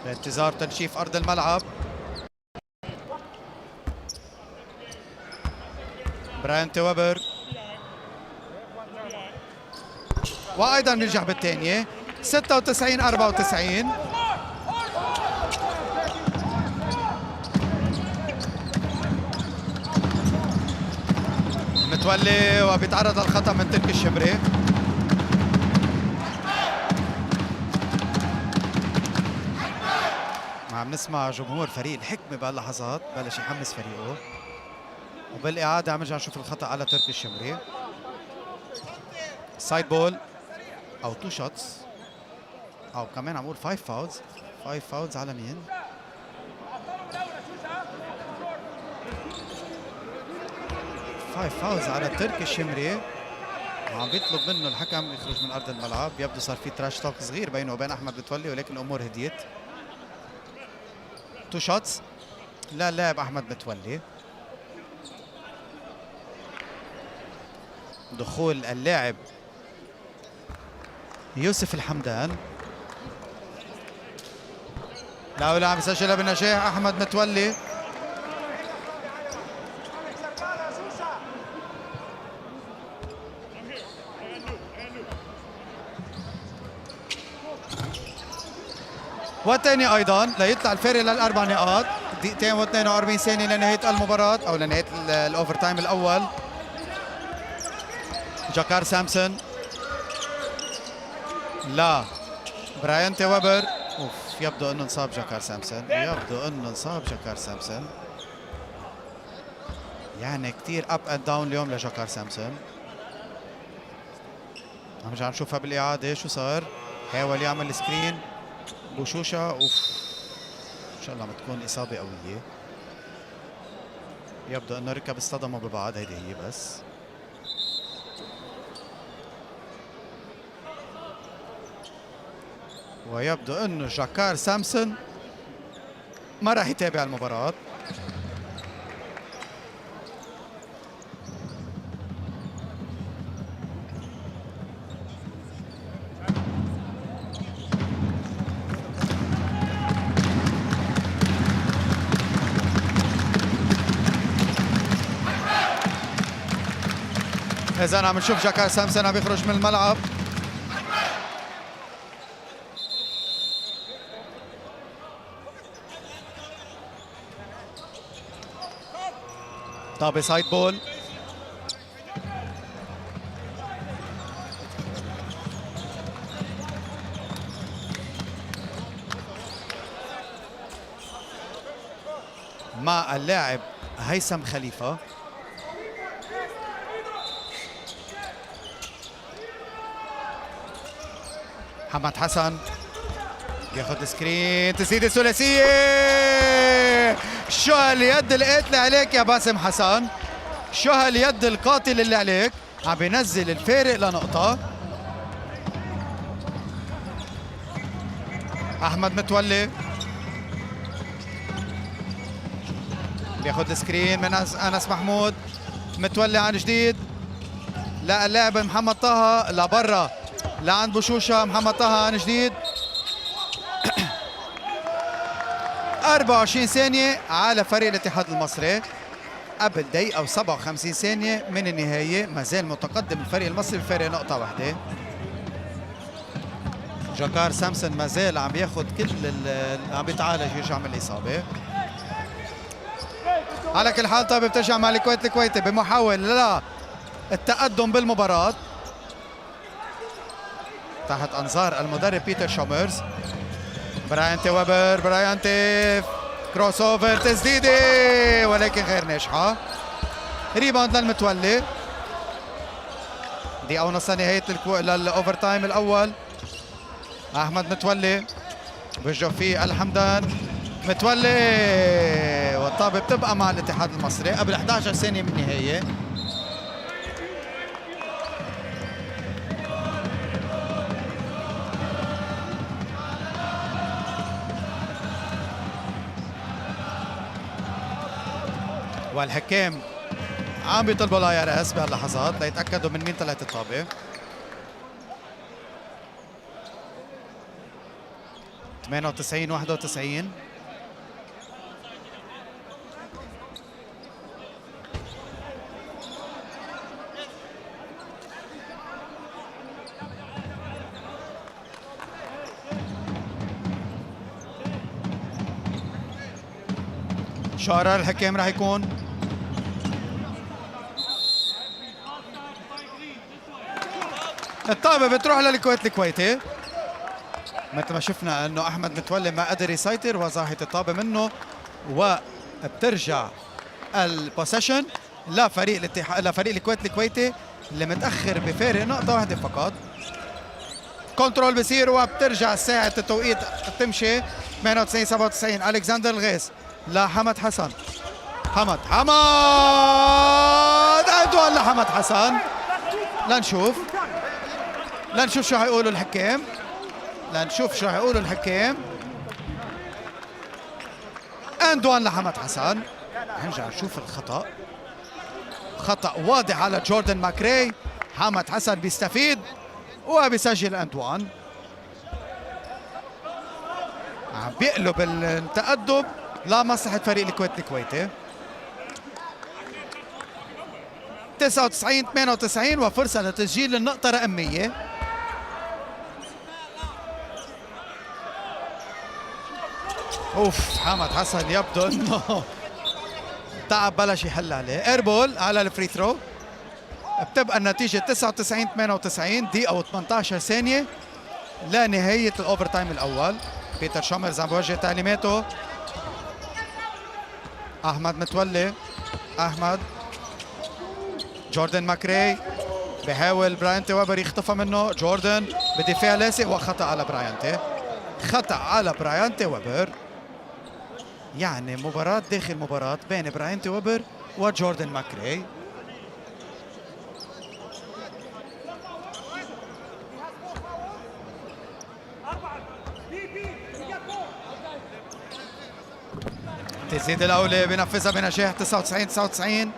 بانتظار تنشيف أرض الملعب. براينت ويبر وأيضا بيرجع بالثانية. 96 94. متولي وبيتعرض للخطأ من تركي الشمري. عم نسمع جمهور فريق الحكمة بهاللحظات بلش يحمس فريقه. وبالإعادة عم نرجع نشوف الخطأ على تركي الشمري. سايد بول أو 2 شوتس أو كمان عم نقول 5 فاولز. 5 فاولز على مين؟ فاولز على تركي الشمري وعم بيطلب منه الحكم يخرج من أرض الملعب. يبدو صار في تراش توك صغير بينه وبين أحمد متولي ولكن الأمور هديت. 2 شوتس للاعب أحمد متولي. دخول اللاعب يوسف الحمدان. لا عم يسجلها بالنجاح أحمد متولي. والثاني ايضا ليطلع الفارق للاربع نقاط. دقيقتين و42 ثانيه لنهايه المباراه او لنهايه الاوفر تايم الاول. جاكار سامسون لا براينت ويبر. يبدو انه انصاب جاكار سامسون. يعني كثير اب اند داون اليوم لجاكار سامسون. عم نرجع نشوفها بالاعاده شو صار. حاول يعمل سكرين بوشوشة. ان شاء الله ما تكون اصابه قويه. يبدو انه ركب اصطدموا ببعض. هيدي هي بس. ويبدو انه جاكار سامسون ما راح يتابع المباراة. إذا عم نشوف جاكار سامسون عم يخرج من الملعب. طابة سايد بول. مع اللاعب هيثم خليفة. محمد حسن ياخذ سكرين، تسديده ثلاثيه. شو هاليد القاتله عليك يا باسم حسن، شو هاليد القاتل اللي عليك. عم بينزل الفارق لنقطه. احمد متولي بياخذ سكرين من انس محمود. متولي عن جديد، لا اللاعب محمد طه لبرا لعند بوشوشة. محمد طه عن جديد. 24 ثانية على فريق الاتحاد المصري قبل دقيقة و57 ثانية من النهاية. ما زال متقدم الفريق المصري بفارق نقطة واحدة. جاكار سامسون ما زال عم ياخذ كل عم بيتعالج يرجع من الإصابة. على كل حال طيب بترجع مع الكويتي بمحاولة للتقدم بالمباراة تحت انظار المدرب بيتر شومرز. برايانتي ويبر، برايانتي كروس اوفر، تسديده ولكن غير ناجحه. ريباوند للمتولي. دقيقة ونص نهاية للاوفر تايم الاول. احمد متولي بيوجه فيه الحمدان. متولي والطابة بتبقى مع الاتحاد المصري قبل 11 ثانية من النهاية. والحكام عم بيطلبوا الاي ار اس بهاللحظات ليتاكدوا من مين طلعت الطابه. 98-91. شو قرار الحكام راح يكون؟ الطابة بتروح للكويت الكويتي. مثل ما شفنا انه احمد متولي ما قدر يسيطر وزاحت الطابة منه وبترجع البوسيشن لفريق الكويت الكويتي اللي متأخر بفارق نقطة واحدة فقط. كنترول بصير وبترجع ساعة التوقيت تمشي. 98-97. الكسندر الغيث لحمد حسن. حمد اندوان لحمد حسن. لنشوف شو حيقولوا الحكام. اندوان لحمد حسن. نرجع نشوف الخطأ. خطأ واضح على جوردن ماكري. حمد حسن بيستفيد وبيسجل اندوان. عم بيقلب التقدم لمصلحة فريق الكويت الكويتي. 99-98 وفرصة لتسجيل النقطة رقمية. اوف حمد حسن يبدو انه تعب بلش يحل عليه. ايربول على الفري ثرو. بتبقى النتيجة 99-98. دقيقة و18 ثانية لنهاية الاوفر تايم الاول. بيتر شومرز عم بوجه تعليماته. احمد متولي. جوردن ماكري بحاول برايانتي ويبر يخطفها منه. جوردن بدفاع لاصق وخطأ على برايانتي ويبر. يعني مباراة داخل مباراة بين برايانتي ويبر وجوردن ماكري. تزيد الأولى بنفذها بنجاح. 99-99.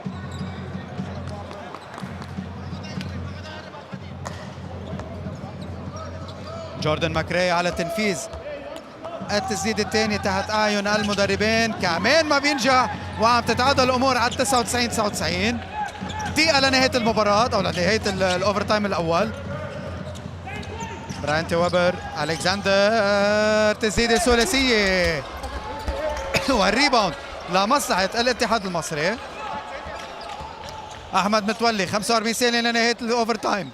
جوردن ماكري على تنفيذ التسديد الثاني تحت أعين المدربين. كمان ما بينجح وعم تتعادل الأمور على 99-99. دقيقة لنهاية المباراة أو لنهاية الأوفر تايم الأول. براين ويبر، ألكسندر، تسديدة الثلاثية والريباوند لمصلحة الاتحاد المصري. أحمد متولي 45 ثانية لنهاية الأوفر تايم.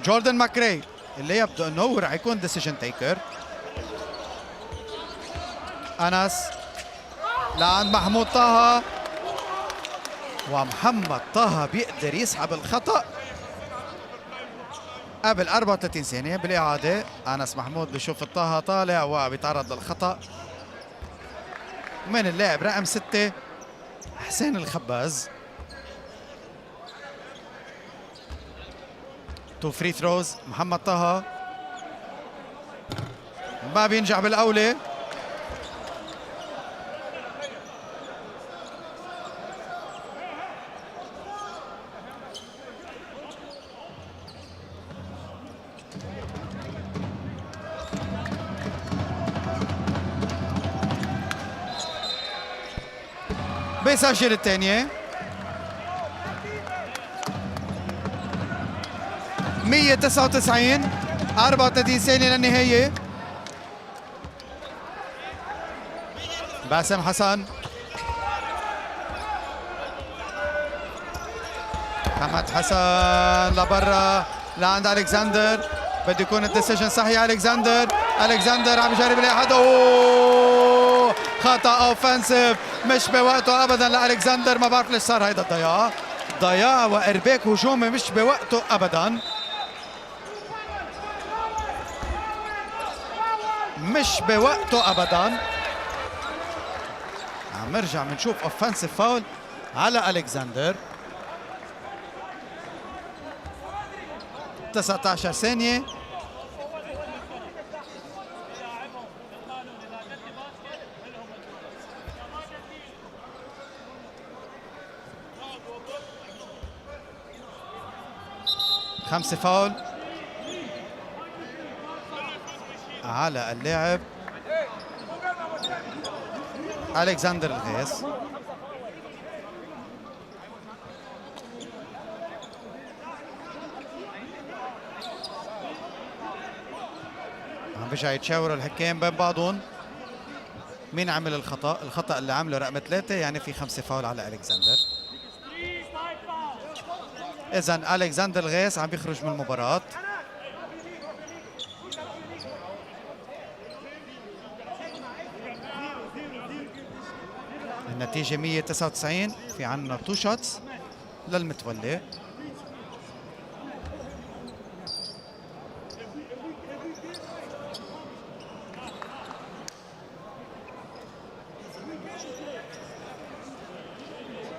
جوردن ماكري اللي يبدو أنه هو رح يكون ديسيجن تيكر. أنس لعند محمود طه، ومحمد طه بيقدر يسحب الخطأ قبل 34 ثانية. بالإعادة أنس محمود بشوف الطه طالع وبيتعرض للخطأ من اللاعب رقم 6 حسين الخباز. 2 فري ثروز. محمد طه ما بينجح بالأولى. بيسجل الثانية. 199 34 ثانية للنهاية. باسم حسن، محمد حسن لبرا لعند ألكسندر، بده يكون الديسيجن صحيح. ألكسندر عم يجرب الإحاد. أوه خطأ أوفنسيف مش بوقته أبدا لألكسندر. ما بعرف ليش صار هيدا الضياع، ضياع وإرباك هجومي مش بوقته أبدا، مش بوقته أبدا. عم نرجع بنشوف أوفنسيف فاول على ألكسندر. 19 ثانية. خمسة فاول على اللاعب ألكسندر الغيث. عم بيرجع يتشاوروا الحكام بين بعضهم مين عمل الخطأ. الخطأ اللي عمله رقم 3، يعني في 5 فاول على ألكسندر. إذن ألكسندر الغيث عم بيخرج من المباراة. النتيجة 199. في عنا 2 شوتس للمتولي.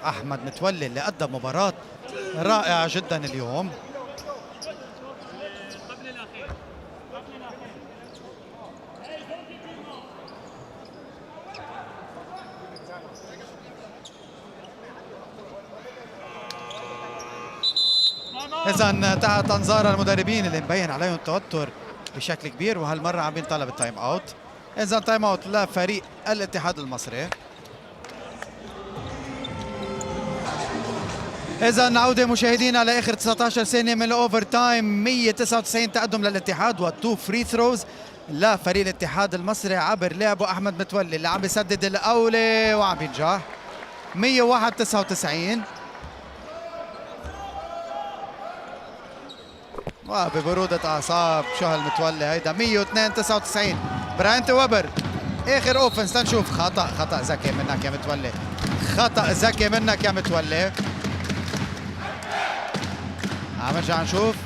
أحمد متولي اللي قدم مباراة رائعة جدا اليوم. إذن تحت أنظار المدربين اللي مبين عليهم توتر بشكل كبير، وهالمرة عم بينطلب التايم أوت. إذن تايم أوت لفريق الاتحاد المصري. إذا عودة مشاهدينا لآخر 19 ثانية من الأوفر تايم. 199 تقدم للاتحاد و2 فري ثروز لفريق الاتحاد المصري عبر لعبه أحمد متولي اللي عم بيسدد الأولى وعم بينجح. 101-99. وببرودة أعصاب شو هالمتولي هيدا. 102-99. براين ويبر آخر أوفنس. تنشوف خطأ ذكي منك يا متولي، خطأ ذكي منك يا متولي. عم نرجع نشوف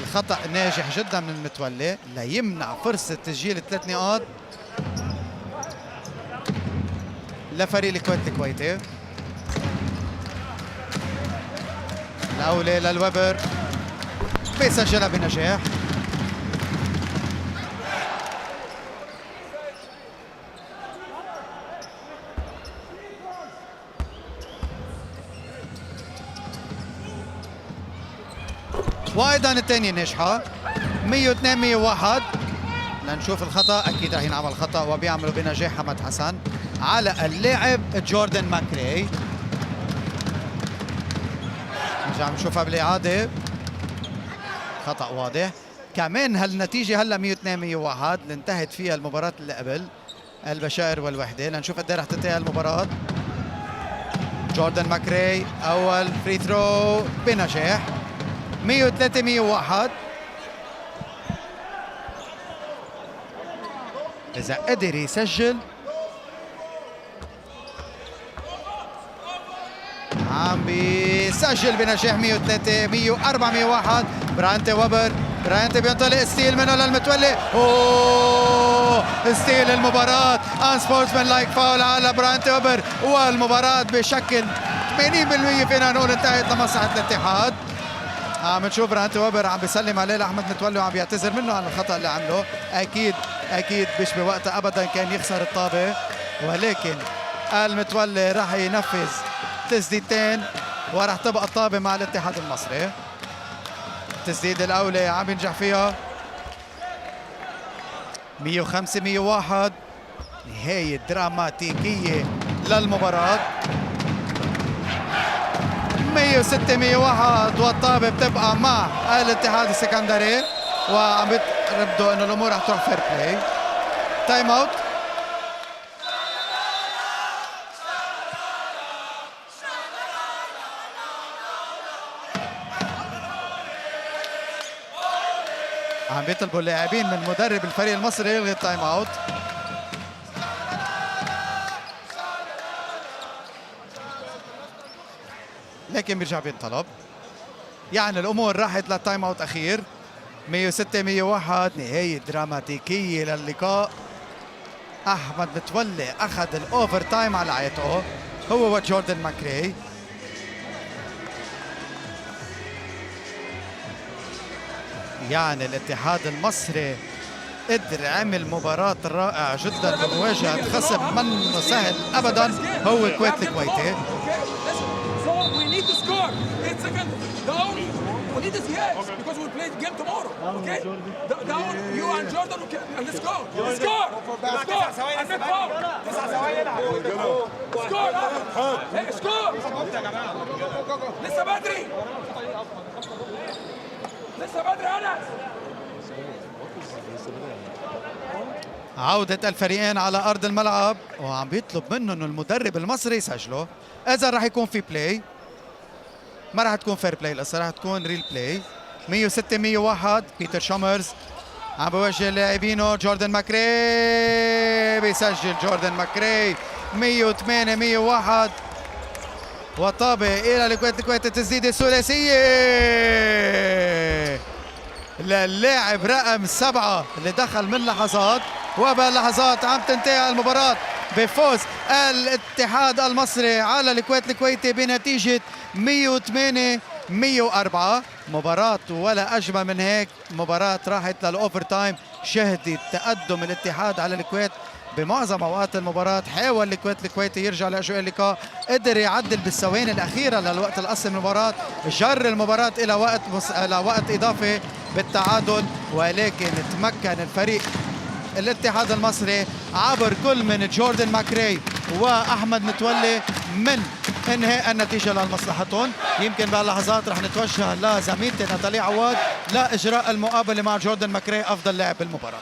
الخطأ ناجح جدا من المتولي ليمنع فرصة تسجيل 3 نقاط لفريق الكويت الكويتي. الأولى للويبر بيسجلها بنجاح. وايضا الثانية ناجحة. 102-101. لنشوف الخطأ. أكيد رح ينعمل خطأ وبيعملوا بنجاح حمد حسن على اللاعب جوردن ماكري. نرجع نشوفها بالإعادة، خطأ واضح. كمان هالنتيجة هلا 102-101 اللي انتهت فيها المباراة اللي قبل البشائر والوحدة. لنشوف قد ايه رح تنتهي المباراة. جوردن ماكري أول فري ثرو بنجاح، 103-101. إذا قدر يسجل عم بيسجل بنجاح. 103-104-101. براينتي ويبر، براينتي بينطلق ستيل منه للمتولي. اوه ستيل المباراة. ان سبورتسمان لايك فاول على براينتي ويبر، والمباراة بشكل 80% فينا نقول انتهت لمصلحة الاتحاد. عم نشوف براينتي ويبر عم بيسلم عليه لاحمد متولي وعم بيعتذر منه عن الخطأ اللي عمله. اكيد مش بوقتها ابدا كان يخسر الطابة، ولكن المتولي راح ينفذ تسديدتين وراح تبقى الطابة مع الاتحاد المصري. التسديد الأولى عم ينجح فيها. 105-101. نهاية دراماتيكية للمباراة. 106-101 والطابة بتبقى مع الاتحاد السكندري، وعم بيبدو انه الامور رح تروح فير بلاي. تايم اوت. عم بيطلبوا اللاعبين من مدرب الفريق المصري يلغي التايم اوت. لكن بيرجع بينطلب، يعني الامور راحت للتايم اوت اخير. 106-101. نهاية دراماتيكية للقاء. احمد متولي اخذ الاوفر تايم على عاتقه هو وجوردن ماكري. يعني الاتحاد المصري قدر عمل مباراة رائعة جدا بمواجهة خصم منه سهل ابدا هو الكويت الكويتي. عودة الفريقين على أرض الملعب، وعم بيطلب منه إنه المدرب المصري يسجله. إذا رح يكون في بلاي، ما رح تكون فير بلاي القصة، رح تكون ريل بلاي. 106-101. بيتر شومرز عم بوجه لاعبينه. جوردن ماكري بيسجل. جوردن ماكري 108-101. وطابة إلى الكويت التسديدة الثلاثية للاعب رقم 7 اللي دخل من لحظات، وباللحظات عم تنتهي المباراة بفوز الاتحاد المصري على الكويت الكويتي بنتيجة 108-104. مباراة ولا أجمل من هيك. مباراة راحت للأوفر تايم، شهدت تقدم الاتحاد على الكويت بمعظم أوقات المباراة. حاول الكويت الكويتي يرجع لأجواء اللقاء، قدر يعدل بالثواني الأخيرة للوقت الأصلي من المباراة، جر المباراة إلى وقت إضافي بالتعادل، ولكن تمكن الفريق الاتحاد المصري عبر كل من جوردن ماكري واحمد متولي من انهاء النتيجه لمصلحتهم. يمكن بهاللحظات رح نتوجه لزميلتي ناتالي عواد لاجراء المقابله مع جوردن ماكري افضل لاعب بالمباراه.